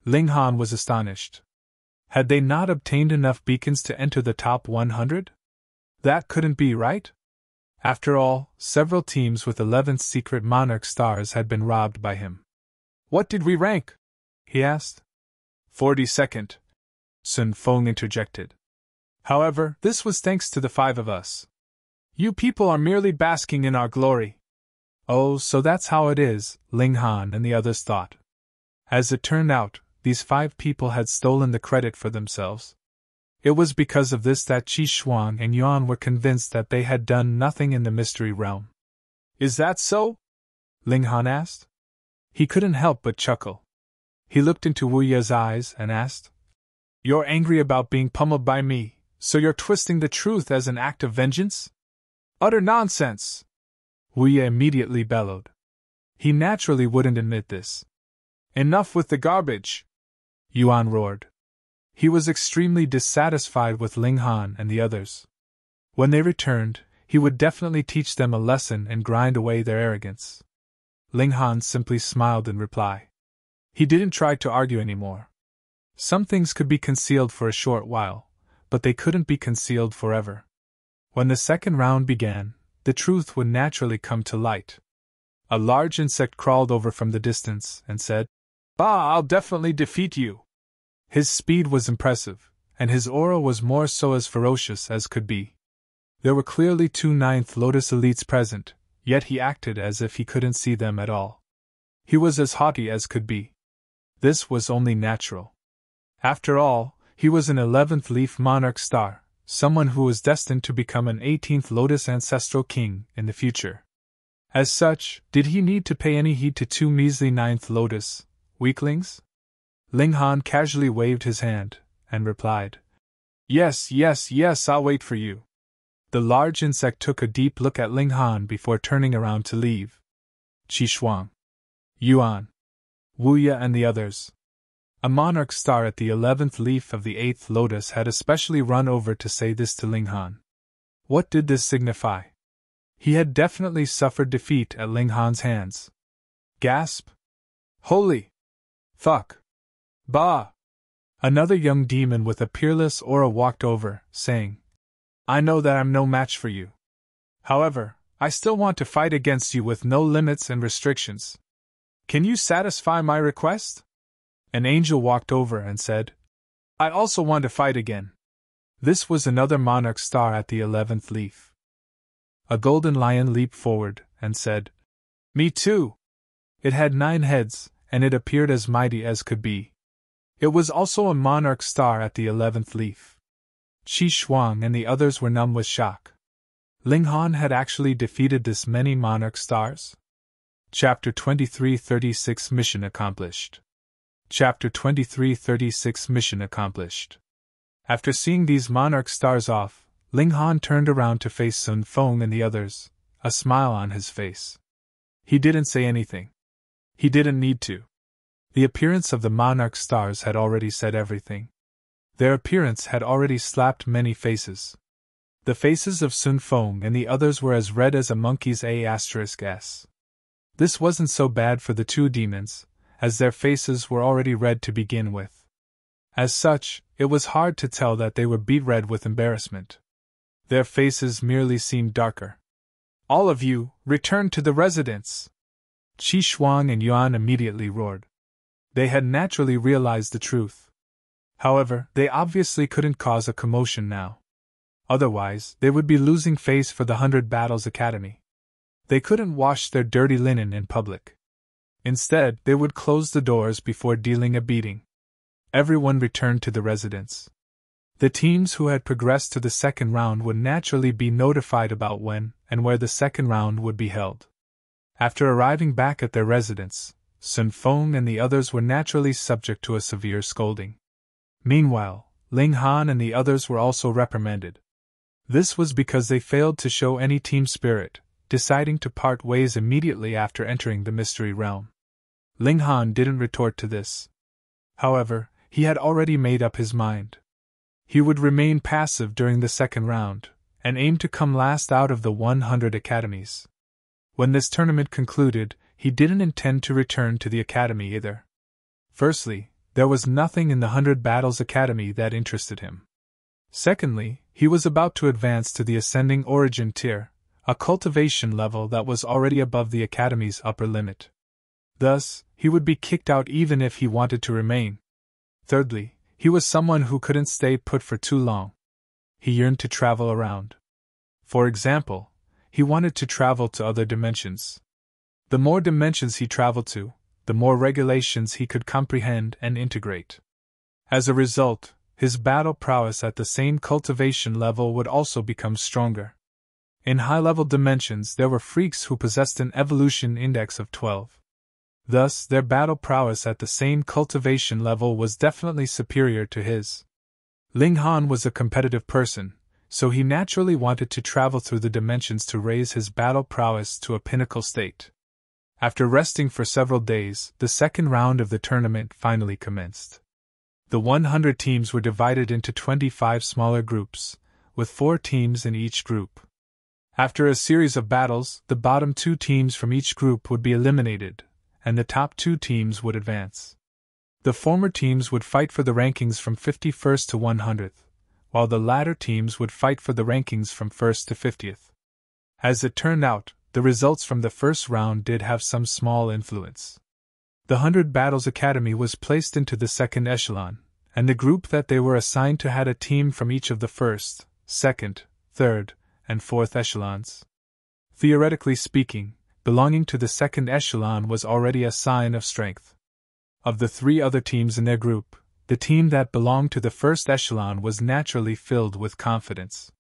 Ling Han was astonished. Had they not obtained enough beacons to enter the top 100? That couldn't be right? After all, several teams with 11th secret Monarch stars had been robbed by him. "What did we rank?" he asked. 42nd. Sen Ping interjected. "However, this was thanks to the 5 of us. You people are merely basking in our glory." "Oh, so that's how it is," Ling Han and the others thought. As it turned out, these 5 people had stolen the credit for themselves. It was because of this that Qi Shuang and Yuan were convinced that they had done nothing in the mystery realm. "Is that so?" Ling Han asked. He couldn't help but chuckle. He looked into Wu Ye's eyes and asked, "You're angry about being pummeled by me, so you're twisting the truth as an act of vengeance?" "Utter nonsense!" Wu Ye immediately bellowed. He naturally wouldn't admit this. "Enough with the garbage!" Yuan roared. He was extremely dissatisfied with Ling Han and the others. When they returned, he would definitely teach them a lesson and grind away their arrogance. Ling Han simply smiled in reply. He didn't try to argue anymore. Some things could be concealed for a short while, but they couldn't be concealed forever. When the second round began, the truth would naturally come to light. A large insect crawled over from the distance and said, "Bah, I'll definitely defeat you." His speed was impressive, and his aura was more so as ferocious as could be. There were clearly 2 Ninth Lotus elites present, yet he acted as if he couldn't see them at all. He was as haughty as could be. This was only natural. After all, he was an 11th Leaf Monarch star, someone who was destined to become an 18th Lotus ancestral king in the future. As such, did he need to pay any heed to 2 measly 9th Lotus weaklings? Ling Han casually waved his hand, and replied, Yes, I'll wait for you." The large insect took a deep look at Ling Han before turning around to leave. Qi Shuang, Yuan, Wu Ye and the others. A monarch star at the 11th leaf of the 8th lotus had especially run over to say this to Ling Han. What did this signify? He had definitely suffered defeat at Ling Han's hands. Gasp! Holy! Fuck! Bah! Another young demon with a peerless aura walked over, saying, "I know that I'm no match for you. However, I still want to fight against you with no limits and restrictions. Can you satisfy my request?" An angel walked over and said, "I also want to fight again." This was another monarch star at the 11th leaf. A golden lion leaped forward and said, "Me too." It had 9 heads, and it appeared as mighty as could be. It was also a monarch star at the 11th leaf. Qi Shuang and the others were numb with shock. Ling Han had actually defeated this many monarch stars? Chapter 2336 Mission Accomplished. Chapter 2336 Mission Accomplished. After seeing these monarch stars off, Ling Han turned around to face Sen Ping and the others, a smile on his face. He didn't say anything. He didn't need to. The appearance of the monarch stars had already said everything. Their appearance had already slapped many faces. The faces of Sen Ping and the others were as red as a monkey's **s. This wasn't so bad for the 2 demons, as their faces were already red to begin with. As such, it was hard to tell that they were beet red with embarrassment. Their faces merely seemed darker. "All of you, return to the residence!" Qi Shuang and Yuan immediately roared. They had naturally realized the truth. However, they obviously couldn't cause a commotion now. Otherwise, they would be losing face for the 100 Battles Academy. They couldn't wash their dirty linen in public. Instead, they would close the doors before dealing a beating. Everyone returned to the residence. The teams who had progressed to the second round would naturally be notified about when and where the second round would be held. After arriving back at their residence, Sen Ping and the others were naturally subject to a severe scolding. Meanwhile, Ling Han and the others were also reprimanded. This was because they failed to show any team spirit, deciding to part ways immediately after entering the mystery realm. Ling Han didn't retort to this. However, he had already made up his mind. He would remain passive during the second round, and aim to come last out of the 100 academies. When this tournament concluded, he didn't intend to return to the academy either. Firstly, there was nothing in the 100 Battles Academy that interested him. Secondly, he was about to advance to the Ascending Origin tier, a cultivation level that was already above the academy's upper limit. Thus, he would be kicked out even if he wanted to remain. Thirdly, he was someone who couldn't stay put for too long. He yearned to travel around. For example, he wanted to travel to other dimensions. The more dimensions he traveled to, the more regulations he could comprehend and integrate. As a result, his battle prowess at the same cultivation level would also become stronger. In high-level dimensions there were freaks who possessed an evolution index of 12. Thus, their battle prowess at the same cultivation level was definitely superior to his. Ling Han was a competitive person, so he naturally wanted to travel through the dimensions to raise his battle prowess to a pinnacle state. After resting for several days, the second round of the tournament finally commenced. The 100 teams were divided into 25 smaller groups, with 4 teams in each group. After a series of battles, the bottom 2 teams from each group would be eliminated, and the top 2 teams would advance. The former teams would fight for the rankings from 51st to 100th, while the latter teams would fight for the rankings from 1st to 50th. As it turned out, the results from the first round did have some small influence. The 100 Battles Academy was placed into the second echelon, and the group that they were assigned to had a team from each of the first, second, third, and fourth echelons. Theoretically speaking, belonging to the second echelon was already a sign of strength. Of the 3 other teams in their group, the team that belonged to the first echelon was naturally filled with confidence.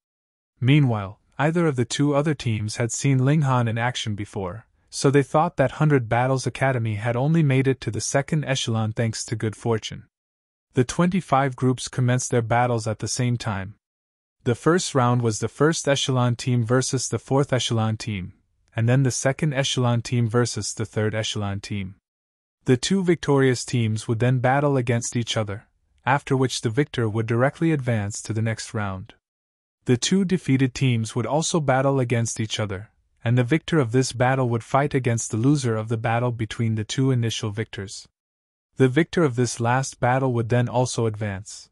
Meanwhile, either of the 2 other teams had seen Ling Han in action before, so they thought that 100 Battles Academy had only made it to the second echelon thanks to good fortune. The 25 groups commenced their battles at the same time. The first round was the first echelon team versus the fourth echelon team, and then the second echelon team versus the third echelon team. The 2 victorious teams would then battle against each other, after which the victor would directly advance to the next round. The 2 defeated teams would also battle against each other, and the victor of this battle would fight against the loser of the battle between the 2 initial victors. The victor of this last battle would then also advance.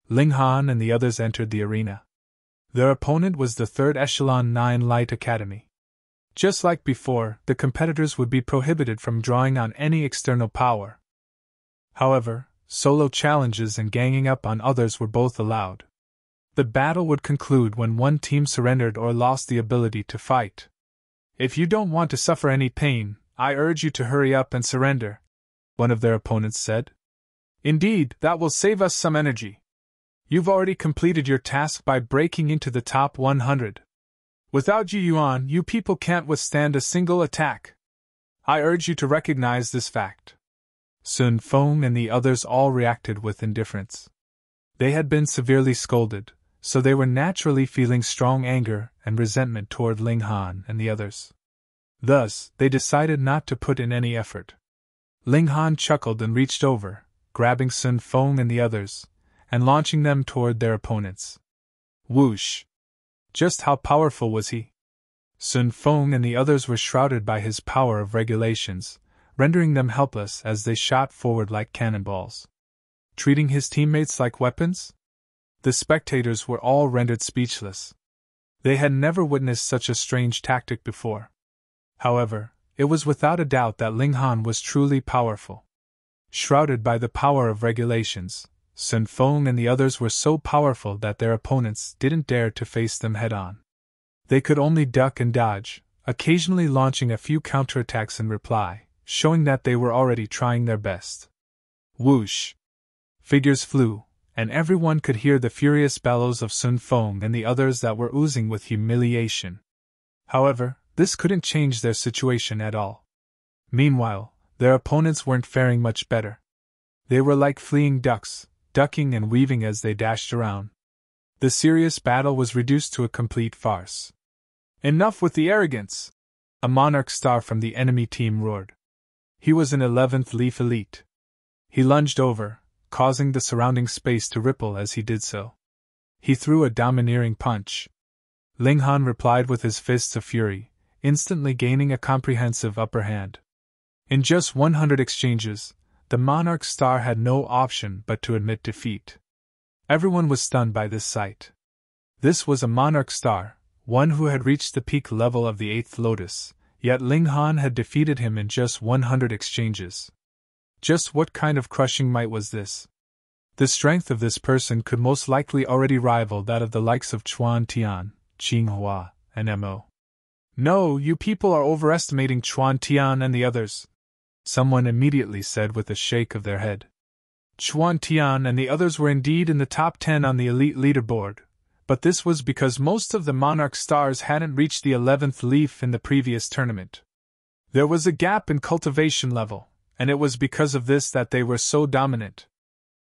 Ling Han and the others entered the arena. Their opponent was the 3rd Echelon 9 Light Academy. Just like before, the competitors would be prohibited from drawing on any external power. However, solo challenges and ganging up on others were both allowed. The battle would conclude when one team surrendered or lost the ability to fight. "If you don't want to suffer any pain, I urge you to hurry up and surrender," one of their opponents said. "Indeed, that will save us some energy. You've already completed your task by breaking into the top 100. Without Yuan, you people can't withstand a single attack. I urge you to recognize this fact." Sen Ping and the others all reacted with indifference. They had been severely scolded, so they were naturally feeling strong anger and resentment toward Ling Han and the others. Thus, they decided not to put in any effort. Ling Han chuckled and reached over, grabbing Sen Ping and the others, and launching them toward their opponents. Whoosh! Just how powerful was he? Sen Ping and the others were shrouded by his power of regulations, rendering them helpless as they shot forward like cannonballs. Treating his teammates like weapons? The spectators were all rendered speechless. They had never witnessed such a strange tactic before. However, it was without a doubt that Ling Han was truly powerful. Shrouded by the power of regulations, Sen Ping and the others were so powerful that their opponents didn't dare to face them head-on. They could only duck and dodge, occasionally launching a few counterattacks in reply, showing that they were already trying their best. Whoosh! Figures flew, and everyone could hear the furious bellows of Sun Feng and the others that were oozing with humiliation. However, this couldn't change their situation at all. Meanwhile, their opponents weren't faring much better. They were like fleeing ducks, ducking and weaving as they dashed around. The serious battle was reduced to a complete farce. "Enough with the arrogance!" a Monarch star from the enemy team roared. He was an 11th Leaf Elite. He lunged over, causing the surrounding space to ripple as he did so. He threw a domineering punch. Ling Han replied with his fists of fury, instantly gaining a comprehensive upper hand. In just 100 exchanges, the Monarch star had no option but to admit defeat. Everyone was stunned by this sight. This was a Monarch star, one who had reached the peak level of the 8th Lotus, yet Ling Han had defeated him in just 100 exchanges. Just what kind of crushing might was this? The strength of this person could most likely already rival that of the likes of Chuan Tian, Qing Hua, and Mo. "No, you people are overestimating Chuan Tian and the others," someone immediately said with a shake of their head. Chuan Tian and the others were indeed in the top 10 on the elite leaderboard, but this was because most of the Monarch stars hadn't reached the 11th leaf in the previous tournament. There was a gap in cultivation level, and it was because of this that they were so dominant.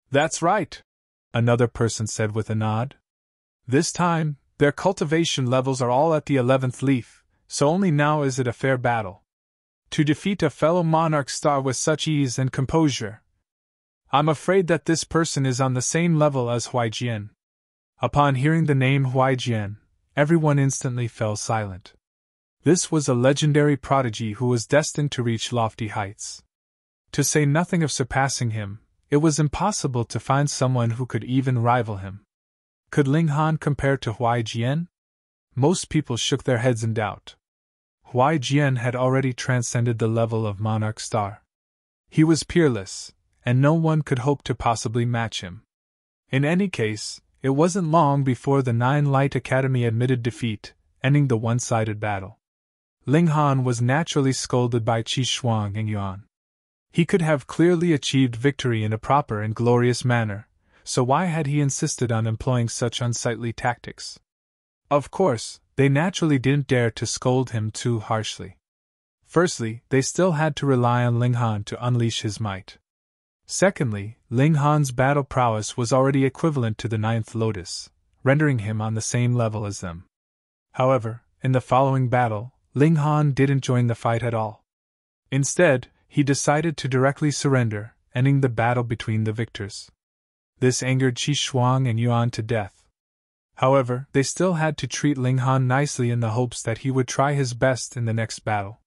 "That's right," another person said with a nod. "This time, their cultivation levels are all at the 11th leaf, so only now is it a fair battle. To defeat a fellow Monarch star with such ease and composure. I'm afraid that this person is on the same level as Huai Jian." Upon hearing the name Huai Jian, everyone instantly fell silent. This was a legendary prodigy who was destined to reach lofty heights. To say nothing of surpassing him, it was impossible to find someone who could even rival him. Could Ling Han compare to Huai Jian? Most people shook their heads in doubt. Huai Jian had already transcended the level of Monarch star. He was peerless, and no one could hope to possibly match him. In any case, it wasn't long before the 9 Light Academy admitted defeat, ending the one-sided battle. Ling Han was naturally scolded by Qi Shuang and Yuan. He could have clearly achieved victory in a proper and glorious manner, so why had he insisted on employing such unsightly tactics? Of course, they naturally didn't dare to scold him too harshly. Firstly, they still had to rely on Ling Han to unleash his might. Secondly, Ling Han's battle prowess was already equivalent to the 9th Lotus, rendering him on the same level as them. However, in the following battle, Ling Han didn't join the fight at all. Instead, he decided to directly surrender, ending the battle between the victors. This angered Qi Shuang and Yuan to death. However, they still had to treat Ling Han nicely in the hopes that he would try his best in the next battle.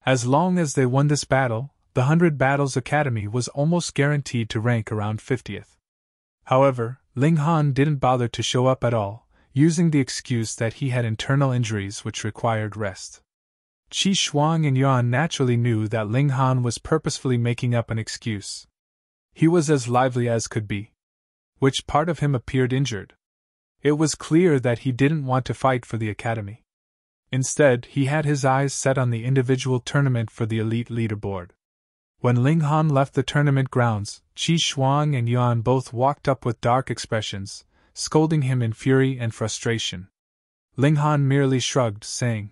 As long as they won this battle, the 100 Battles Academy was almost guaranteed to rank around 50th. However, Ling Han didn't bother to show up at all, using the excuse that he had internal injuries which required rest. Qi Shuang and Yuan naturally knew that Ling Han was purposefully making up an excuse. He was as lively as could be. Which part of him appeared injured? It was clear that he didn't want to fight for the academy. Instead, he had his eyes set on the individual tournament for the elite leaderboard. When Ling Han left the tournament grounds, Qi Shuang and Yuan both walked up with dark expressions, scolding him in fury and frustration. Ling Han merely shrugged, saying,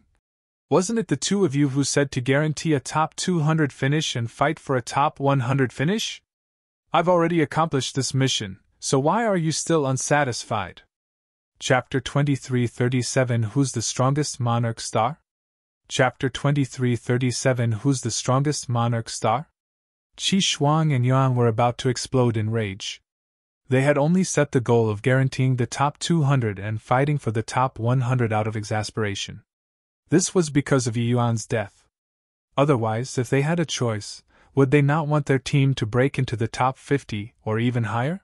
"Wasn't it the two of you who said to guarantee a top 200 finish and fight for a top 100 finish? I've already accomplished this mission, so why are you still unsatisfied?" Chapter 2337 Who's the Strongest Monarch Star? Chapter 2337 Who's the Strongest Monarch Star? Qi Shuang and Yuan were about to explode in rage. They had only set the goal of guaranteeing the top 200 and fighting for the top 100 out of exasperation. This was because of Yuan's death. Otherwise, if they had a choice, would they not want their team to break into the top 50 or even higher?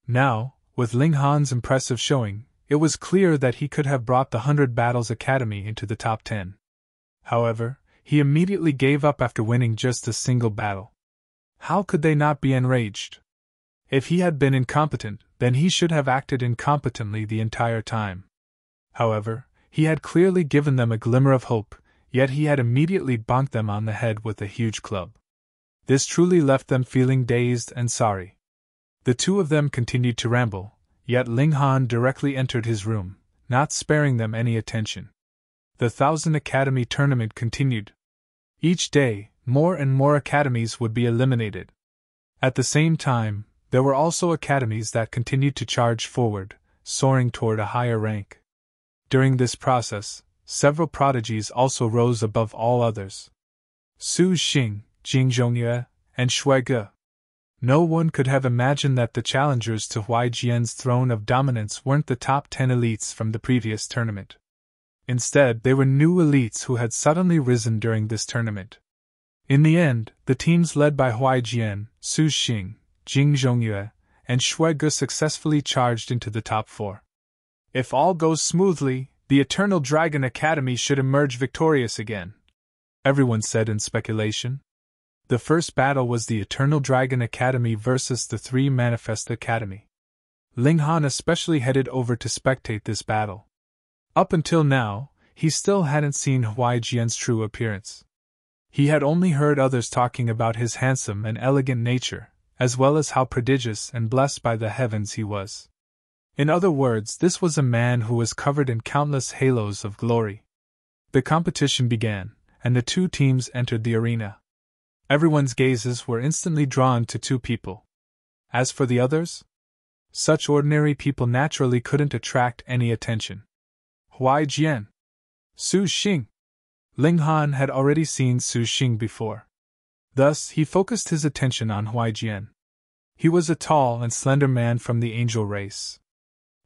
Now, with Ling Han's impressive showing, it was clear that he could have brought the 100 Battles Academy into the top 10. However, he immediately gave up after winning just a single battle. How could they not be enraged? If he had been incompetent, then he should have acted incompetently the entire time. However, he had clearly given them a glimmer of hope, yet he had immediately bonked them on the head with a huge club. This truly left them feeling dazed and sorry. The two of them continued to ramble, yet Ling Han directly entered his room, not sparing them any attention. The Thousand Academy tournament continued. Each day, more and more academies would be eliminated. At the same time, there were also academies that continued to charge forward, soaring toward a higher rank. During this process, several prodigies also rose above all others. Su Xing, Jing Zhongyue, and Shui Ge. No one could have imagined that the challengers to Huai Jian's throne of dominance weren't the top 10 elites from the previous tournament. Instead, they were new elites who had suddenly risen during this tournament. In the end, the teams led by Huai Jian, Su Xing, Jing Zhongyue, and Shui Ge successfully charged into the top 4. If all goes smoothly, the Eternal Dragon Academy should emerge victorious again, everyone said in speculation. The first battle was the Eternal Dragon Academy versus the 3 Manifest Academy. Ling Han especially headed over to spectate this battle. Up until now, he still hadn't seen Huai Jian's true appearance. He had only heard others talking about his handsome and elegant nature, as well as how prodigious and blessed by the heavens he was. In other words, this was a man who was covered in countless halos of glory. The competition began, and the two teams entered the arena. Everyone's gazes were instantly drawn to 2 people. As for the others, such ordinary people naturally couldn't attract any attention. Huai Jian. Su Xing. Ling Han had already seen Su Xing before. Thus, he focused his attention on Huai Jian. He was a tall and slender man from the angel race.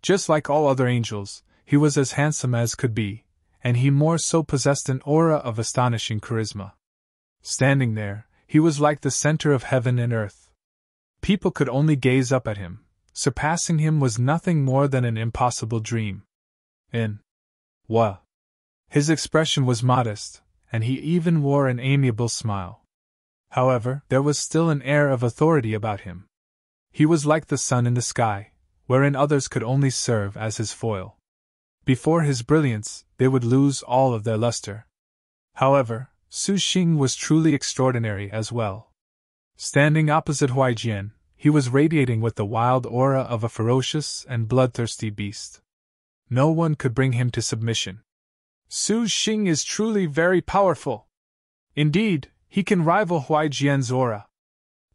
Just like all other angels, he was as handsome as could be, and he more so possessed an aura of astonishing charisma. Standing there, he was like the center of heaven and earth. People could only gaze up at him. Surpassing him was nothing more than an impossible dream. His expression was modest, and he even wore an amiable smile. However, there was still an air of authority about him. He was like the sun in the sky, wherein others could only serve as his foil. Before his brilliance, they would lose all of their luster. However, Su Xing was truly extraordinary as well. Standing opposite Huai Jian, he was radiating with the wild aura of a ferocious and bloodthirsty beast. No one could bring him to submission. Su Xing is truly very powerful. Indeed, he can rival Huai Jian's aura.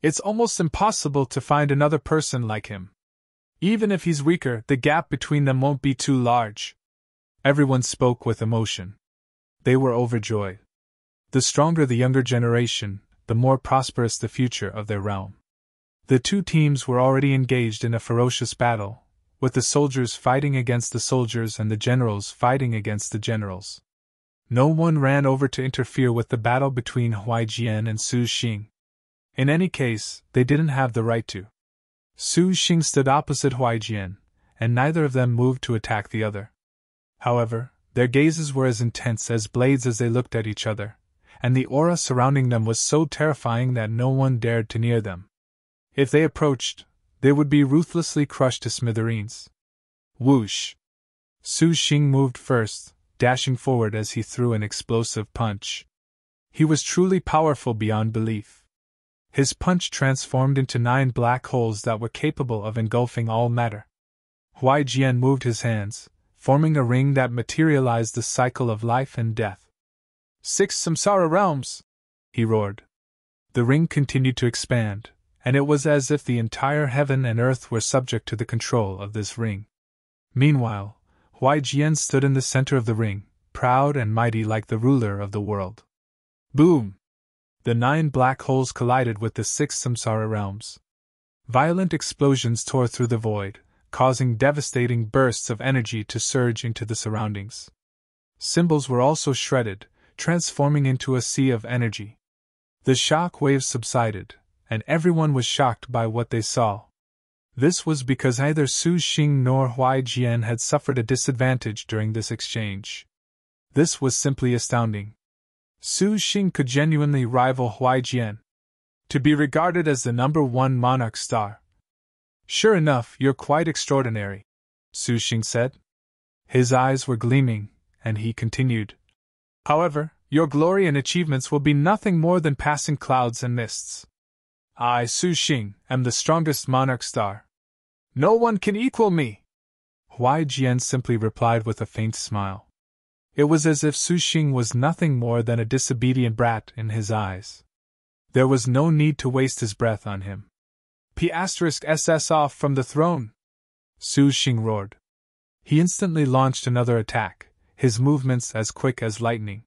It's almost impossible to find another person like him. Even if he's weaker, the gap between them won't be too large. Everyone spoke with emotion. They were overjoyed. The stronger the younger generation, the more prosperous the future of their realm. The two teams were already engaged in a ferocious battle, with the soldiers fighting against the soldiers and the generals fighting against the generals. No one ran over to interfere with the battle between Huai Jian and Su Xing. In any case, they didn't have the right to. Su Xing stood opposite Huai Jian, and neither of them moved to attack the other. However, their gazes were as intense as blades as they looked at each other, and the aura surrounding them was so terrifying that no one dared to near them. If they approached, they would be ruthlessly crushed to smithereens. Whoosh! Su Xing moved first, dashing forward as he threw an explosive punch. He was truly powerful beyond belief. His punch transformed into 9 black holes that were capable of engulfing all matter. Huai Jian moved his hands, forming a ring that materialized the cycle of life and death. 6 samsara realms! He roared. The ring continued to expand, and it was as if the entire heaven and earth were subject to the control of this ring. Meanwhile, Huai Jian stood in the center of the ring, proud and mighty like the ruler of the world. Boom! The 9 black holes collided with the 6 samsara realms. Violent explosions tore through the void, causing devastating bursts of energy to surge into the surroundings. Symbols were also shredded, transforming into a sea of energy. The shock waves subsided, and everyone was shocked by what they saw. This was because neither Su Xing nor Huai Jian had suffered a disadvantage during this exchange. This was simply astounding. Su Xing could genuinely rival Huai Jian. To be regarded as the #1 Monarch star. Sure enough, you're quite extraordinary, Su Xing said. His eyes were gleaming, and he continued. However, your glory and achievements will be nothing more than passing clouds and mists. I, Su Xing, am the strongest monarch star. No one can equal me! Huai Jian simply replied with a faint smile. It was as if Su Xing was nothing more than a disobedient brat in his eyes. There was no need to waste his breath on him. P*SS off from the throne! Su Xing roared. He instantly launched another attack, his movements as quick as lightning.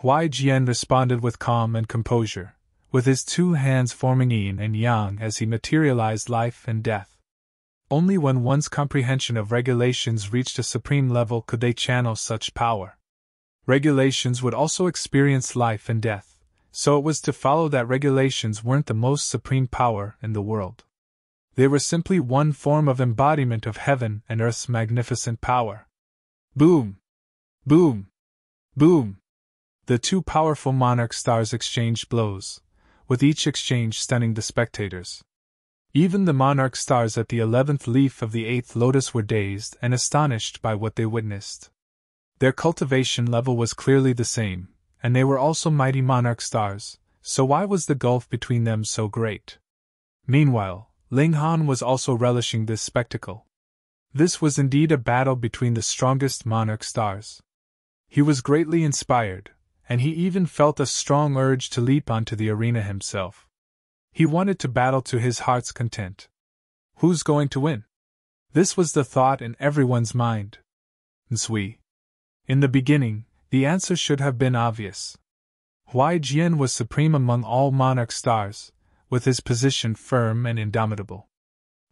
Huai Jian responded with calm and composure, with his two hands forming yin and yang as he materialized life and death. Only when one's comprehension of regulations reached a supreme level could they channel such power. Regulations would also experience life and death, so it was to follow that regulations weren't the most supreme power in the world. They were simply one form of embodiment of heaven and earth's magnificent power. Boom! Boom! Boom! The two powerful monarch stars exchanged blows, with each exchange stunning the spectators. Even the monarch stars at the 11th leaf of the 8th lotus were dazed and astonished by what they witnessed. Their cultivation level was clearly the same, and they were also mighty monarch stars, so why was the gulf between them so great? Meanwhile, Ling Han was also relishing this spectacle. This was indeed a battle between the strongest monarch stars. He was greatly inspired, and he even felt a strong urge to leap onto the arena himself. He wanted to battle to his heart's content. Who's going to win? This was the thought in everyone's mind. Nsui. In the beginning, the answer should have been obvious. Huai Jian was supreme among all monarch stars, with his position firm and indomitable.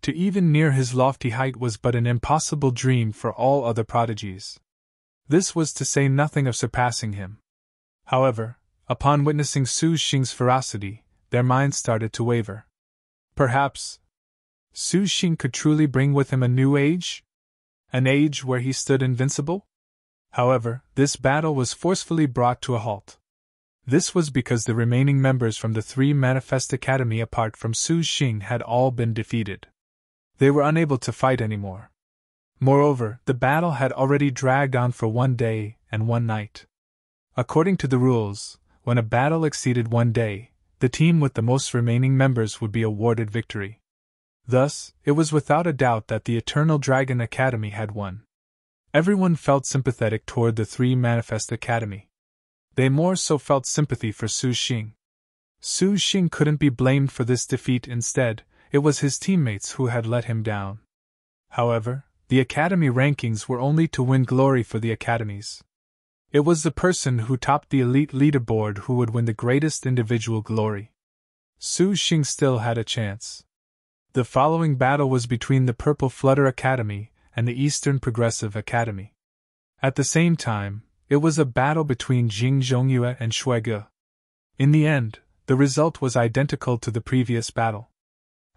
To even near his lofty height was but an impossible dream for all other prodigies. This was to say nothing of surpassing him. However, upon witnessing Su Xing's ferocity, their minds started to waver. Perhaps Su Xing could truly bring with him a new age? An age where he stood invincible? However, this battle was forcefully brought to a halt. This was because the remaining members from the three Manifest Academy apart from Su Xing had all been defeated. They were unable to fight anymore. Moreover, the battle had already dragged on for 1 day and 1 night. According to the rules, when a battle exceeded 1 day, the team with the most remaining members would be awarded victory. Thus, it was without a doubt that the Eternal Dragon Academy had won. Everyone felt sympathetic toward the three Manifest Academy. They more so felt sympathy for Su Xing. Su Xing couldn't be blamed for this defeat. Instead, it was his teammates who had let him down. However, the Academy rankings were only to win glory for the academies. It was the person who topped the elite leaderboard who would win the greatest individual glory. Su Xing still had a chance. The following battle was between the Purple Flutter Academy and the Eastern Progressive Academy. At the same time, it was a battle between Jing Zhongyue and Shuai. In the end, the result was identical to the previous battle.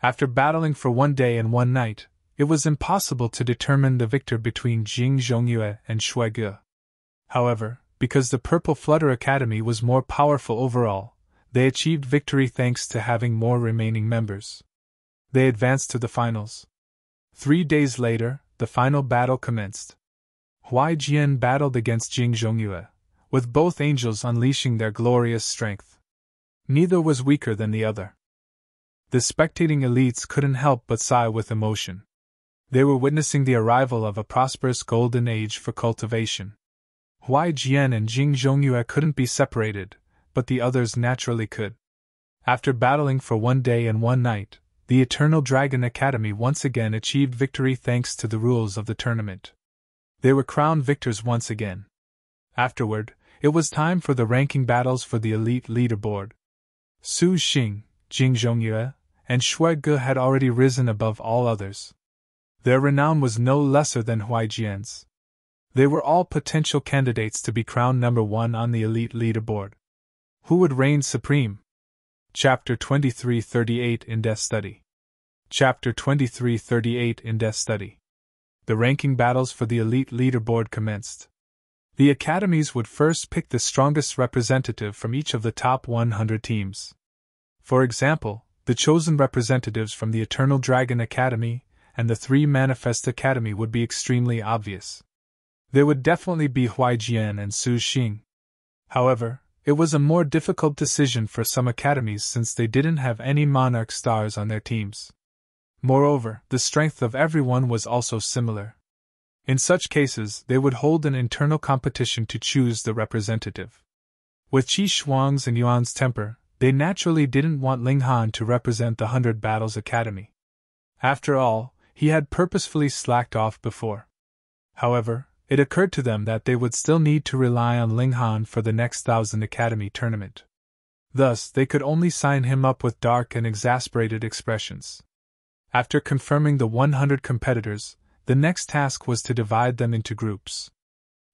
After battling for 1 day and 1 night, it was impossible to determine the victor between Jing Zhongyue and Shuai. However, because the Purple Flutter Academy was more powerful overall, they achieved victory thanks to having more remaining members. They advanced to the finals. 3 days later, the final battle commenced. Huai Jian battled against Jing Zhongyue, with both angels unleashing their glorious strength. Neither was weaker than the other. The spectating elites couldn't help but sigh with emotion. They were witnessing the arrival of a prosperous golden age for cultivation. Huai Jian and Jing Zhongyue couldn't be separated, but the others naturally could. After battling for 1 day and 1 night, the Eternal Dragon Academy once again achieved victory thanks to the rules of the tournament. They were crowned victors once again. Afterward, it was time for the ranking battles for the elite leaderboard. Su Xing, Jing Zhongyue, and Shuai Ge had already risen above all others. Their renown was no lesser than Huai Jian's. They were all potential candidates to be crowned number 1 on the elite leaderboard. Who would reign supreme? Chapter 2338 In-Depth Study. Chapter 2338 In-Depth Study. The ranking battles for the elite leaderboard commenced. The academies would first pick the strongest representative from each of the top 100 teams. For example, the chosen representatives from the Eternal Dragon Academy and the 3 Manifest Academy would be extremely obvious. There would definitely be Huai Jian and Su Xing. However, It was a more difficult decision for some academies since they didn't have any Monarch stars on their teams. Moreover, the strength of everyone was also similar. In such cases, they would hold an internal competition to choose the representative. With Qi Shuang's and Yuan's temper, they naturally didn't want Ling Han to represent the 100 Battles Academy. After all, he had purposefully slacked off before. However, it occurred to them that they would still need to rely on Ling Han for the next 1000 Academy tournament. Thus, they could only sign him up with dark and exasperated expressions. After confirming the 100 competitors, the next task was to divide them into groups.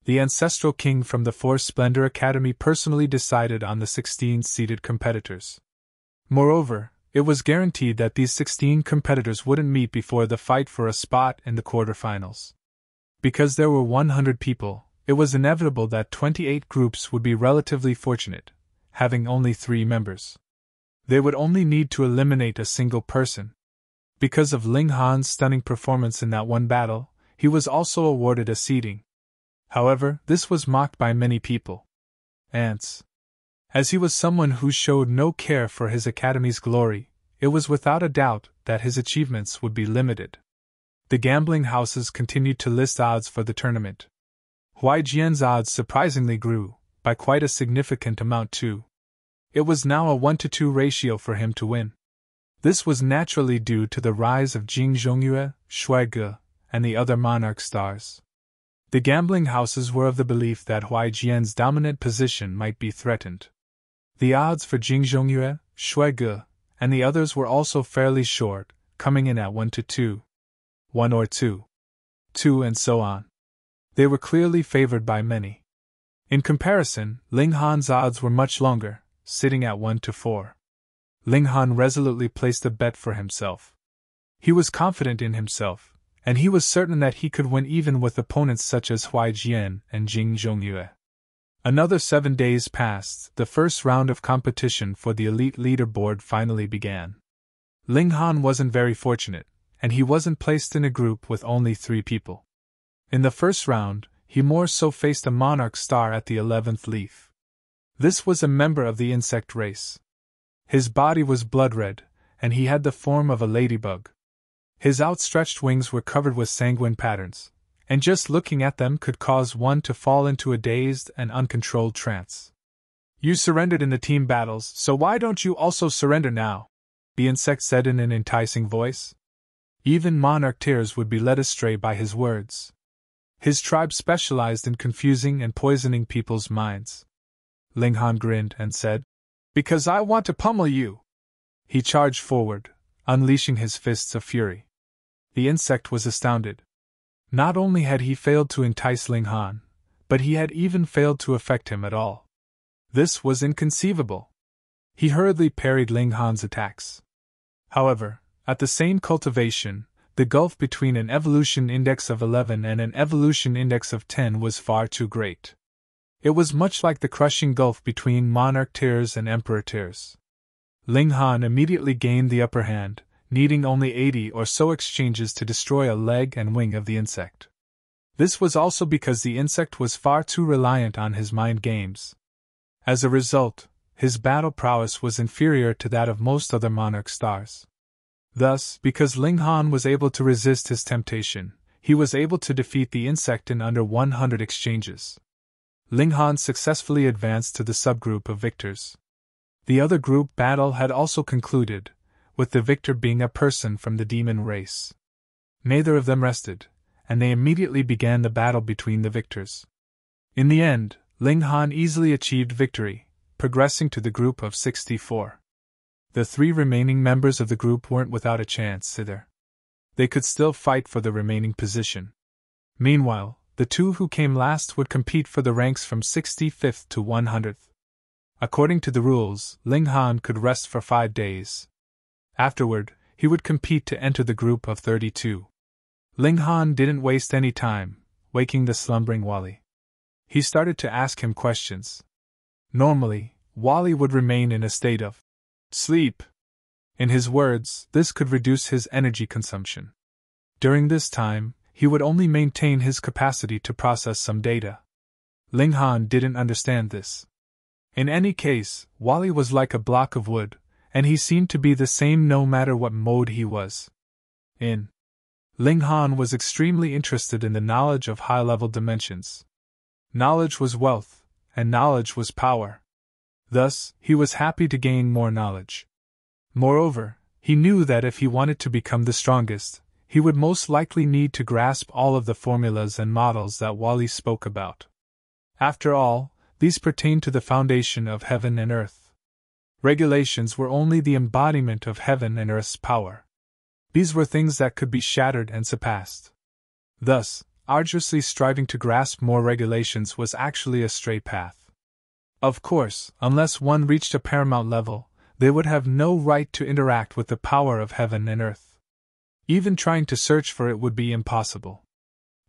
The ancestral king from the Four Splendor Academy personally decided on the 16 seeded competitors. Moreover, it was guaranteed that these 16 competitors wouldn't meet before the fight for a spot in the quarterfinals. Because there were 100 people, it was inevitable that 28 groups would be relatively fortunate, having only 3 members. They would only need to eliminate a single person. Because of Ling Han's stunning performance in that one battle, he was also awarded a seeding. However, this was mocked by many people. Ants. As he was someone who showed no care for his academy's glory, it was without a doubt that his achievements would be limited. The gambling houses continued to list odds for the tournament. Huai Jian's odds surprisingly grew, by quite a significant amount too. It was now a 1-to-2 ratio for him to win. This was naturally due to the rise of Jing Zhongyue, Shuai Ge, and the other Monarch stars. The gambling houses were of the belief that Huai Jian's dominant position might be threatened. The odds for Jing Zhongyue, Shuai Ge, and the others were also fairly short, coming in at 1-to-2, 1 or 2, 2 and so on. They were clearly favored by many. In comparison, Ling Han's odds were much longer, sitting at 1-to-4. Ling Han resolutely placed a bet for himself. He was confident in himself, and he was certain that he could win even with opponents such as Huai Jian and Jing Zhongyue. Another 7 days passed. The first round of competition for the elite leaderboard finally began. Ling Han wasn't very fortunate, and he wasn't placed in a group with only 3 people. In the first round, he more so faced a Monarch star at the 11th leaf. This was a member of the insect race. His body was blood red, and he had the form of a ladybug. His outstretched wings were covered with sanguine patterns, and just looking at them could cause one to fall into a dazed and uncontrolled trance. "You surrendered in the team battles, so why don't you also surrender now?" the insect said in an enticing voice. Even Monarch tears would be led astray by his words. His tribe specialized in confusing and poisoning people's minds. Ling Han grinned and said, "Because I want to pummel you." He charged forward, unleashing his fists of fury. The insect was astounded. Not only had he failed to entice Ling Han, but he had even failed to affect him at all. This was inconceivable. He hurriedly parried Ling Han's attacks. However, at the same cultivation, the gulf between an evolution index of 11 and an evolution index of 10 was far too great. It was much like the crushing gulf between Monarch tears and Emperor tears. Ling Han immediately gained the upper hand, needing only 80 or so exchanges to destroy a leg and wing of the insect. This was also because the insect was far too reliant on his mind games. As a result, his battle prowess was inferior to that of most other Monarch stars. Thus, because Ling Han was able to resist his temptation, he was able to defeat the insect in under 100 exchanges. Ling Han successfully advanced to the subgroup of victors. The other group battle had also concluded, with the victor being a person from the demon race. Neither of them rested, and they immediately began the battle between the victors. In the end, Ling Han easily achieved victory, progressing to the group of 64. The 3 remaining members of the group weren't without a chance either. They could still fight for the remaining position. Meanwhile, the 2 who came last would compete for the ranks from 65th to 100th. According to the rules, Ling Han could rest for 5 days. Afterward, he would compete to enter the group of 32. Ling Han didn't waste any time, waking the slumbering Wally. He started to ask him questions. Normally, Wally would remain in a state of sleep. In his words, this could reduce his energy consumption. During this time, he would only maintain his capacity to process some data. Ling Han didn't understand this. In any case, Wally was like a block of wood, and he seemed to be the same no matter what mode he was in. Ling Han was extremely interested in the knowledge of high-level dimensions. Knowledge was wealth, and knowledge was power. Thus, he was happy to gain more knowledge. Moreover, he knew that if he wanted to become the strongest, he would most likely need to grasp all of the formulas and models that Wally spoke about. After all, these pertained to the foundation of heaven and earth. Regulations were only the embodiment of heaven and earth's power. These were things that could be shattered and surpassed. Thus, arduously striving to grasp more regulations was actually a straight path. Of course, unless one reached a paramount level, they would have no right to interact with the power of heaven and earth. Even trying to search for it would be impossible.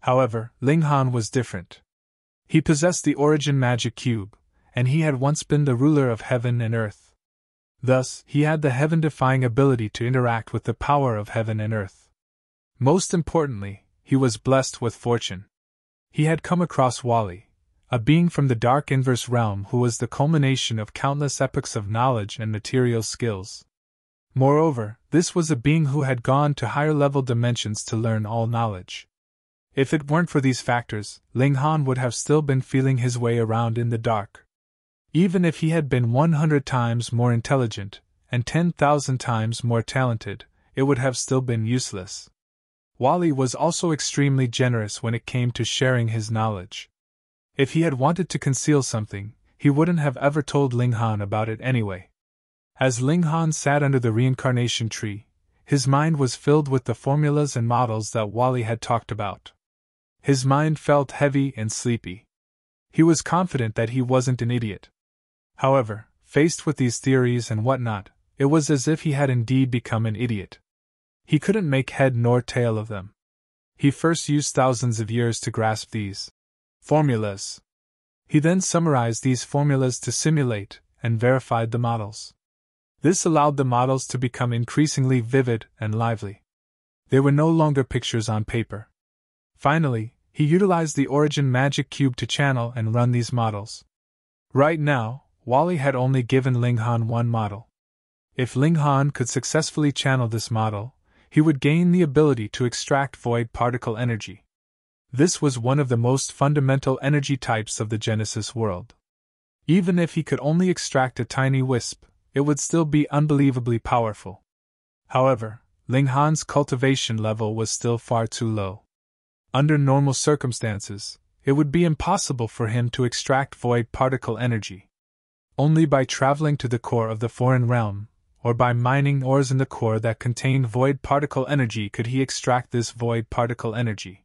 However, Ling Han was different. He possessed the origin magic cube, and he had once been the ruler of heaven and earth. Thus, he had the heaven-defying ability to interact with the power of heaven and earth. Most importantly, he was blessed with fortune. He had come across Wally, a being from the dark inverse realm who was the culmination of countless epochs of knowledge and material skills. Moreover, this was a being who had gone to higher-level dimensions to learn all knowledge. If it weren't for these factors, Ling Han would have still been feeling his way around in the dark. Even if he had been 100 times more intelligent, and 10,000 times more talented, it would have still been useless. Wally was also extremely generous when it came to sharing his knowledge. If he had wanted to conceal something, he wouldn't have ever told Ling Han about it anyway. As Ling Han sat under the reincarnation tree, his mind was filled with the formulas and models that Wally had talked about. His mind felt heavy and sleepy. He was confident that he wasn't an idiot. However, faced with these theories and whatnot, it was as if he had indeed become an idiot. He couldn't make head nor tail of them. He first used thousands of years to grasp these formulas. He then summarized these formulas to simulate and verified the models. This allowed the models to become increasingly vivid and lively. They were no longer pictures on paper. Finally, he utilized the origin magic cube to channel and run these models. Right now, Wally had only given Ling Han one model. If Ling Han could successfully channel this model, he would gain the ability to extract void particle energy. This was one of the most fundamental energy types of the Genesis world. Even if he could only extract a tiny wisp, it would still be unbelievably powerful. However, Ling Han's cultivation level was still far too low. Under normal circumstances, it would be impossible for him to extract void particle energy. Only by traveling to the core of the foreign realm, or by mining ores in the core that contained void particle energy could he extract this void particle energy.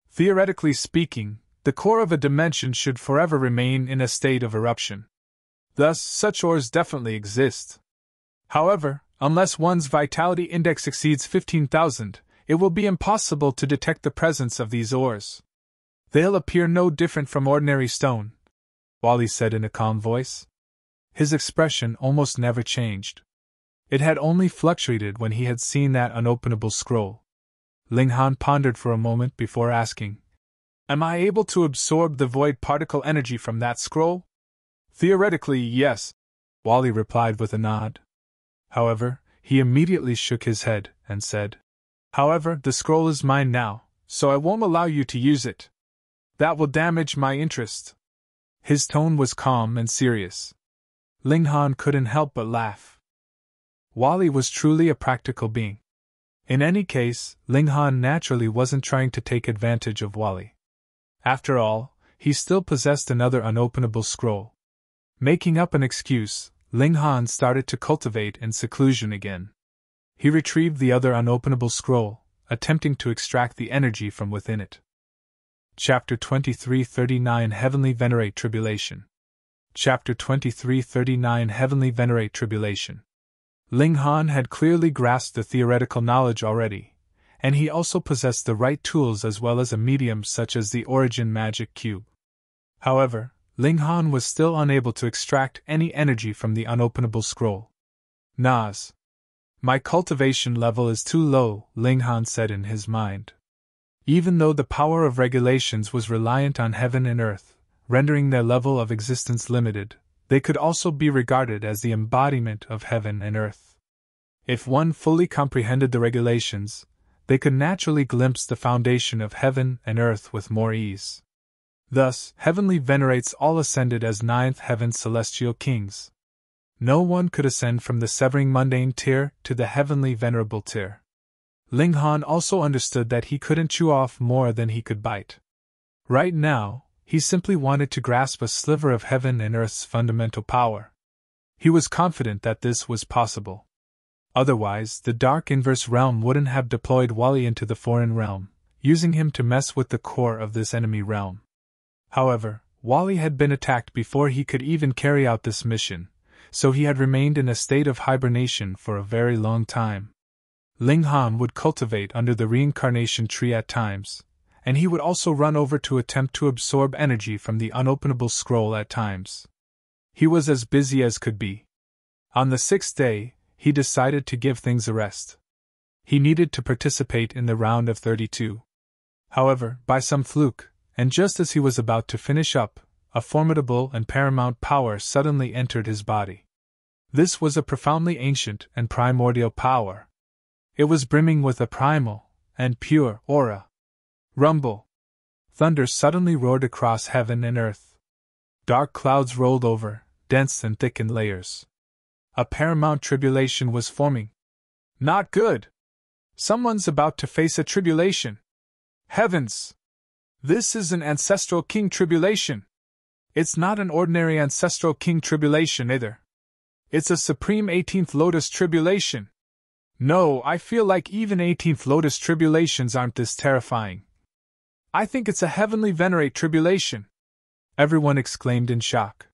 Theoretically speaking, the core of a dimension should forever remain in a state of eruption. Thus, such ores definitely exist. However, unless one's vitality index exceeds 15,000, it will be impossible to detect the presence of these ores. They'll appear no different from ordinary stone, Wally said in a calm voice. His expression almost never changed. It had only fluctuated when he had seen that unopenable scroll. Ling Han pondered for a moment before asking, "Am I able to absorb the void particle energy from that scroll?" "Theoretically, yes," Wally replied with a nod. However, he immediately shook his head and said, "However, the scroll is mine now, so I won't allow you to use it. That will damage my interest." His tone was calm and serious. Ling Han couldn't help but laugh. Wally was truly a practical being. In any case, Ling Han naturally wasn't trying to take advantage of Wally. After all, he still possessed another unopenable scroll. Making up an excuse, Ling Han started to cultivate in seclusion again. He retrieved the other unopenable scroll, attempting to extract the energy from within it. Chapter 2339 Heavenly Venerate Tribulation. Chapter 2339 Heavenly Venerate Tribulation. Ling Han had clearly grasped the theoretical knowledge already, and he also possessed the right tools as well as a medium such as the origin magic cube. However, Ling Han was still unable to extract any energy from the unopenable scroll. "Nas. My cultivation level is too low," Ling Han said in his mind. Even though the power of regulations was reliant on heaven and earth, rendering their level of existence limited, they could also be regarded as the embodiment of heaven and earth. If one fully comprehended the regulations, they could naturally glimpse the foundation of heaven and earth with more ease. Thus, heavenly venerates all ascended as ninth heaven celestial kings. No one could ascend from the severing mundane tier to the heavenly venerable tier. Ling Han also understood that he couldn't chew off more than he could bite. Right now, he simply wanted to grasp a sliver of heaven and earth's fundamental power. He was confident that this was possible. Otherwise, the Dark Inverse Realm wouldn't have deployed Huai into the foreign realm, using him to mess with the core of this enemy realm. However, Huai had been attacked before he could even carry out this mission, so he had remained in a state of hibernation for a very long time. Ling Han would cultivate under the reincarnation tree at times, and he would also run over to attempt to absorb energy from the unopenable scroll at times. He was as busy as could be. On the 6th day, he decided to give things a rest. He needed to participate in the round of 32. However, by some fluke, and just as he was about to finish up, a formidable and paramount power suddenly entered his body. This was a profoundly ancient and primordial power. It was brimming with a primal and pure aura. Rumble! Thunder suddenly roared across heaven and earth. Dark clouds rolled over, dense and thick in layers. A paramount tribulation was forming. Not good! Someone's about to face a tribulation. Heavens! This is an ancestral king tribulation. It's not an ordinary ancestral king tribulation either. It's a supreme 18th Lotus tribulation. No, I feel like even 18th Lotus tribulations aren't this terrifying. I think it's a heavenly Venerate tribulation. Everyone exclaimed in shock.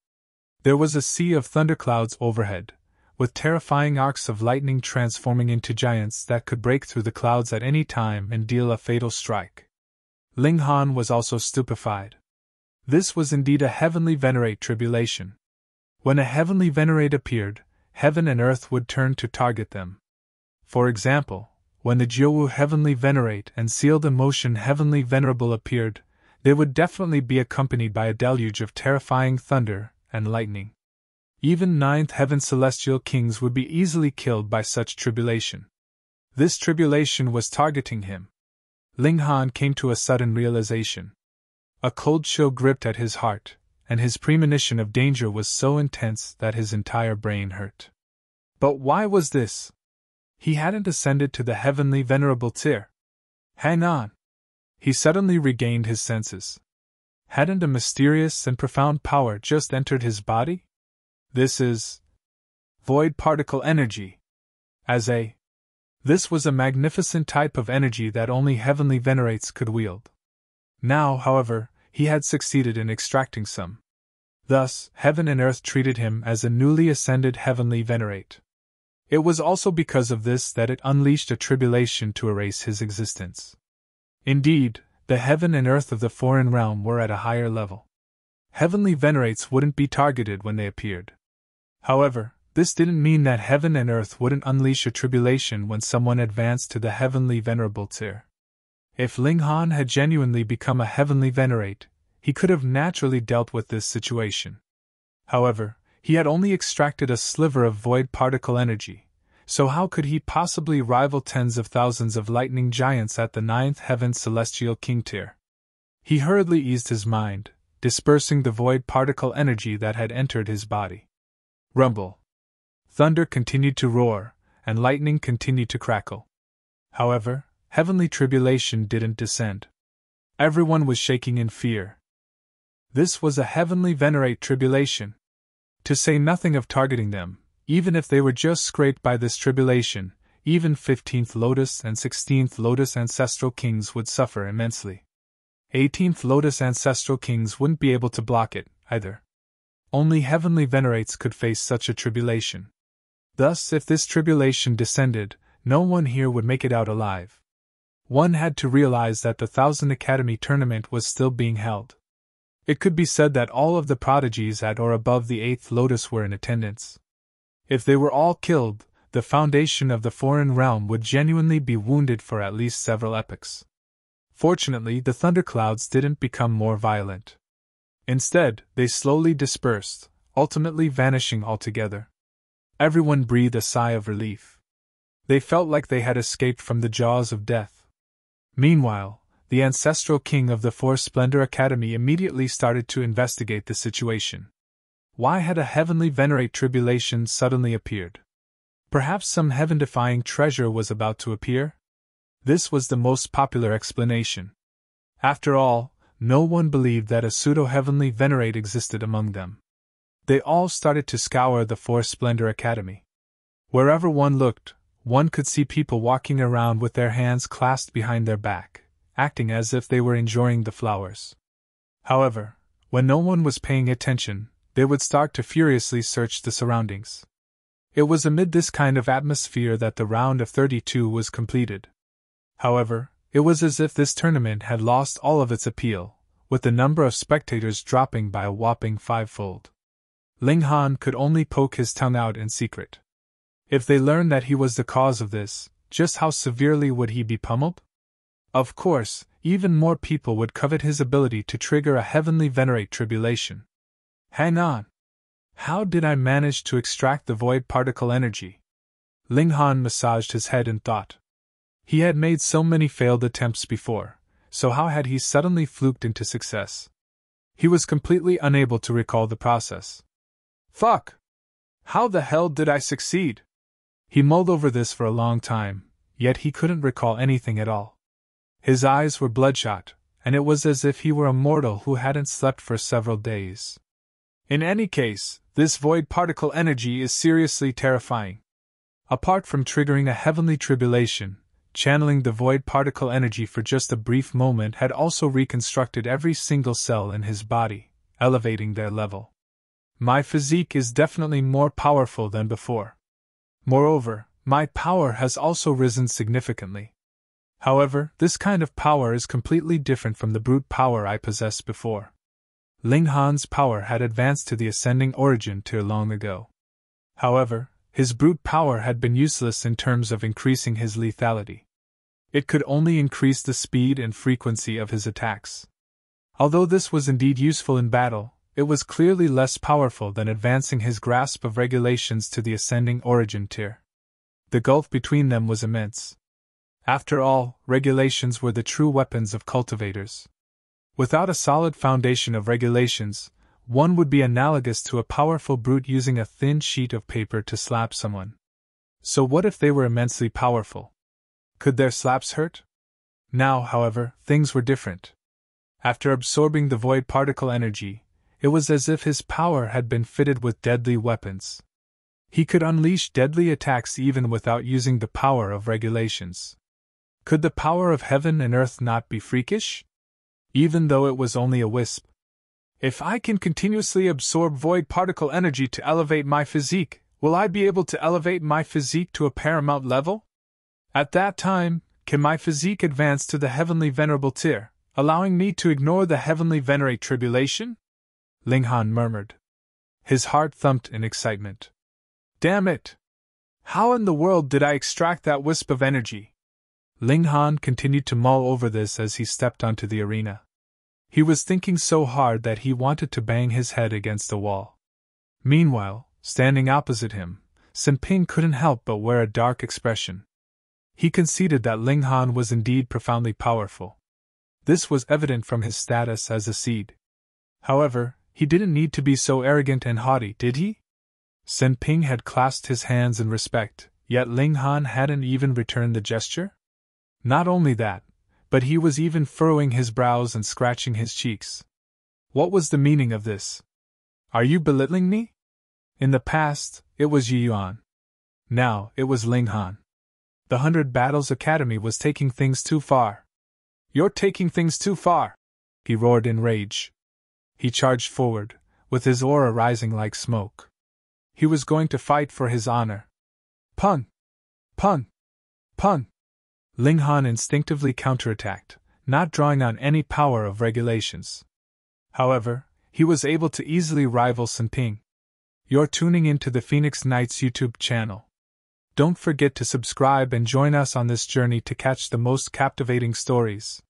There was a sea of thunderclouds overhead, with terrifying arcs of lightning transforming into giants that could break through the clouds at any time and deal a fatal strike. Ling Han was also stupefied. This was indeed a heavenly Venerate tribulation. When a heavenly Venerate appeared, heaven and earth would turn to target them. For example, when the Jiu heavenly Venerate and sealed emotion heavenly Venerable appeared, they would definitely be accompanied by a deluge of terrifying thunder and lightning. Even ninth heaven celestial kings would be easily killed by such tribulation. This tribulation was targeting him. Ling Han came to a sudden realization. A cold chill gripped at his heart, and his premonition of danger was so intense that his entire brain hurt. But why was this? He hadn't ascended to the heavenly venerable tier. Hang on! He suddenly regained his senses. Hadn't a mysterious and profound power just entered his body? This is void particle energy. This was a magnificent type of energy that only heavenly venerates could wield. Now, however, he had succeeded in extracting some. Thus, heaven and earth treated him as a newly ascended heavenly venerate. It was also because of this that it unleashed a tribulation to erase his existence. Indeed, the heaven and earth of the foreign realm were at a higher level. Heavenly venerates wouldn't be targeted when they appeared. However, this didn't mean that heaven and earth wouldn't unleash a tribulation when someone advanced to the heavenly venerable tier. If Ling Han had genuinely become a heavenly venerate, he could have naturally dealt with this situation. However, he had only extracted a sliver of void particle energy, so how could he possibly rival tens of thousands of lightning giants at the ninth heaven celestial king tier? He hurriedly eased his mind, dispersing the void particle energy that had entered his body. Rumble. Thunder continued to roar, and lightning continued to crackle. However, heavenly tribulation didn't descend. Everyone was shaking in fear. This was a heavenly venerate tribulation. To say nothing of targeting them, even if they were just scraped by this tribulation, even 15th Lotus and 16th Lotus ancestral kings would suffer immensely. 18th Lotus ancestral kings wouldn't be able to block it, either. Only heavenly venerates could face such a tribulation. Thus, if this tribulation descended, no one here would make it out alive. One had to realize that the Thousand Academy tournament was still being held. It could be said that all of the prodigies at or above the 8th Lotus were in attendance. If they were all killed, the foundation of the foreign realm would genuinely be wounded for at least several epochs. Fortunately, the thunderclouds didn't become more violent. Instead, they slowly dispersed, ultimately vanishing altogether. Everyone breathed a sigh of relief. They felt like they had escaped from the jaws of death. Meanwhile, the ancestral king of the Four Splendor Academy immediately started to investigate the situation. Why had a heavenly Venerate Tribulation suddenly appeared? Perhaps some heaven-defying treasure was about to appear? This was the most popular explanation. After all, no one believed that a pseudo-heavenly Venerate existed among them. They all started to scour the Four Splendor Academy. Wherever one looked, one could see people walking around with their hands clasped behind their back, acting as if they were enjoying the flowers. However, when no one was paying attention, they would start to furiously search the surroundings. It was amid this kind of atmosphere that the round of 32 was completed. However, it was as if this tournament had lost all of its appeal, with the number of spectators dropping by a whopping 5-fold. Ling Han could only poke his tongue out in secret. If they learned that he was the cause of this, just how severely would he be pummeled? Of course, even more people would covet his ability to trigger a heavenly Venerate Tribulation. Hang on! How did I manage to extract the void particle energy? Ling Han massaged his head in thought. He had made so many failed attempts before, so how had he suddenly fluked into success? He was completely unable to recall the process. Fuck! How the hell did I succeed? He mulled over this for a long time, yet he couldn't recall anything at all. His eyes were bloodshot, and it was as if he were a mortal who hadn't slept for several days. In any case, this void particle energy is seriously terrifying. Apart from triggering a heavenly tribulation, channeling the void particle energy for just a brief moment had also reconstructed every single cell in his body, elevating their level. My physique is definitely more powerful than before. Moreover, my power has also risen significantly. However, this kind of power is completely different from the brute power I possessed before. Ling Han's power had advanced to the ascending origin tier long ago. However, his brute power had been useless in terms of increasing his lethality. It could only increase the speed and frequency of his attacks. Although this was indeed useful in battle, it was clearly less powerful than advancing his grasp of regulations to the ascending origin tier. The gulf between them was immense. After all, regulations were the true weapons of cultivators. Without a solid foundation of regulations, one would be analogous to a powerful brute using a thin sheet of paper to slap someone. So what if they were immensely powerful? Could their slaps hurt? Now, however, things were different. After absorbing the void particle energy, it was as if his power had been fitted with deadly weapons. He could unleash deadly attacks even without using the power of regulations. Could the power of heaven and earth not be freakish? Even though it was only a wisp. If I can continuously absorb void particle energy to elevate my physique, will I be able to elevate my physique to a paramount level? At that time, can my physique advance to the heavenly venerable tier, allowing me to ignore the heavenly Venerate Tribulation? Ling Han murmured. His heart thumped in excitement. Damn it! How in the world did I extract that wisp of energy? Ling Han continued to mull over this as he stepped onto the arena. He was thinking so hard that he wanted to bang his head against the wall. Meanwhile, standing opposite him, Sen Ping couldn't help but wear a dark expression. He conceded that Ling Han was indeed profoundly powerful. This was evident from his status as a seed. However, he didn't need to be so arrogant and haughty, did he? Sen Ping had clasped his hands in respect, yet Ling Han hadn't even returned the gesture? Not only that, but he was even furrowing his brows and scratching his cheeks. What was the meaning of this? Are you belittling me? In the past, it was Yuan. Now, it was Ling Han. The 100 Battles Academy was taking things too far. You're taking things too far! He roared in rage. He charged forward, with his aura rising like smoke. He was going to fight for his honor. Pun! Pun! Pun! Ling Han instinctively counterattacked, not drawing on any power of regulations. However, he was able to easily rival Sen Ping. You're tuning into the Phoenix Knights YouTube channel. Don't forget to subscribe and join us on this journey to catch the most captivating stories.